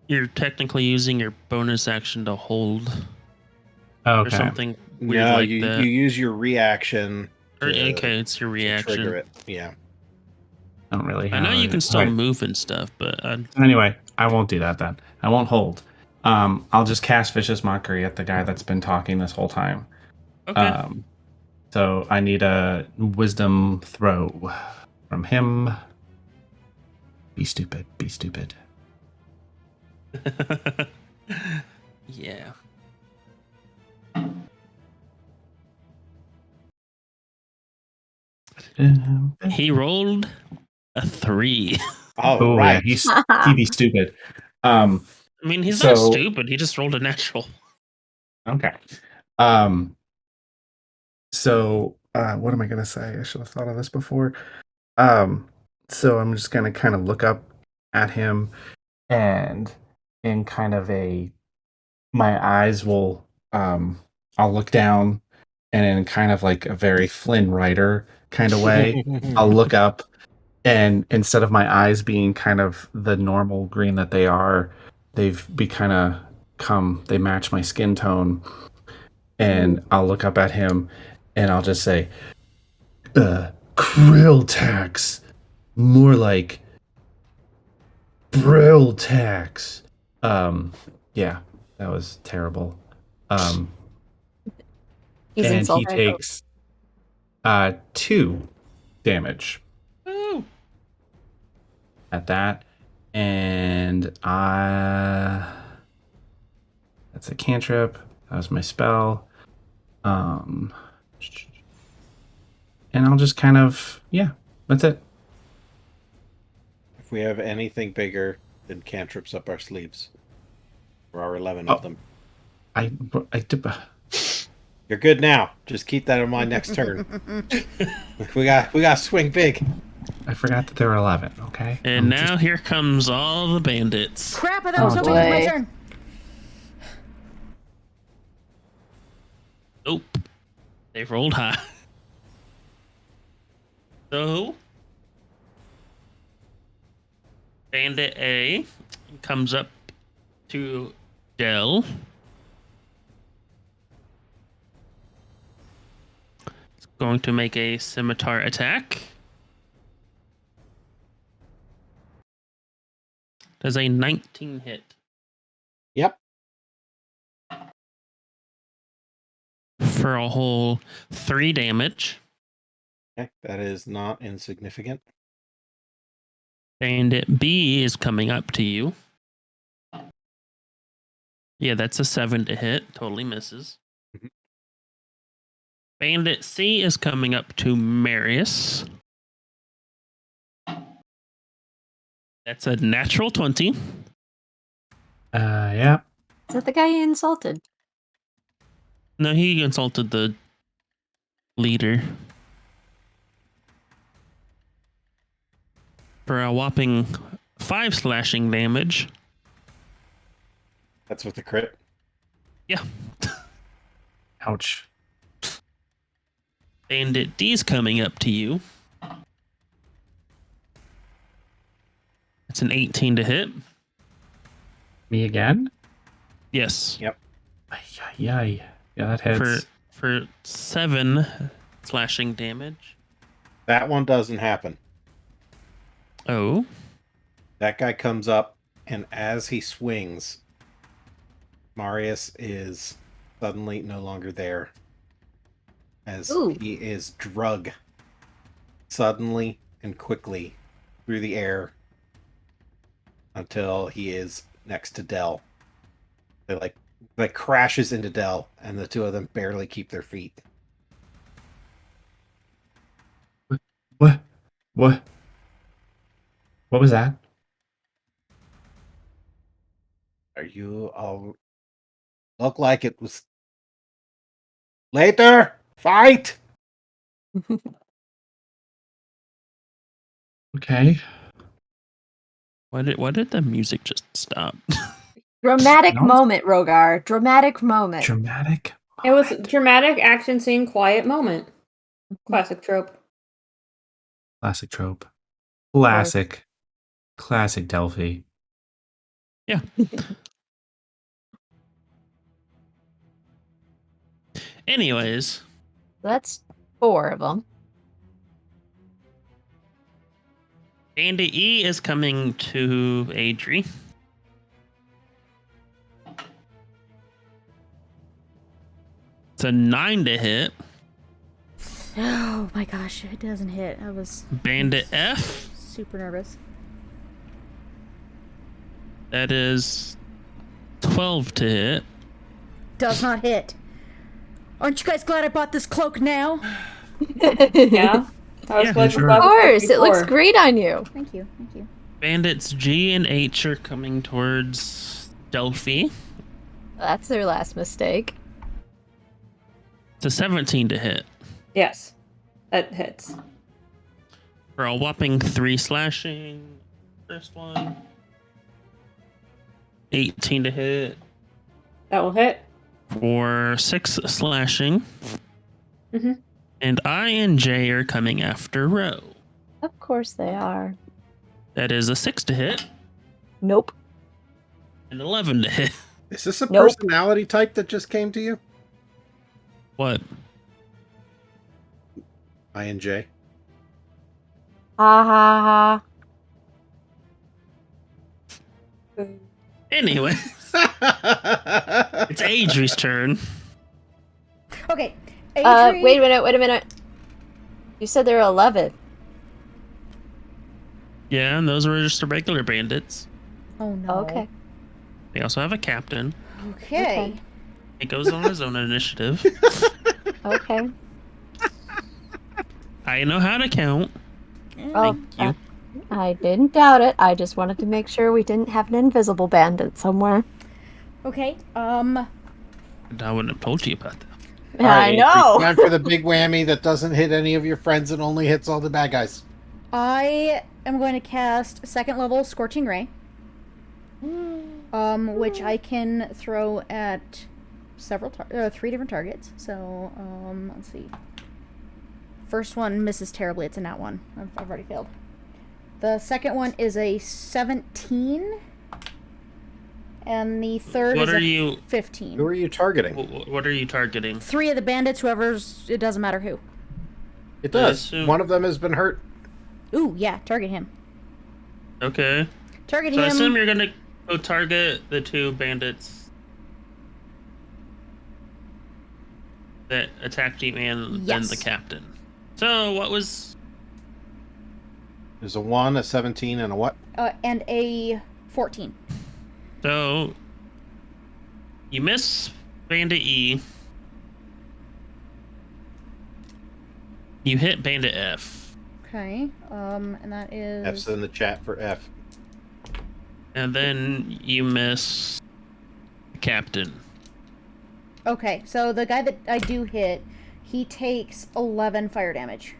you're technically using your bonus action to hold or Okay. something weird No, like you that. use your reaction. Or, to- okay, it's your to reaction. trigger it. Yeah. I don't really I have know you it. can still Alright. move and stuff, but Anyway, I won't do that then. I won't hold. I'll just cast Vicious Mockery at the guy that's been talking this whole time. okay. So I need a wisdom throw from him. Be stupid. Be stupid. Yeah. He rolled a 3. Oh, Oh right. yeah, he be stupid. I mean, he's not So- stupid. He just rolled a natural. Okay. So what am I gonna say? I should have thought of this before. So I'm just gonna kind of look up at him, and in kind of my eyes will I'll look down, and in kind of like a very Flynn Rider kind of way, I'll look up, and instead of my eyes being kind of the normal green that they are, they've be kind of they match my skin tone, and I'll look up at him, and I'll just say, krill tax, more like brill tax. Yeah. That was terrible. He's And he insulted. takes 2 damage Ooh. at that. And that's a cantrip. That was my spell. And I'll just kind of, yeah, that's it. If we have anything bigger than cantrips up our sleeves, there are 11 Oh. of them. I did. You're good now. Just keep that in mind next turn. we got swing big. I forgot that there were 11. Okay. And now here comes all the bandits. Crap, I thought I was hoping it was my boy. turn. Nope. They rolled high. So, Bandit A comes up to Dell. It's going to make a scimitar attack. Does a 19 hit? Yep. For a whole 3 damage. Okay, that is not insignificant. Bandit B is coming up to you. Yeah, that's a 7 to hit. Totally misses. Mhm. Bandit C is coming up to Marius. That's a natural 20. Yeah. Is that the guy he insulted? No, he insulted the leader. For a whopping 5 slashing damage. That's with the crit. Yeah. Ouch. Bandit D's coming up to you. It's an 18 to hit. Me again? Yes. Yep. Yeah, that hits. For 7 slashing damage. That one doesn't happen. Oh. That guy comes up, and as he swings, Marius is suddenly no longer there. As Ooh. he is drug suddenly and quickly through the air until he is next to Dell. They like crashes into Dell, and the two of them barely keep their feet. What? What was that? Are you all look like it was later? Fight! Okay. Why did the music just stop? Dramatic No. moment, Rhogar. Dramatic moment. Dramatic. It was dramatic action scene, quiet moment. Classic trope. Classic trope. Classic Delphi. Yeah. Anyways, That's 4 of them. Bandit E is coming to Adri. It's a 9 to hit. Oh my gosh, it doesn't hit. I was Bandit F, super nervous. that is 12 to hit. Does not hit. Aren't you guys glad I bought this cloak now? Yeah. I was Yeah, glad sure. we Of got course, it looks before. great on you. Thank you, thank you. Bandits G and H are coming towards Delphi. That's their last mistake. It's a 17 to hit. Yes. That hits. For a whopping 3 slashing. First one. 18 to hit. That will hit. For 6 slashing. Mm-hmm. And I and J are coming after Ro. Of course they are. That is a 6 to hit. Nope. And 11 to hit. Is this a Nope. personality type that just came to you? What? INJ. Ha ha Anyways. It's Adri's turn. Okay. Adri... Wait a minute. You said there were 11. Yeah, and those were just the regular bandits. Oh, no. Okay. They also have a captain. Okay. He goes on his own initiative. Okay. I know how to count. Oh, Thank you. I didn't doubt it. I just wanted to make sure we didn't have an invisible bandit somewhere. Okay. I wouldn't have told you about that. Yeah, All right, I Adri, know. Time for the big whammy that doesn't hit any of your friends and only hits all the bad guys. I am going to cast second level Scorching Ray. Which I can throw at several 3 different targets. So, let's see. First one misses terribly. It's a nat 1. I've already failed. The second one is a 17. And the third What is are a you- 15. Who are you targeting? What are you targeting? 3 of the bandits, whoever's... It doesn't matter who. It does. assume- One of them has been hurt. Ooh, yeah. Target him. Okay. Target So I him. assume you're gonna go target the 2 bandits that attacked you and then Yes. the captain. So what was... There's a 1, a 17, and a what? And a 14. So you miss Bandit E. You hit Bandit F. Okay. And that is... F's in the chat for F. And then you miss the captain. Okay, so the guy that I do hit, he takes 11 fire damage.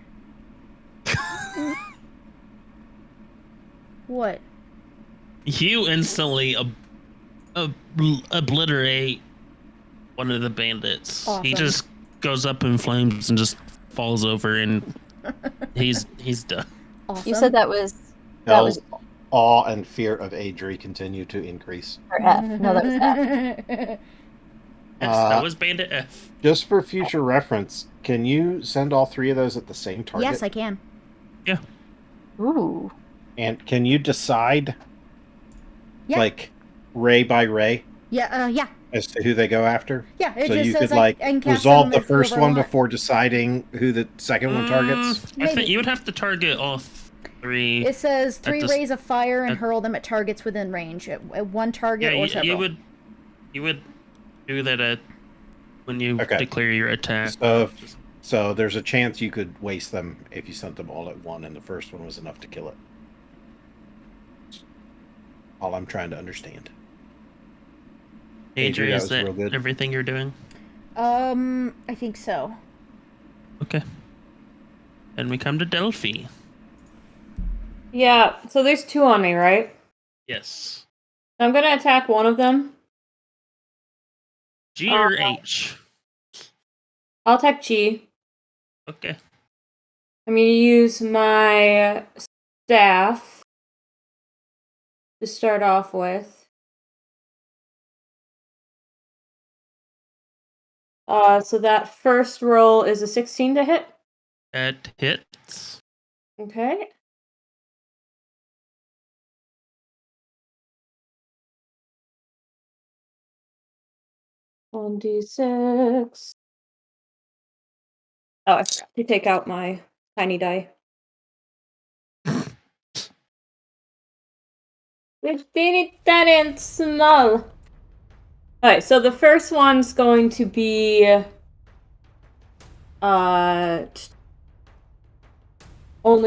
What? You instantly obliterate one of the bandits. Awesome. He just goes up in flames and just falls over, and he's done. Awesome. You said that was Hell's awe and fear of Adri continue to increase. for F. No, that was F. Yes, that was Bandit F. Just for future reference, can you send all 3 of those at the same target? Yes, I can. Yeah. Ooh. And can you decide, Yeah. like, ray by ray, Yeah, yeah. as to who they go after? Yeah, it So just you says could, like, I can cast resolve them the first whoever I one want. before deciding who the second one targets? I think Maybe. you would have to target all 3. It says 3 the- rays of fire and at- hurl them at targets within range. At one target Yeah, or you several. would do that at when you Okay. declare your attack. So there's a chance you could waste them if you sent them all at one, and the first one was enough to kill it. All I'm trying to understand. Adri, that is was that real good. everything you're doing? I think so. Okay. Then we come to Delphi. Yeah, so there's 2 on me, right? Yes. I'm gonna attack one of them. G or H? I'll attack G. Okay. I'm gonna use my staff to start off with. So that first roll is a 16 to hit. That hits. Okay. One d6. Oh, I forgot to take out my tiny die. 15 and small. Alright, so the first one's going to be only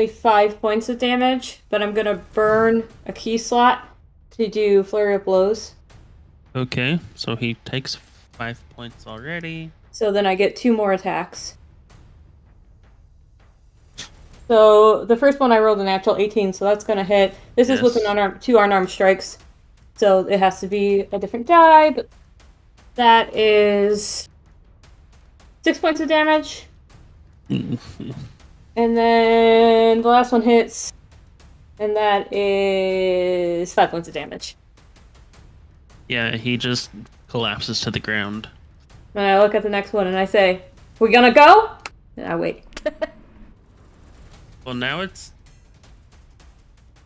5 points of damage, but I'm gonna burn a key slot to do flurry of blows. Okay, so he takes 5 points already. So then I get 2 more attacks. So the first one I rolled a natural 18, so that's gonna hit. This is with Yes. an unarmed, 2 unarmed strikes, so it has to be a different die. But that is 6 points of damage, and then the last one hits, and that is 5 points of damage. Yeah, he just collapses to the ground. And I look at the next one and I say, "We gonna go?" And I wait. Well, now it's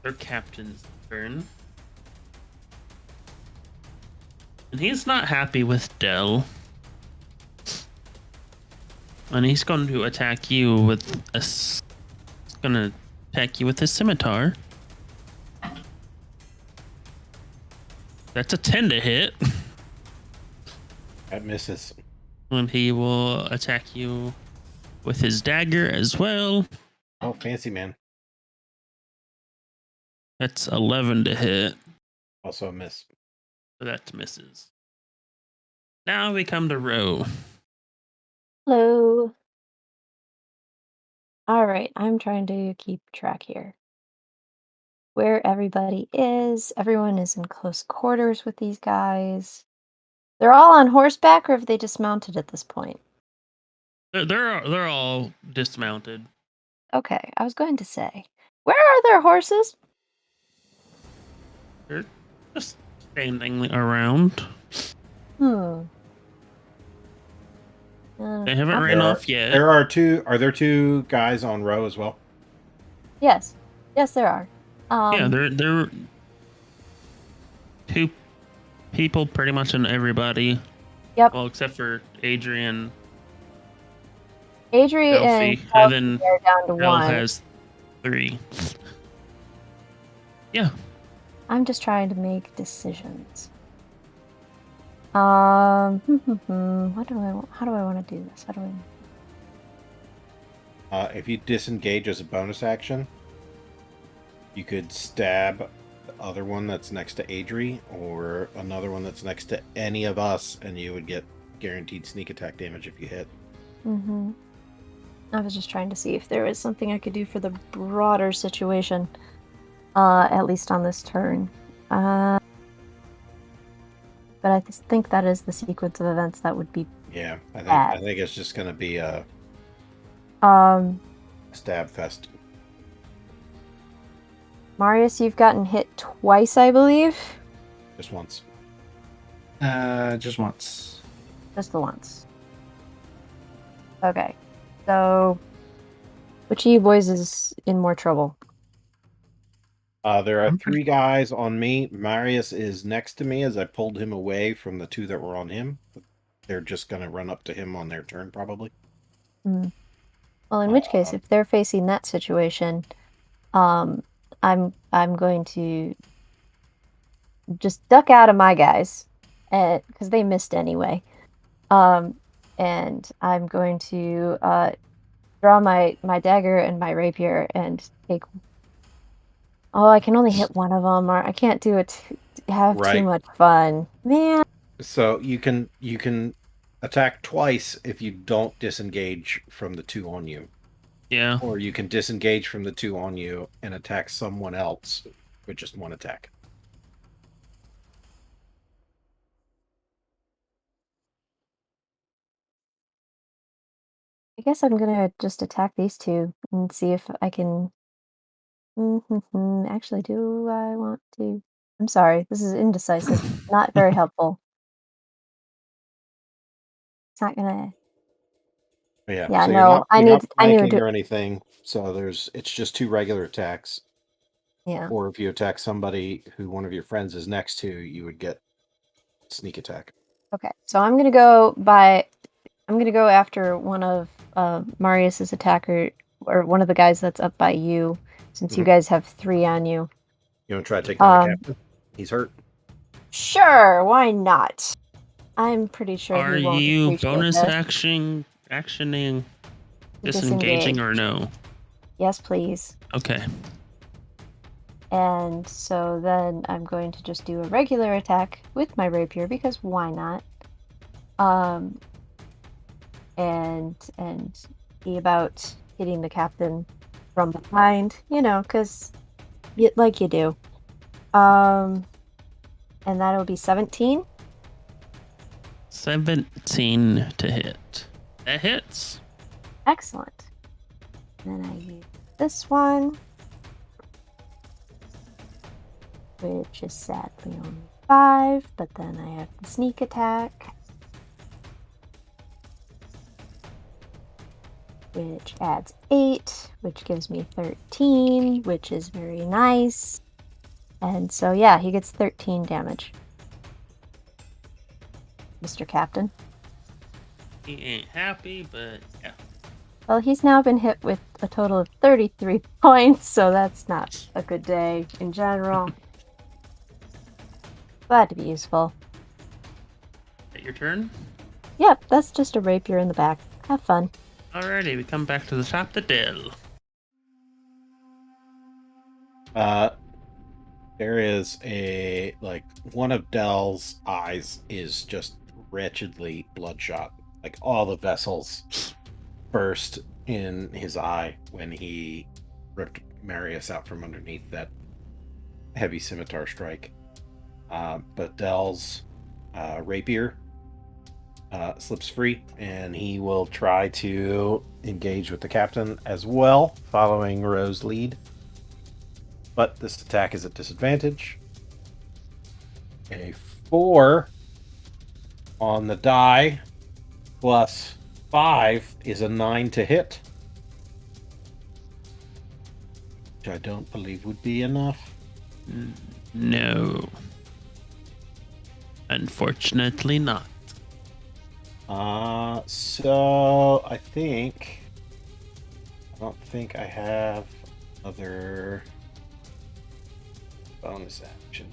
their captain's turn. And he's not happy with Dell. And he's going to attack you with he's gonna attack you with his scimitar. That's a 10 to hit. That misses. And he will attack you with his dagger as well. Oh, fancy man. That's 11 to hit. Also a miss. So that misses. Now we come to Ro. Hello. All right, I'm trying to keep track here. Where everybody is. Everyone is in close quarters with these guys. They're all on horseback, or have they dismounted at this point? They're all dismounted. Okay, I was going to say, where are their horses? They're just standing around. Hmm. They haven't Okay. ran off yet. Are there two guys on row as well? Yes. Yes, there are. Yeah, they're two people pretty much in everybody. Yep. Well, except for Adrian, Adri and Delphi, and Delphi then are down to Bell one. has 3. Yeah. I'm just trying to make decisions. What do I want? How do I want to do this? How do I? If you disengage as a bonus action, you could stab the other one that's next to Adri, or another one that's next to any of us, and you would get guaranteed sneak attack damage if you hit. I was just trying to see if there was something I could do for the broader situation, at least on this turn. But I think that is the sequence of events that would be. Yeah, I bad. think it's just going to be a stab fest. Marius, you've gotten hit twice, I believe. Just once. Just once. Just the once. Okay. So, which of you boys is in more trouble? There are I'm 3 guys on me. Marius is next to me as I pulled him away from the 2 that were on him. They're just going to run up to him on their turn, probably. Well, in which case, if they're facing that situation, I'm going to just duck out of my guys, because they missed anyway. And I'm going to draw my dagger and my rapier and take. Oh, I can only hit one of them, or I can't do it. Have too Right. much fun, man. So you can attack twice if you don't disengage from the 2 on you. Yeah. Or you can disengage from the 2 on you and attack someone else with just 1 attack. I guess I'm gonna just attack these 2 and see if I can. Actually, do I want to? I'm sorry, this is indecisive. Not very helpful. It's not gonna. Yeah. Yeah, So no, I you're need. not I need to flanking do. or anything. So it's just 2 regular attacks. Yeah. Or if you attack somebody who one of your friends is next to, you would get sneak attack. Okay, so I'm gonna go by. I'm gonna go after one of Marius's attacker, or one of the guys that's up by you, since you guys have 3 on you. You want to try to take down the captain? He's hurt. Sure, why not? I'm pretty sure Are he won't you appreciate bonus this. actioning disengaging or no? Yes, please. Okay. And so then I'm going to just do a regular attack with my rapier, because why not? And be about hitting the captain from behind, because like you do. And that'll be 17. 17 to hit. That hits. Excellent. Then I use this one, which is sadly only 5, but then I have the sneak attack, which adds 8, which gives me 13, which is very nice. And so, yeah, he gets 13 damage. Mr. Captain. He ain't happy, but yeah. Well, he's now been hit with a total of 33 points, so that's not a good day in general. Glad to be useful. Is that your turn? Yep, that's just a rapier in the back. Have fun. Alrighty, we come back to the top of the Dell. There is one of Dell's eyes is just wretchedly bloodshot. Like all the vessels burst in his eye when he ripped Marius out from underneath that heavy scimitar strike. But Dell's rapier slips free, and he will try to engage with the captain as well, following Ro's lead. But this attack is at disadvantage. A 4 on the die plus 5 is a 9 to hit. Which I don't believe would be enough. No. Unfortunately not. So I don't think I have other bonus action.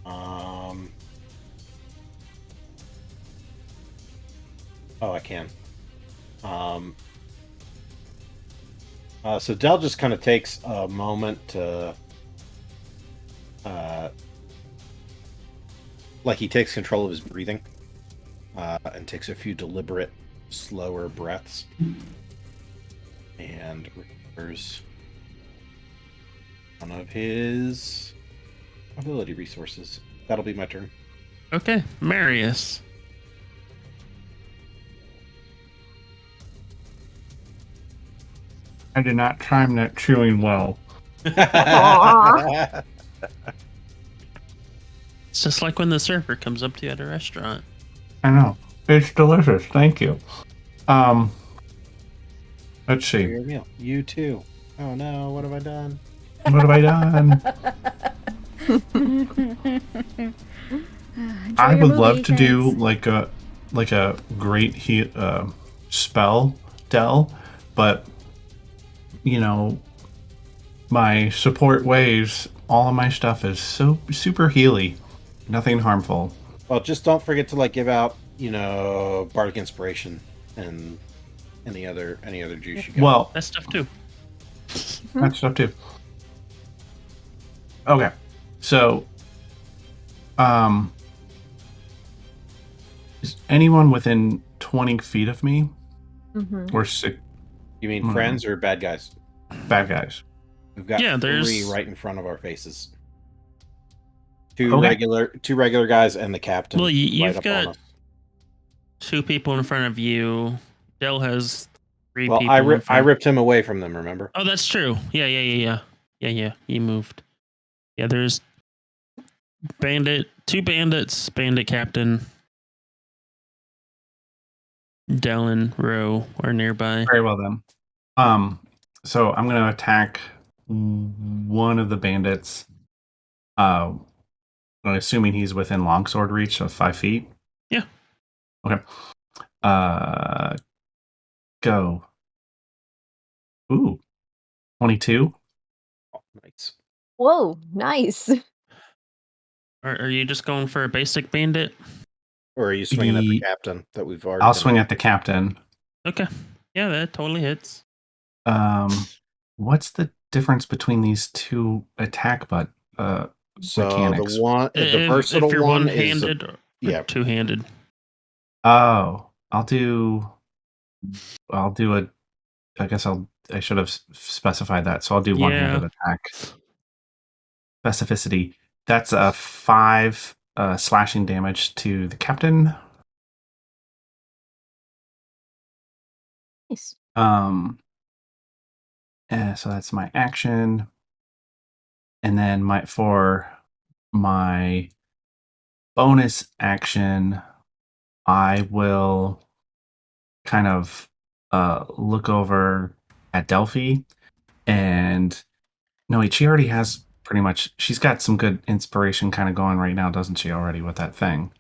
Oh, I can. So Dell just kind of takes a moment to, like he takes control of his breathing, and takes a few deliberate, slower breaths, and recovers one of his ability resources. That'll be my turn. Okay, Marius. I did not time that chewing well. Aw. It's just like when the server comes up to you at a restaurant. I know. It's delicious. Thank you. Let's see. Your meal. You too. Oh no, what have I done? What have I done? Enjoy I your would love movie, to do kids. like a great spell, Dell, but you know, my support ways, all of my stuff is so super healy, nothing harmful. Well, just don't forget to give out, bardic inspiration and any other juice you got. Well, That stuff too. that stuff too. Okay, so is anyone within 20 feet of me or six You mean friends or bad guys? bad guys? We've got there's 3 right in front of our faces. Two Okay. regular guys and the captain. Well, you've right up on got us. 2 people in front of you. Dell has 3 Well, people in front. I ripped him away from them. Remember? Oh, that's true. Yeah. He moved. Yeah, there's 2 bandits, bandit captain. Dell and Ro are nearby. Very well then. So I'm gonna attack one of the bandits. I'm assuming he's within longsword reach of 5 feet. Yeah. Okay. Go. Ooh. 22. Oh, nice. Whoa, nice. Are you just going for a basic bandit? Or are you swinging at the captain that we've already? I'll swing at the captain. Okay. Yeah, that totally hits. What's the difference between these 2 attack So mechanics? the versatile if you're one one-handed is or two-handed. Oh, I'll do a. I guess I should have specified that. So I'll do one-handed attack. Specificity. That's a 5 slashing damage to the captain. Nice. So that's my action, and then for my bonus action, I will kind of look over at Delphi, and no, wait, she already has pretty much. She's got some good inspiration kind of going right now, doesn't she? Already with that thing.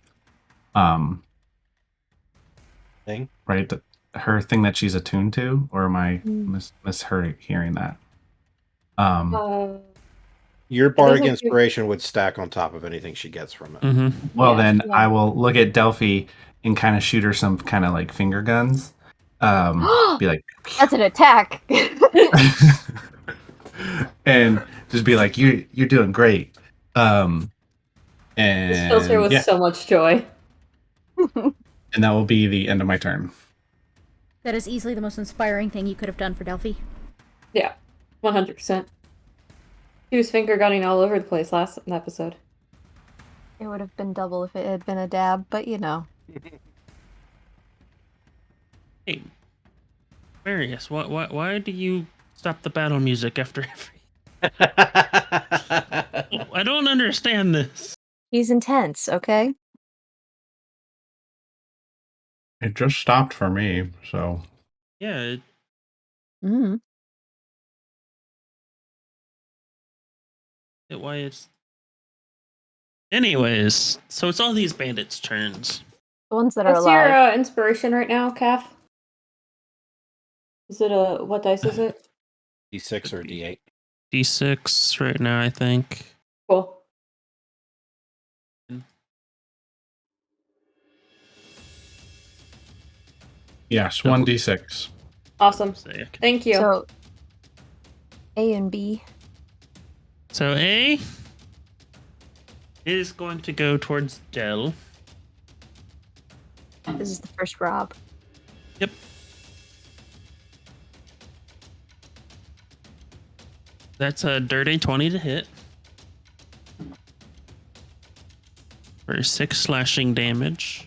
Thing. Right. Her thing that she's attuned to, or am I Mm. miss her hearing that? Your bardic doesn't- inspiration would stack on top of anything she gets from it. Mm-hmm. Well, Yeah. then Yeah. I will look at Delphi and kind of shoot her some kind of like finger guns. Be like, That's an attack. and just be like, you're doing great. This fills her And with yeah, so much joy. and that will be the end of my turn. That is easily the most inspiring thing you could have done for Delphi. Yeah, 100%. She was finger gunning all over the place last episode. It would have been double if it had been a dab, but you know. Hey, Marius, why do you stop the battle music after every... I don't understand this. He's intense, okay? It just stopped for me, so Yeah, Mm. why it's... Anyways, so it's all these bandits' turns. The ones that are What's your alive. inspiration right now, Calf? Is it what dice is it? D6 or D8? D6 right now, I think. Cool. yes, 1d6. Awesome. Thank you. So, A and B. So A is going to go towards Del. This is the first Rob. Yep. That's a dirty 20 to hit. For 6 slashing damage.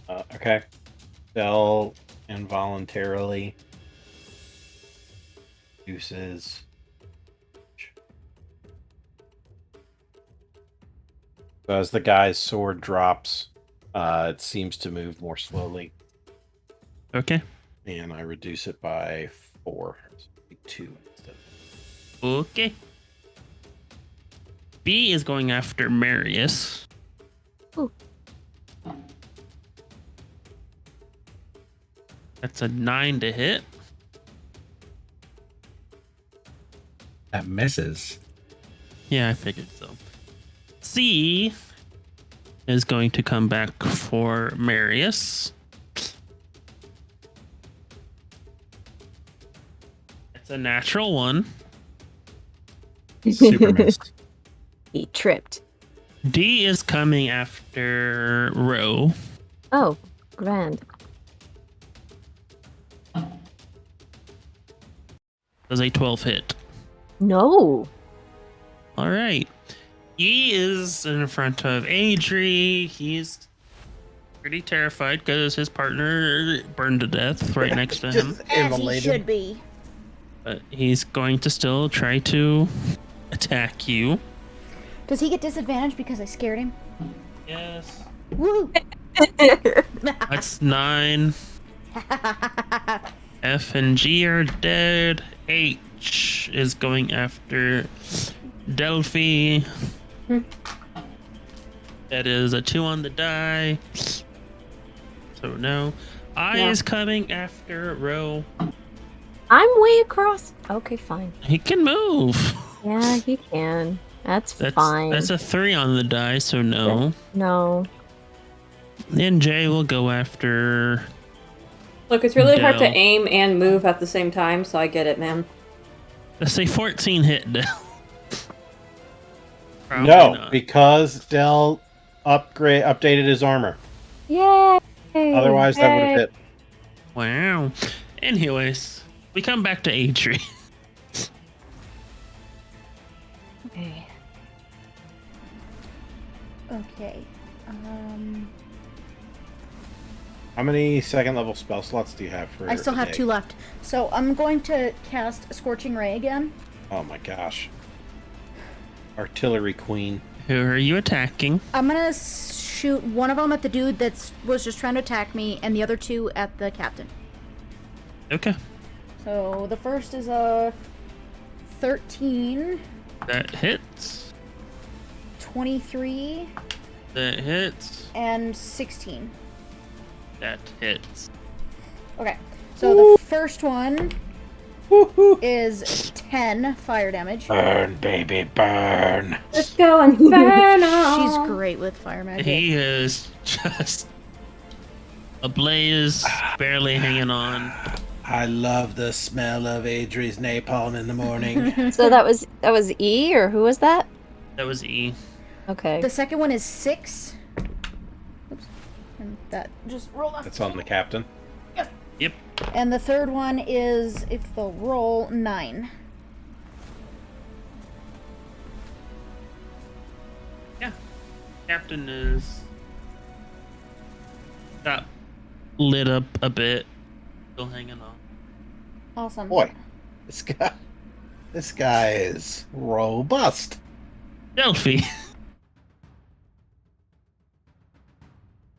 Okay. Del involuntarily uses. So as the guy's sword drops, it seems to move more slowly, Okay. and I reduce it by 4. So 2 instead. Okay. B is going after Marius. Ooh. That's a 9 to hit. That misses. Yeah, I figured so. C is going to come back for Marius. It's a natural 1. Super miss. He tripped. D is coming after Ro. Oh, grand. Does a 12 hit. No. All right. E is in front of Adri. He's pretty terrified because his partner burned to death right next to him. As he should be. But he's going to still try to attack you. Does he get disadvantage because I scared him? Yes. Woo! That's 9. F and G are dead. H is going after Delphi. That is a 2 on the die. So no. I Yeah. is coming after Ro. I'm way across. Okay, fine. He can move. Yeah, he can. That's fine. That's a 3 on the die, so no. No. And J will go after... Look, it's really hard to Del. aim and move at the same time, so I get it, man. Let's say 14 hit Del. Probably No, not. because Del updated his armor. Yay! Otherwise, that would have hit. Wow. Anyways, we come back to Adri. Okay. Okay. How many second level spell slots do you have for? I still have today? 2 left. So I'm going to cast Scorching Ray again. Oh my gosh. Artillery Queen. Who are you attacking? I'm gonna shoot one of them at the dude that was just trying to attack me, and the other 2 at the captain. Okay. So the first is a 13. That hits. 23 That hits. and 16. That hits. Okay, so the first one is 10 fire damage. Burn, baby, burn. Let's go Inferno! She's great with fire magic. He is just ablaze, barely hanging on. I love the smell of Adri's napalm in the morning. So that was E, or who was that? That was E. Okay. The second one is 6. Oops. And that just rolled off. That's on the captain. Yep. And the third one is, if they'll roll, 9. Yeah. Captain is got lit up a bit. Still hanging on. Awesome. Boy, this guy is robust. Delphi.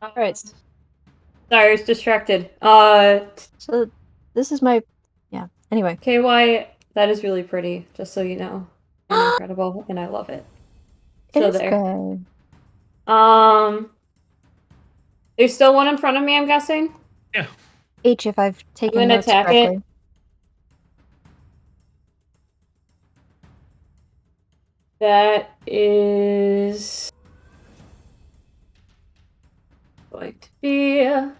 All right. Sorry, I was distracted. So this is my, yeah. Anyway, KY, that is really pretty, just so you know. And incredible, and I love it. it So is there. good. There's still one in front of me, I'm guessing? Yeah. H, if I've taken gonna notes attack correctly. it. That is going to be. I'm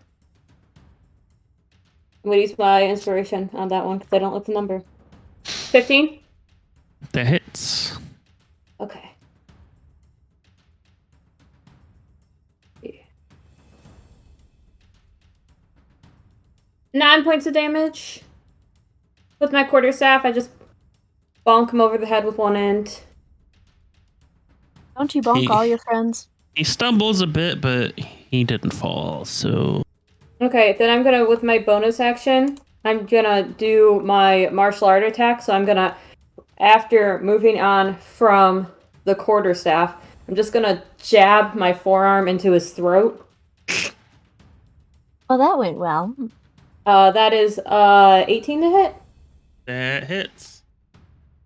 gonna use my inspiration on that one because I don't like the number. 15? That hits. Okay. Yeah. 9 points of damage. With my quarterstaff, I just bonk him over the head with one end. Don't you bonk He- all your friends? He stumbles a bit, but he didn't fall, so Okay, then I'm gonna, with my bonus action, I'm gonna do my martial art attack. So I'm gonna, after moving on from the quarterstaff, I'm just gonna jab my forearm into his throat. Well, that went well. That is 18 to hit. that hits.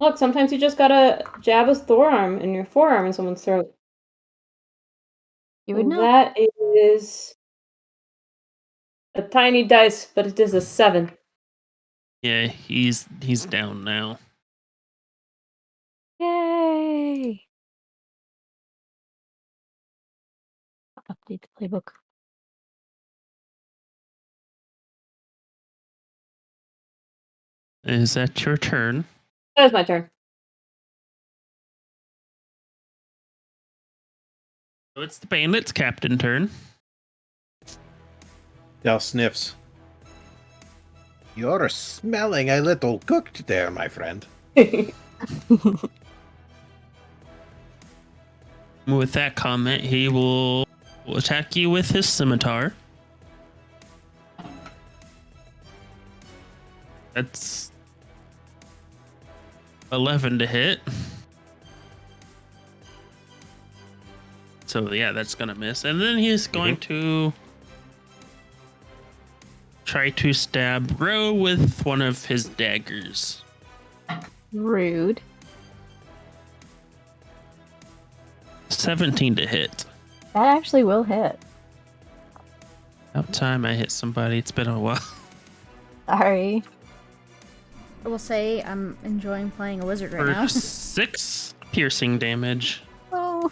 Look, sometimes you just gotta jab his forearm in your forearm in someone's throat. You would And know. that is a tiny dice, but it is a 7. Yeah, he's down now. Yay! Update the playbook. Is that your turn? That is my turn. So it's the bandit's captain turn. Del sniffs. You're smelling a little cooked there, my friend. With that comment, he will attack you with his scimitar. That's 11 to hit. So yeah, that's gonna miss. And then he's going to try to stab Ro with one of his daggers. Rude. 17 to hit. That actually will hit. About time I hit somebody. It's been a while. Sorry. I will say I'm enjoying playing a wizard right For now. 6 piercing damage. Oh.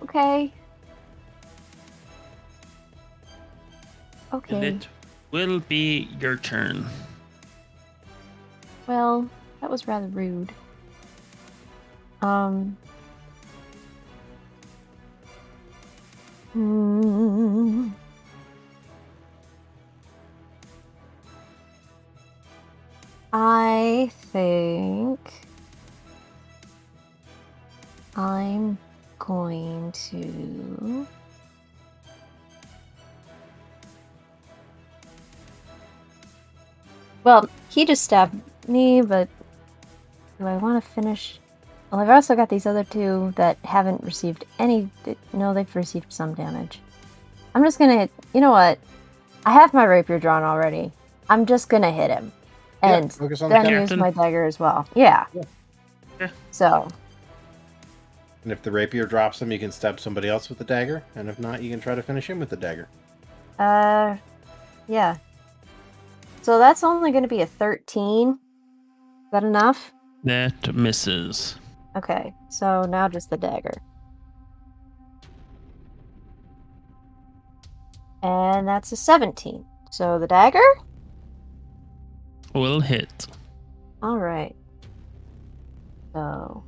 Okay. And Okay. it will be your turn. Well, that was rather rude. Hmm. I think I'm going to well, he just stabbed me, but do I want to finish? Well, I've also got these other two that haven't received any. No, they've received some damage. I'm just gonna. You know what? I have my rapier drawn already. I'm just gonna hit him, Yeah, and focus on the then captain. use captain. my dagger as well. Yeah. Yeah. So, And if the rapier drops him, you can stab somebody else with the dagger. And if not, you can try to finish him with the dagger. yeah. So that's only going to be a 13. Is that enough? That misses. Okay, so now just the dagger. And that's a 17. So the dagger? Will hit. All right. So.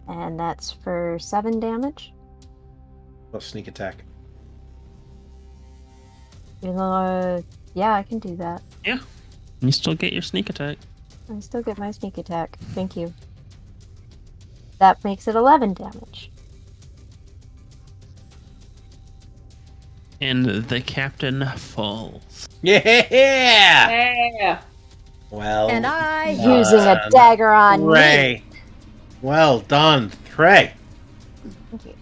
And that's for 7 damage. Plus sneak attack. Yeah, I can do that. Yeah. You still get your sneak attack. I still get my sneak attack. Thank you. That makes it 11 damage. And the captain falls. Yeah! Yeah. Well, And I Using a dagger on me. Trey. Well done, Trey. Thank you.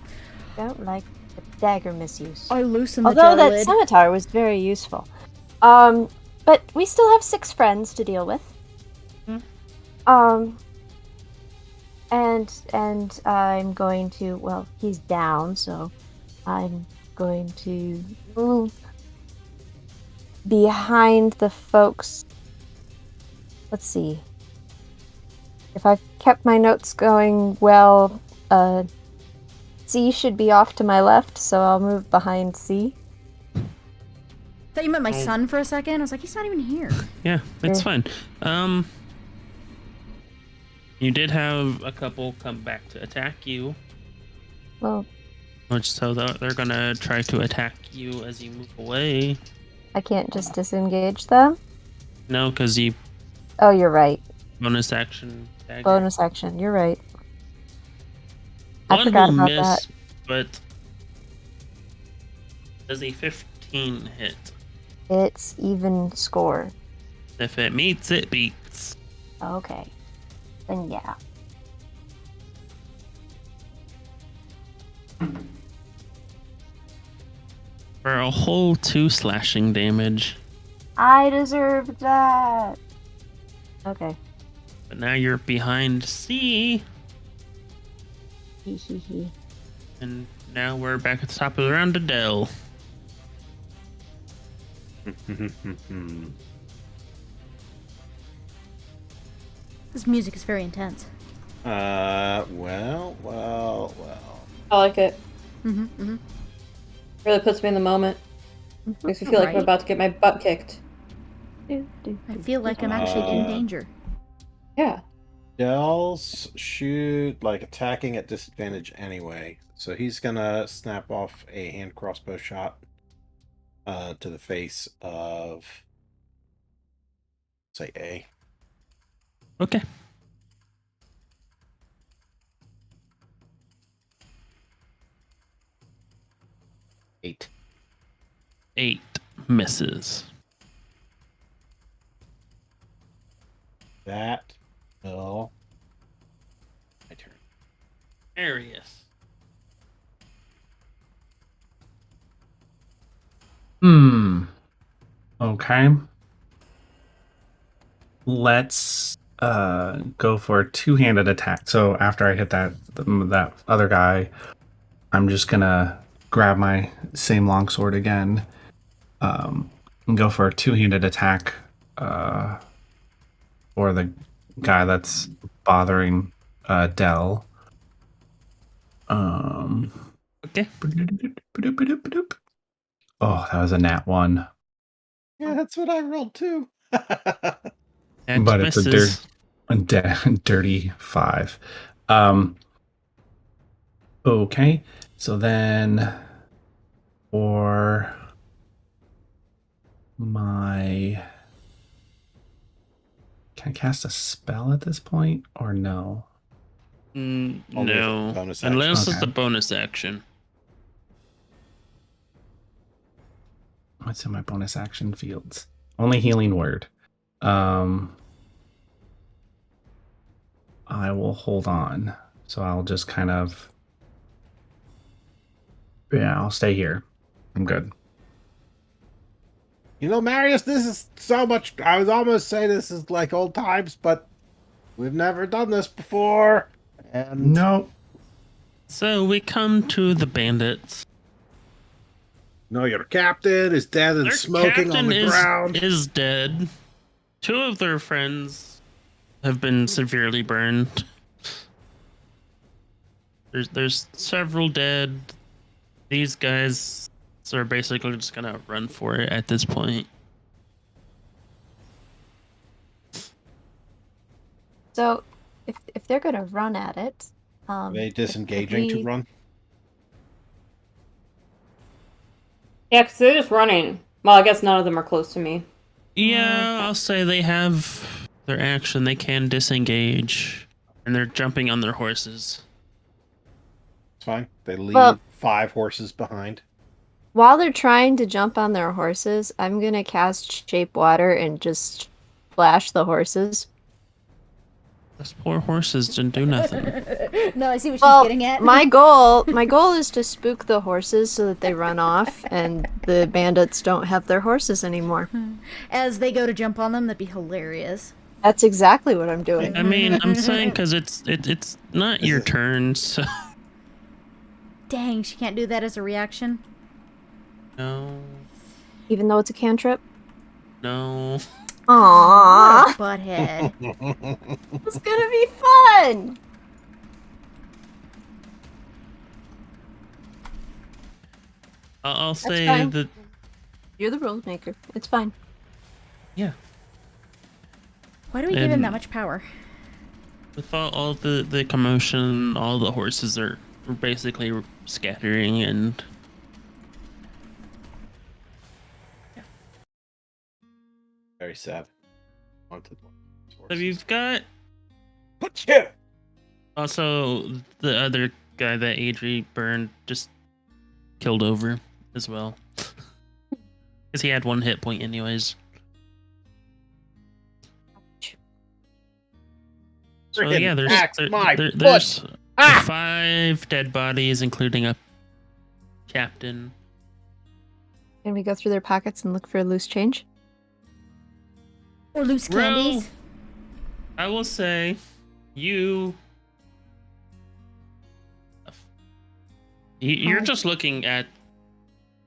Don't like the dagger misuse. I loosen the Although jar that lid. scimitar was very useful. But we still have 6 friends to deal with. And I'm going to, well, he's down, so I'm going to move behind the folks. Let's see. If I've kept my notes going well, C should be off to my left, so I'll move behind C. I thought you meant my son for a second. I was like, he's not even here. Yeah, it's Yeah. fine. You did have a couple come back to attack you, Well, so they're gonna try to attack you as you move away. I can't just disengage them. No, because you Oh, you're right. bonus action dagger. Bonus action. You're right. I One forgot will about miss, that. but does a 15 hit? It's even score. If it meets, it beats. Okay. Then yeah. For a whole 2 slashing damage. I deserve that. Okay. But now you're behind C, Hee hee hee. and now we're back at the top of the round to Dell. This music is very intense. Well. I like it. Mm-hmm, mm-hmm. Really puts me in the moment. Makes me feel like I'm Right. about to get my butt kicked. I feel like I'm actually in danger. Yeah. Dell's shoot like attacking at disadvantage anyway, so he's gonna snap off a hand crossbow shot to the face of, say, A. Okay. Eight. 8 misses. That will my turn. Arius. Okay. Let's go for a two-handed attack. So after I hit that other guy, I'm just gonna grab my same longsword again, and go for a two-handed attack for the guy that's bothering Dell. Okay. Oh, that was a nat 1. Yeah, that's what I rolled too. That But it's misses. a dirty 5. Okay, so then for my... Can I cast a spell at this point, or no? Only if No. it's bonus action. Unless it's Okay. the bonus action. What's in my bonus action fields? Only healing word. I will hold on. So I'll just kind of... Yeah, I'll stay here. I'm good. Marius, this is so much. I was almost saying this is like old times, but we've never done this before. And No. So we come to the bandits. your captain is dead and Their smoking on captain the ground. is dead. 2 of their friends have been severely burned. There's several dead. These guys are basically just gonna run for it at this point. So, if they're gonna run at it, Are they disengaging to run? Yeah, because they're just running. Well, I guess none of them are close to me. Yeah, I'll say they have their action. They can disengage, and they're jumping on their horses. It's fine. They leave Well- 5 horses behind. while they're trying to jump on their horses, I'm gonna cast Shape Water and just splash the horses. Those poor horses didn't do nothing. No, I see what Well, she's getting at. my goal is to spook the horses so that they run off and the bandits don't have their horses anymore. As they go to jump on them, that'd be hilarious. That's exactly what I'm doing. I mean, I'm saying because it's not your turn, so Dang, she can't do that as a reaction. no, Even though it's a cantrip. no. Aww, What a butthead. it's gonna be fun. I'll say fine. that You're the rules maker. It's fine. yeah. Why do we give him And- that much power? With all the commotion, all the horses are basically scattering, and Very sad. Wanted so you've got Yeah. also the other guy that Adri burned just killed over as well, because he had 1 hit point anyways. So yeah, there's 5 dead bodies, including a captain. Can we go through their pockets and look for loose change? Or loose Well, candies? I will say, you're just looking at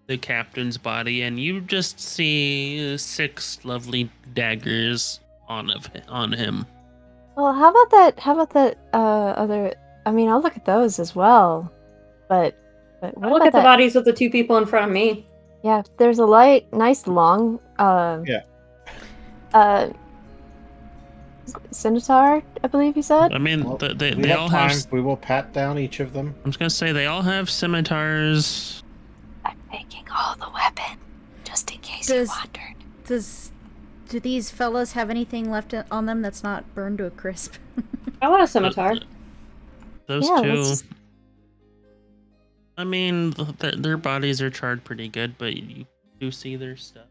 the captain's body, and you just see 6 lovely daggers on him. Well, how about that other? I mean, I'll look at those as well. But what Look about at the that? bodies of the 2 people in front of me. Yeah, there's a nice long scimitar, I believe you said. I mean, Well, they we have all time. have. We will pat down each of them. I'm just gonna say they all have scimitars. I'm making all the weapon, just in case Does- you wondered. Do these fellas have anything left on them that's not burned to a crisp? I want a scimitar. Those Yeah, 2. let's just- I mean, their bodies are charred pretty good, but you do see their stuff.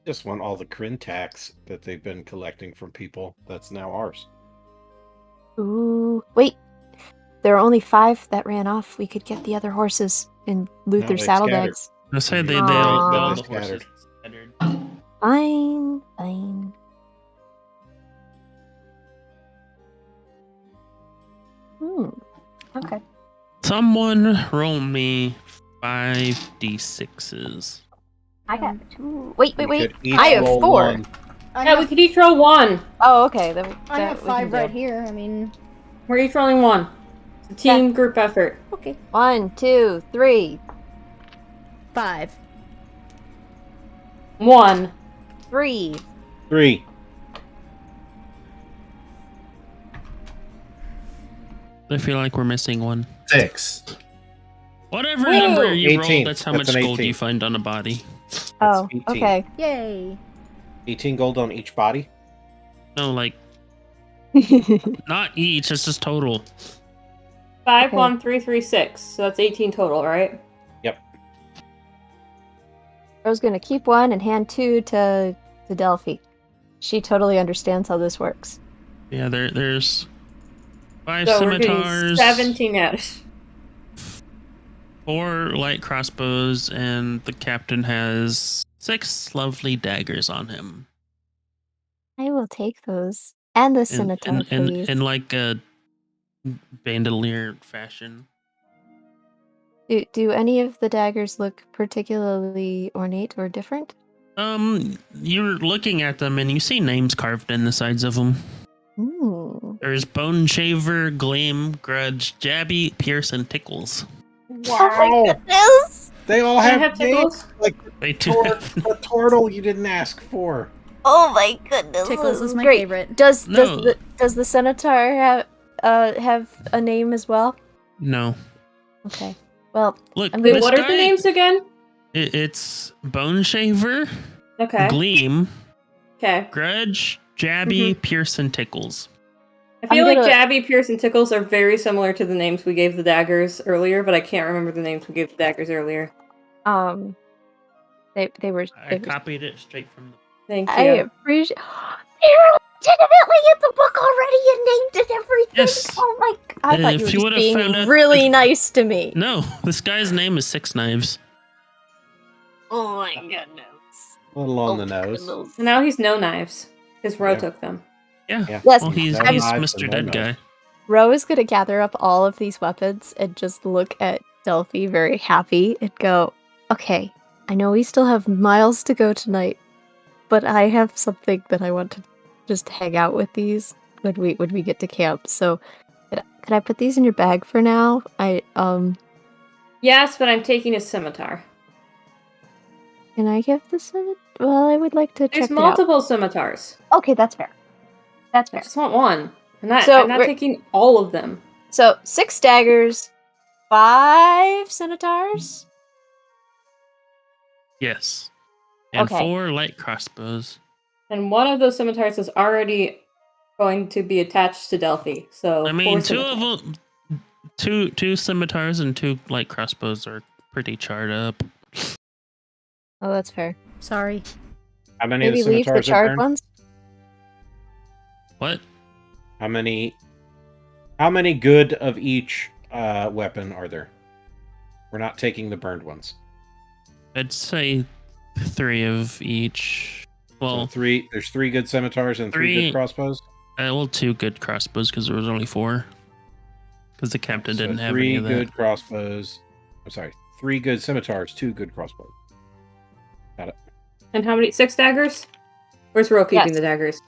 Just want all the Kryn tax that they've been collecting from people. That's now ours. Ooh, wait. There are only 5 that ran off. We could get the other horses and loot No, their they saddlebags. I say they Aw. all They the horses scattered. scattered. Fine, fine. Okay. Someone roll me 5d6s. I got 2. Wait. We could each I have roll 4. one. Yeah, we could each roll 1. Oh, okay. Then I that have we 5 can right do. here. I mean, We're each rolling 1. It's a team group effort. okay. 1, 2, 3, 5. 1. 3. 3. I feel like we're missing one. 6. Whatever Woo! number you 18. roll, that's how That's much an gold 18. you find on a body. Oh, 18. okay. Yay. 18 gold on each body. No, like, not each, it's just total. 5, Okay. 1, 3, 3, 6. So that's 18 total, right? Yep. I was gonna keep 1 and hand 2 to Delphi. She totally understands how this works. Yeah, there's 5 So we're getting scimitars, 17 out. 4 light crossbows, and the captain has 6 lovely daggers on him. I will take those. And the In, scimitar, in, in, please. in like a bandolier fashion. Do any of the daggers look particularly ornate or different? You're looking at them and you see names carved in the sides of them. Ooh. There's Bone Shaver, Gleam, Grudge, Jabby, Pierce, and Tickles. Oh my goodness! They all Can I have have names tickles? like They do the turtle you didn't ask for. Oh my goodness! Tickles this is my great. favorite. Does No. the centaur have a name as well? No. Okay. Well, Look, I'm Wait, gonna- this what are guy, the names again? It's Bone Shaver, Okay. Gleam, Okay. Grudge, Jabby, Pierce, and Tickles. I feel I'm like gonna- Jabby, Pierce, and Tickles are very similar to the names we gave the daggers earlier, but I can't remember the names we gave the daggers earlier. they were. I copied it straight from the... Thank I you. appreciate. You're legitimately in the book already and named it everything. Yes. Oh my! I thought If you were you just would've found being out really the- nice to me. No, this guy's name is Six Knives. Oh my goodness. A little on Oh the nose. goodness. So now he's no knives, because Ro Yeah. took them. Yeah. Yeah. Yes, Well, he's No I'm- knives Mr. and no Dead nose. Guy. Ro is gonna gather up all of these weapons and just look at Delphi very happy and go, "Okay, I know we still have miles to go tonight, but I have something that I want to just hang out with these when we get to camp. So, could I put these in your bag for now? Yes, but I'm taking his scimitar. Can I give this a... Well, I would like to There's check it out. multiple scimitars. Okay, that's fair. That's I fair. just want one. I'm not So, I'm not we're- taking all of them. So 6 daggers, 5 scimitars. Yes. And Okay. 4 light crossbows. And one of those scimitars is already going to be attached to Delphi. So I mean, 4 two of scimitars. them, two scimitars and 2 light crossbows are pretty charred up. Oh, that's fair. Sorry. How many Maybe of the leave the scimitars are charred burned? ones. What? How many good of each weapon are there? We're not taking the burned ones. I'd say 3 of each. Well, So there's 3 good scimitars and 3 Three- good crossbows. 2 good crossbows because there was only 4. Because the captain So didn't have 3 any of that. good crossbows. I'm sorry, 3 good scimitars, 2 good crossbows. Got it. And how many? 6 daggers? Where's Ro keeping Yes. the daggers?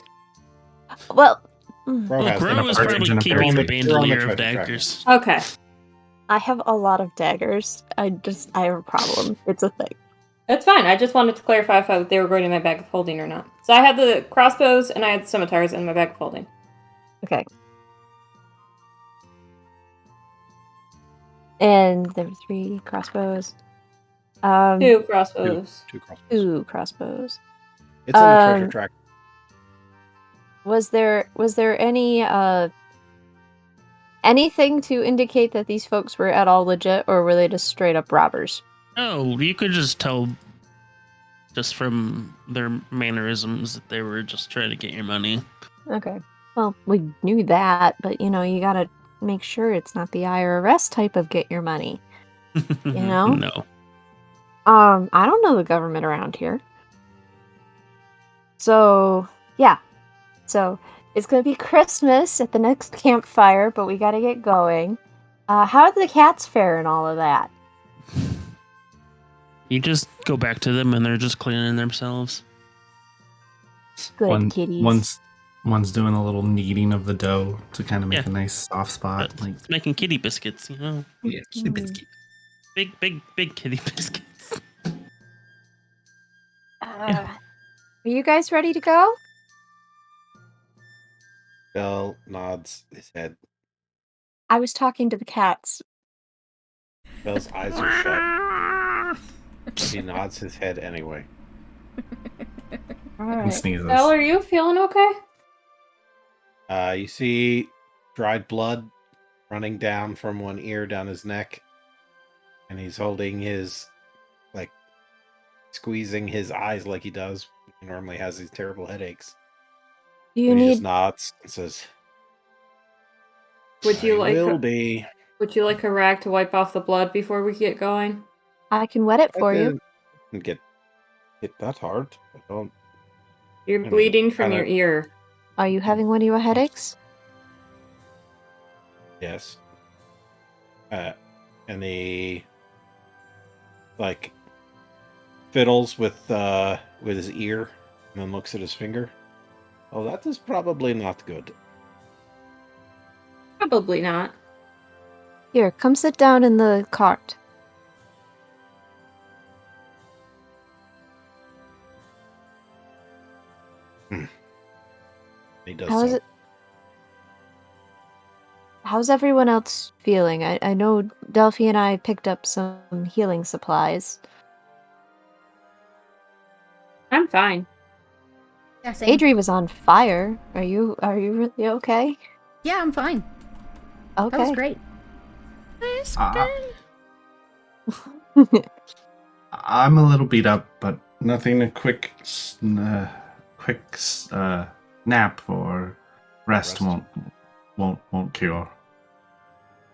Well, Ro Look, has them. Ro was cartridge probably and a keeping the cartridge. They're on the bandolier of treasure tracker. daggers. Okay. I have a lot of daggers. I have a problem. It's a thing. That's fine. I just wanted to clarify if they were going in my bag of holding or not. So I had the crossbows and I had the scimitars in my bag of holding. Okay. And there were 3 crossbows. 2 crossbows. 2 crossbows. 2 crossbows. It's in the treasure tracker. Was there any anything to indicate that these folks were at all legit, or were they just straight up robbers? Oh, you could just tell just from their mannerisms that they were just trying to get your money. Okay. Well, we knew that, but you gotta make sure it's not the IRS type of get your money. know? No. I don't know the government around here. So, yeah. So, it's gonna be Christmas at the next campfire, but we gotta get going. How are the cats fare and all of that? You just go back to them and they're just cleaning themselves. Good kitties. One's doing a little kneading of the dough to kind of make Yeah. a nice soft spot. But it's making kitty biscuits, you know? Yeah, kitty Mm. biscuit. Big kitty biscuits. Are you guys ready to go? Bill nods his head. I was talking to the cats. Bill's eyes are shut. He nods his head anyway. All And right. sneezes. Belle, are you feeling okay? You see dried blood running down from one ear down his neck, and he's holding his, like, squeezing his eyes like he does. He normally has these terrible headaches. Do you And he just need? nods and says, Would you "I like will be." Would you like a rag to wipe off the blood before we get going? I can wet it for you. And get hit that hard. I don't. You're I mean, bleeding from your kinda- ear. Are you having one of your headaches? Yes. And he like fiddles with his ear and then looks at his finger. Oh, that is probably not good. Probably not. Here, come sit down in the cart. He does How is so. it? How's everyone else feeling? I know Delphi and I picked up some healing supplies. I'm fine. Yeah, same. Adri was on fire. Are you really okay? Yeah, I'm fine. Okay. That was great. I'm a little beat up, but nothing. A quick nap or rest Rest. won't cure.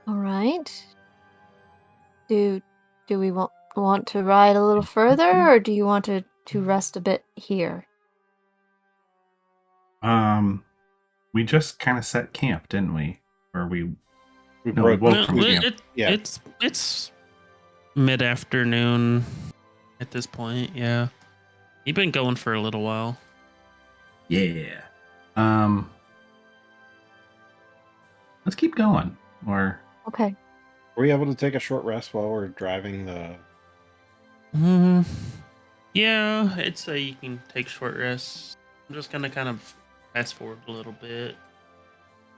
All right. Do we want to ride a little further, or do you want to rest a bit here? We just kind of set camp, didn't we? Or we We No, we broke. woke No, from camp. Yeah. it's mid-afternoon at this point. Yeah, you've been going for a little while. Yeah. Let's keep going. Or Okay. Were we able to take a short rest while we're driving the? Hmm. Yeah, I'd say you can take short rests. I'm just gonna kind of fast forward a little bit.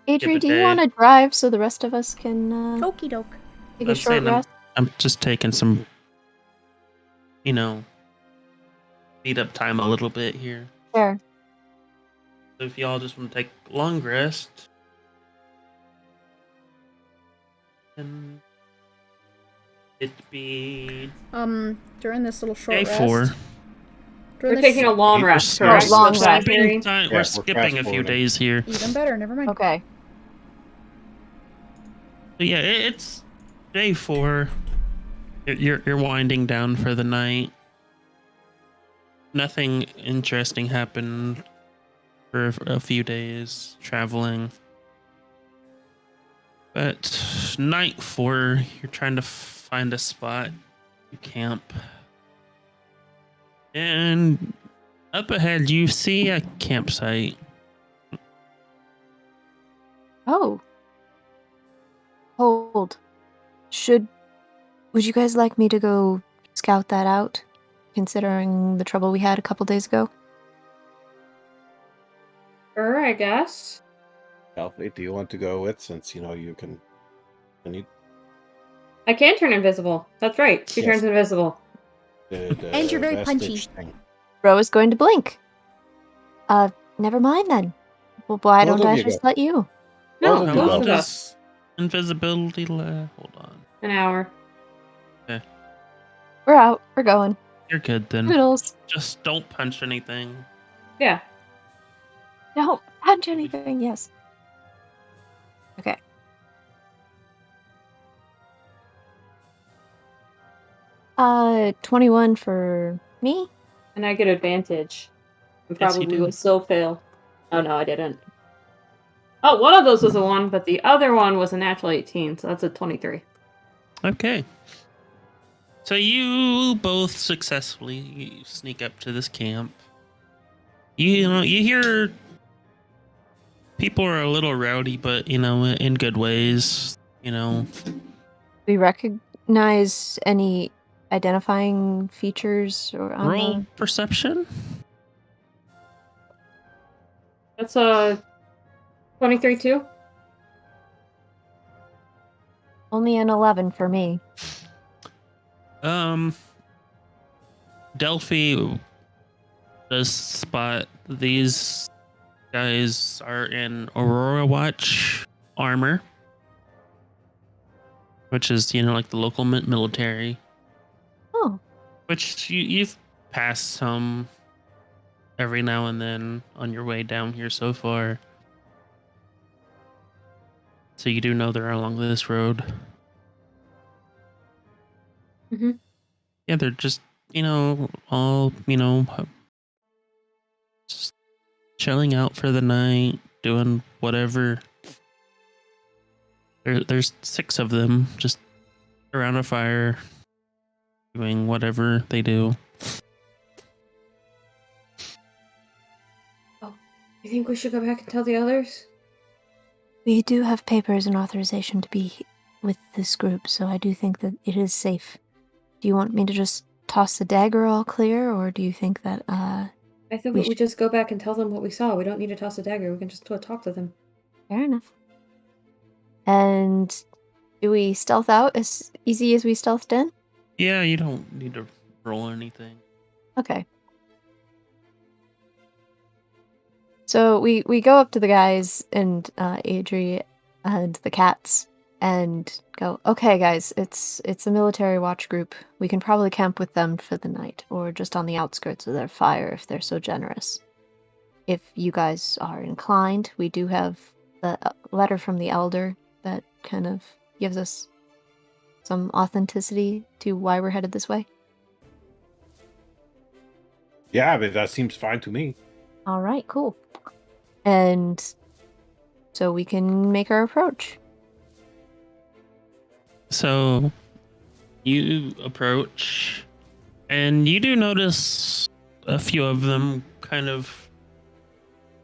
Skip Adri, a do you day. want to drive so the rest of us can Okie doke. take a I'm short saying rest? I'm just taking some, speed up time a little bit here. Sure. So if y'all just want to take a long rest, then it'd be During this little short day rest. 4. During We're this taking a long We're rest, sorry. correct? Long That's what I'm rest. hearing. Yeah, We're we're skipping a few fast-forwarding. days here. Even better. Never mind. Okay. But yeah, it's day 4. You're winding down for the night. Nothing interesting happened for a few days traveling. But night 4, you're trying to find a spot to camp. And up ahead, you see a campsite. Oh. Hold. Would you guys like me to go scout that out, considering the trouble we had a couple days ago? Sure, I guess. Delphi, do you want to go with? Since you can. And you I can turn invisible. That's right. She Yes. turns invisible. did. And you're very vestige punchy. thing. Ro is going to blink. Never mind then. Well, why Both don't of I you just go. let you? No, Both of you both go. of us. Invisibility. Hold on. An hour. We're out. We're going. You're good then. Toodles. Just don't punch anything. Yeah. Don't punch anything. Yes. Okay. 21 for me. And I get advantage. I Yes, you probably do. would still fail. Oh no, I didn't. Oh, one of those was a 1, but the other one was a natural 18, so that's a 23. Okay. So you both successfully sneak up to this camp. You hear people are a little rowdy, but in good ways. We recognize any identifying features or on Roll perception. That's a 23 too. only an 11 for me. Delphi does spot these guys are in Aurora Watch armor, which is like the local military. Oh, Which you've passed some every now and then on your way down here so far. So you do know they're along this road. Mhm. Yeah, they're just all, just chilling out for the night, doing whatever. There's 6 of them just around a fire, doing whatever they do. You think we should go back and tell the others? We do have papers and authorization to be with this group, so I do think that it is safe. Do you want me to just toss the dagger all clear, or do you think that, I think we we just go back and tell them what we saw. We don't need to toss a dagger. We can just talk to them. Fair enough. And do we stealth out as easy as we stealthed in? Yeah, you don't need to roll anything. Okay. So we go up to the guys and Adri and the cats and go, okay guys, it's a military watch group. We can probably camp with them for the night, or just on the outskirts of their fire if they're so generous. If you guys are inclined, we do have the letter from the elder that kind of gives us some authenticity to why we're headed this way. Yeah, but that seems fine to me. All right, cool. And so we can make our approach. So you approach, and you do notice a few of them kind of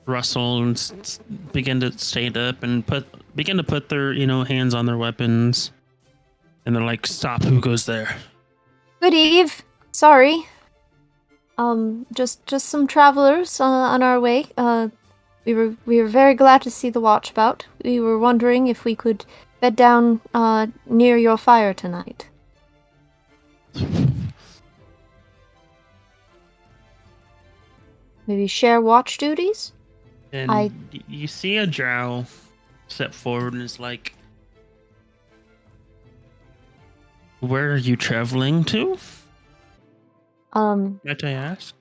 rustle and begin to stand up and begin to put their hands on their weapons, and they're like, "Stop! Who goes there?" Good eve. Sorry. Just some travelers on our way. We were very glad to see the watch bout. We were wondering if we could bed down near your fire tonight. Maybe share watch duties? And you see a drow step forward and is like, "Where are you traveling to? Might I ask?"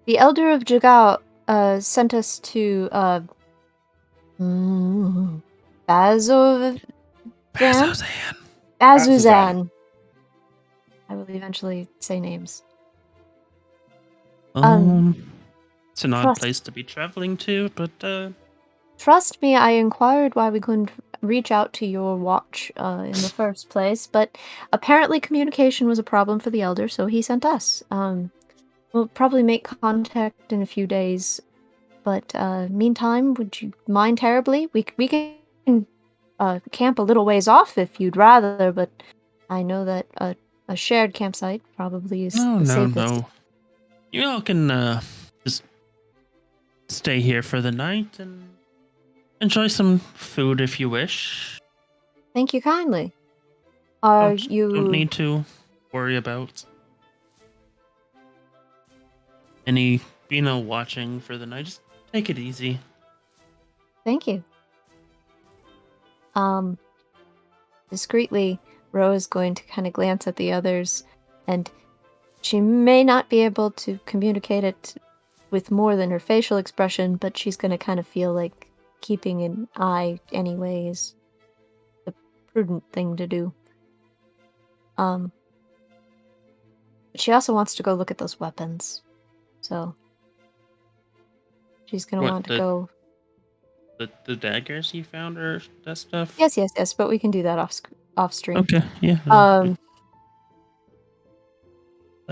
The Elder of Jagao sent us to Bazuzan. I will eventually say names. It's an odd place to be traveling to, but trust me, I inquired why we couldn't reach out to your watch in the first place, but apparently communication was a problem for the Elder, so he sent us. We'll probably make contact in a few days, but meantime, would you mind terribly? We can camp a little ways off if you'd rather, but I know that a shared campsite probably is the safest. No. You all can just stay here for the night and enjoy some food if you wish. Thank you kindly. Are you... Don't need to worry about any, watching for the night. Just take it easy. Thank you. Discreetly, Ro is going to kind of glance at the others, and she may not be able to communicate it with more than her facial expression, but she's going to kind of feel like keeping an eye anyway is the prudent thing to do. But she also wants to go look at those weapons, so she's going to want to go... The daggers you found or that stuff? Yes, but we can do that off stream. Okay, yeah. I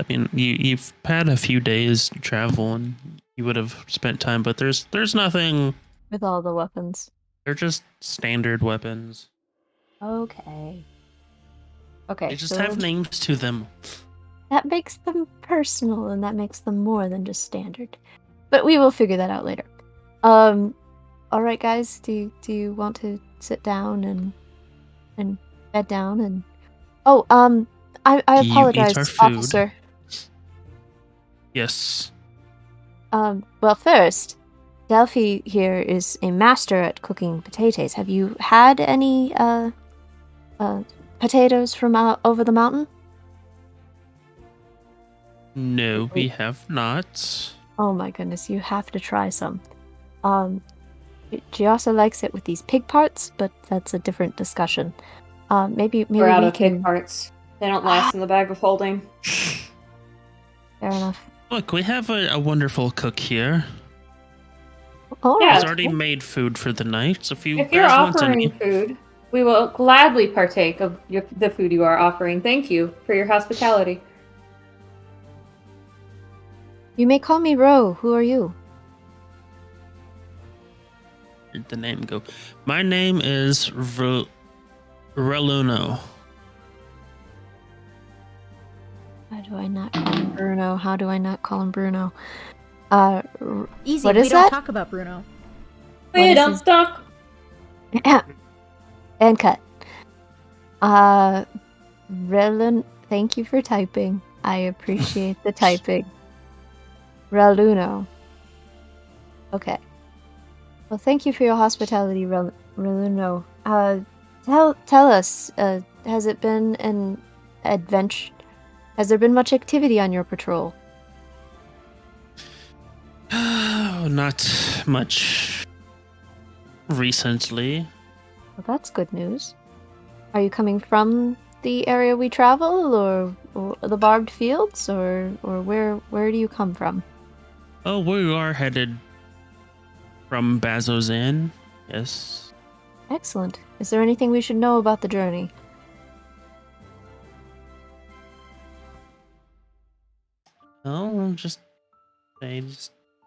mean, you've had a few days to travel and you would have spent time, but there's nothing with all the weapons. They're just standard weapons. Okay. They just have names to them. That makes them personal, and that makes them more than just standard. But we will figure that out later. All right, guys. Do you want to sit down and bed down and? Oh, I apologize, officer. Yes. Well, first, Delphi here is a master at cooking potatoes. Have you had any potatoes from over the mountain? No, we have not. Oh my goodness, you have to try some. She also likes it with these pig parts, but that's a different discussion. Maybe we're out we of pig parts. They don't last in the bag of holding. Fair enough. Look, we have a wonderful cook here. All Yeah. He's right. already made food for the night. So if you If you're guys want offering any, food, we will gladly partake of the food you are offering. Thank you for your hospitality. You may call me Ro. Who are you? where'd the name go? My name is Reluno. How do I not call him Bruno? How do I not call him Bruno? Easy. What we is don't that? talk about Bruno. What We is don't his- stop. And cut. Relun, thank you for typing. I appreciate the typing. Reluno. Okay. Well, thank you for your hospitality, Reluno. Tell us, has it been an adventure? Has there been much activity on your patrol? Not much recently. Well, that's good news. Are you coming from the area we travel, or the barbed fields, or where do you come from? Oh, we are headed from Bazozan. Yes. Excellent. Is there anything we should know about the journey? Oh, just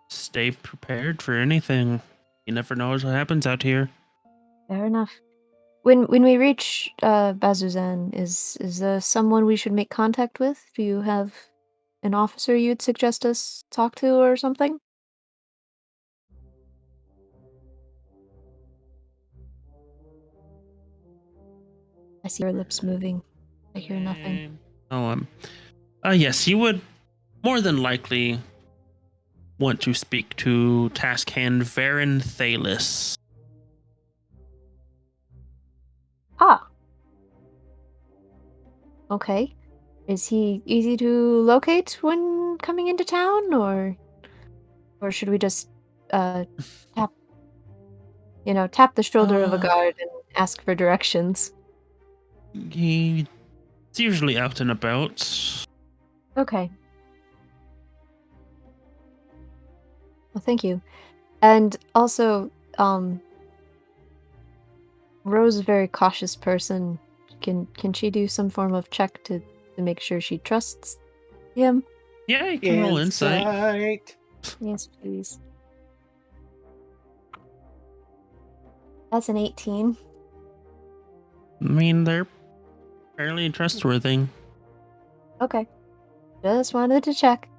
stay prepared for anything. You never know what happens out here. Fair enough. When we reach Bazuzan, is there someone we should make contact with? Do you have an officer you'd suggest us talk to or something? I see your lips moving. I hear nothing. Oh, yes, you would more than likely want to speak to task hand Varen Thalis. Ah. Okay. Is he easy to locate when coming into town, or should we just tap tap the shoulder of a guard and ask for directions? He's usually out and about. Okay. Well, thank you. And also, Rose is a very cautious person. Can she do some form of check to make sure she trusts him? Yeah, you can roll insight. Yes, please. That's an 18. I mean, they're fairly trustworthy. Okay. Just wanted to check.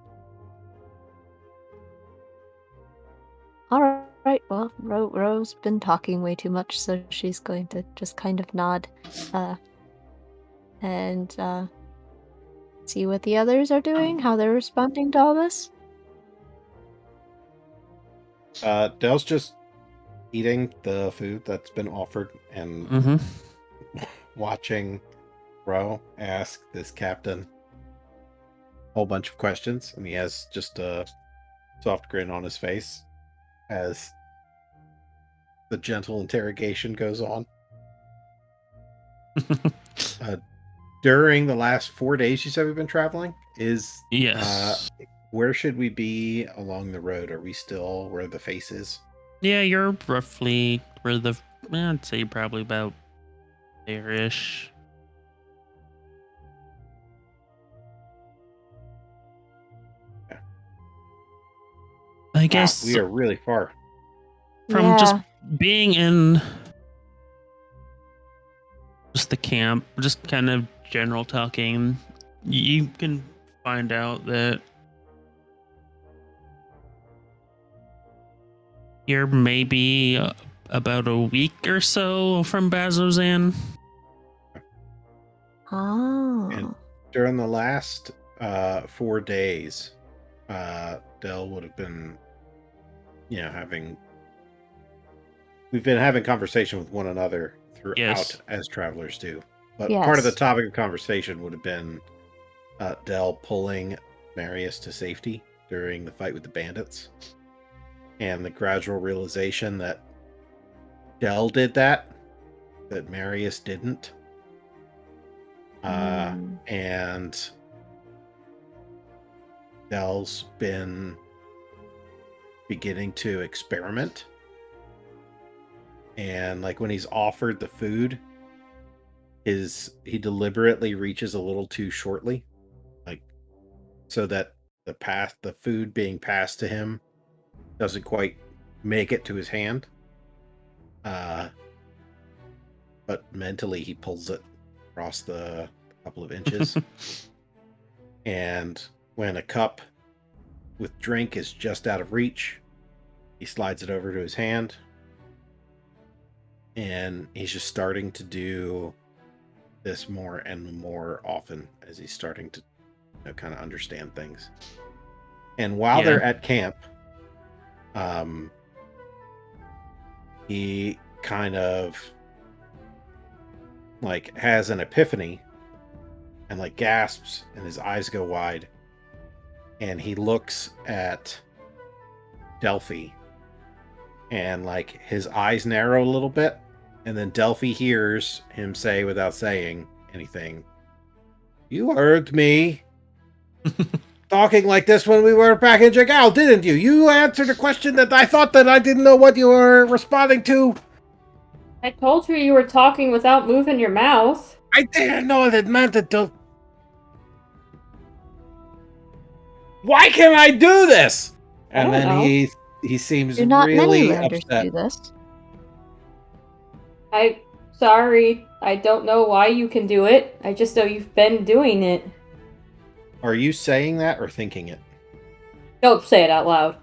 All right. Well, Rose been talking way too much, so she's going to just kind of nod, and see what the others are doing, how they're responding to all this. Dell's just eating the food that's been offered and Mm-hmm. watching Ro ask this captain a whole bunch of questions, and he has just a soft grin on his face as the gentle interrogation goes on. During the last 4 days you said we've been traveling, Yes. where should we be along the road? Are we still where the face is? Yeah, you're roughly where I'd say probably about there-ish. I guess we are really far. from just being in just the camp, just kind of general talking, you can find out that you're maybe about a week or so from Bazozan. Oh. And during the last 4 days, Dell would have been, we've been having conversation with one another throughout, Yes. as travelers do. But Yes. part of the topic of conversation would have been Dell pulling Marius to safety during the fight with the bandits, and the gradual realization that Dell did that Marius didn't. And Dell's been beginning to experiment. And like when he's offered the food, he deliberately reaches a little too shortly, like so that the food being passed to him doesn't quite make it to his hand. But mentally he pulls it across the couple of inches. And when a cup with drink is just out of reach, he slides it over to his hand. And he's just starting to do this more and more often as he's starting to kind of understand things. And while they're at camp, he kind of like has an epiphany and like gasps and his eyes go wide and he looks at Delphi and like his eyes narrow a little bit, and then Delphi hears him say without saying anything, "You heard me talking like this when we were back in Jagal, didn't you? You answered a question that I thought that I didn't know what you were responding to. I told you were talking without moving your mouth. I didn't know that meant it to... Why can't I do this?" And then he seems Do not many really learners upset. do this. Sorry. I don't know why you can do it. I just know you've been doing it. Are you saying that or thinking it? Don't say it out loud.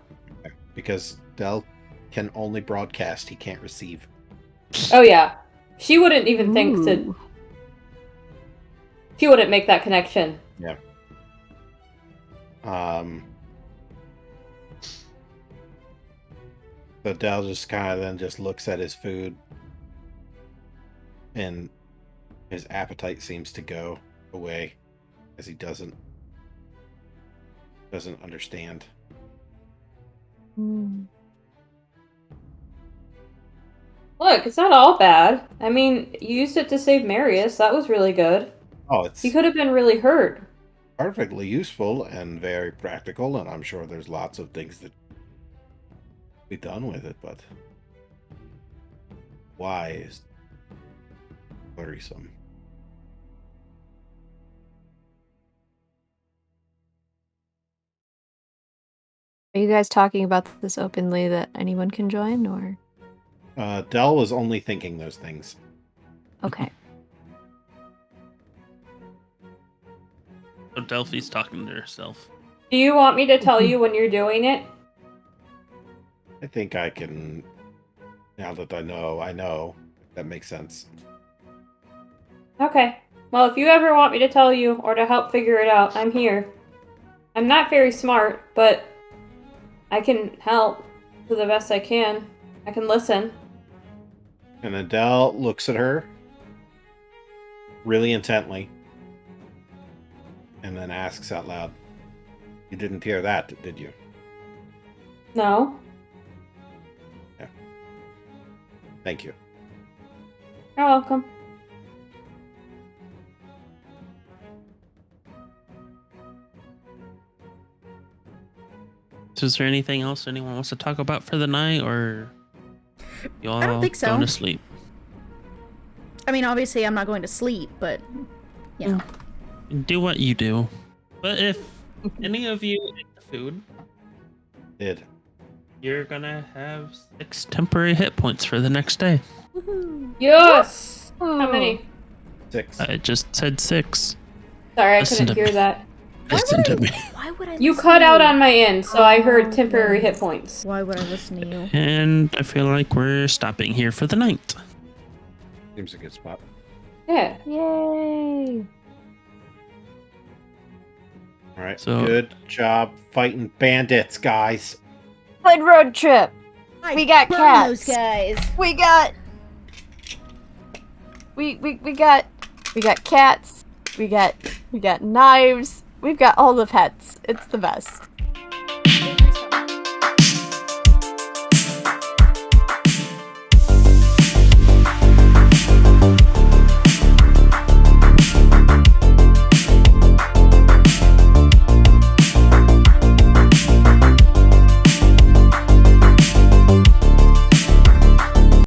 Because Del can only broadcast, he can't receive. Oh yeah. She wouldn't even think to... She wouldn't make that connection. Yeah. So Del just kind of then just looks at his food, and his appetite seems to go away as he doesn't understand. Look, it's not all bad. I mean, you used it to save Marius. That was really good. Oh, it's He could have been really hurt. perfectly useful and very practical, and I'm sure there's lots of things that be done with it, but why is worrisome. Are you guys talking about this openly that anyone can join, or? Del was only thinking those things. Okay. So Delphi's talking to herself. Do you want me to tell you when you're doing it? I think I can, now that I know. That makes sense. Okay. Well, if you ever want me to tell you or to help figure it out, I'm here. I'm not very smart, but I can help to the best I can. I can listen. And Adele looks at her really intently and then asks out loud, "You didn't hear that, did you?" No? Yeah. Thank you. You're welcome. So is there anything else anyone wants to talk about for the night, or you all I don't think so. going to sleep? I mean, obviously, I'm not going to sleep, but you know. Do what you do. But if any of you ate the food, you're gonna have 6 temporary hit points for the next day. Woohoo. Yes! How many? 6. I just said 6. Sorry, I Listen couldn't to hear me. that. Listen to me. Why would I You listen cut to out you? on my end, so I heard temporary Okay. hit points. Why would I listen to you? And I feel like we're stopping here for the night. Seems a good spot. Yeah. Yay! All right. So- Good job fighting bandits, guys. Good road trip. We got Burn cats. those guys. We got. We got cats. We got knives. We've got all the pets. It's the best.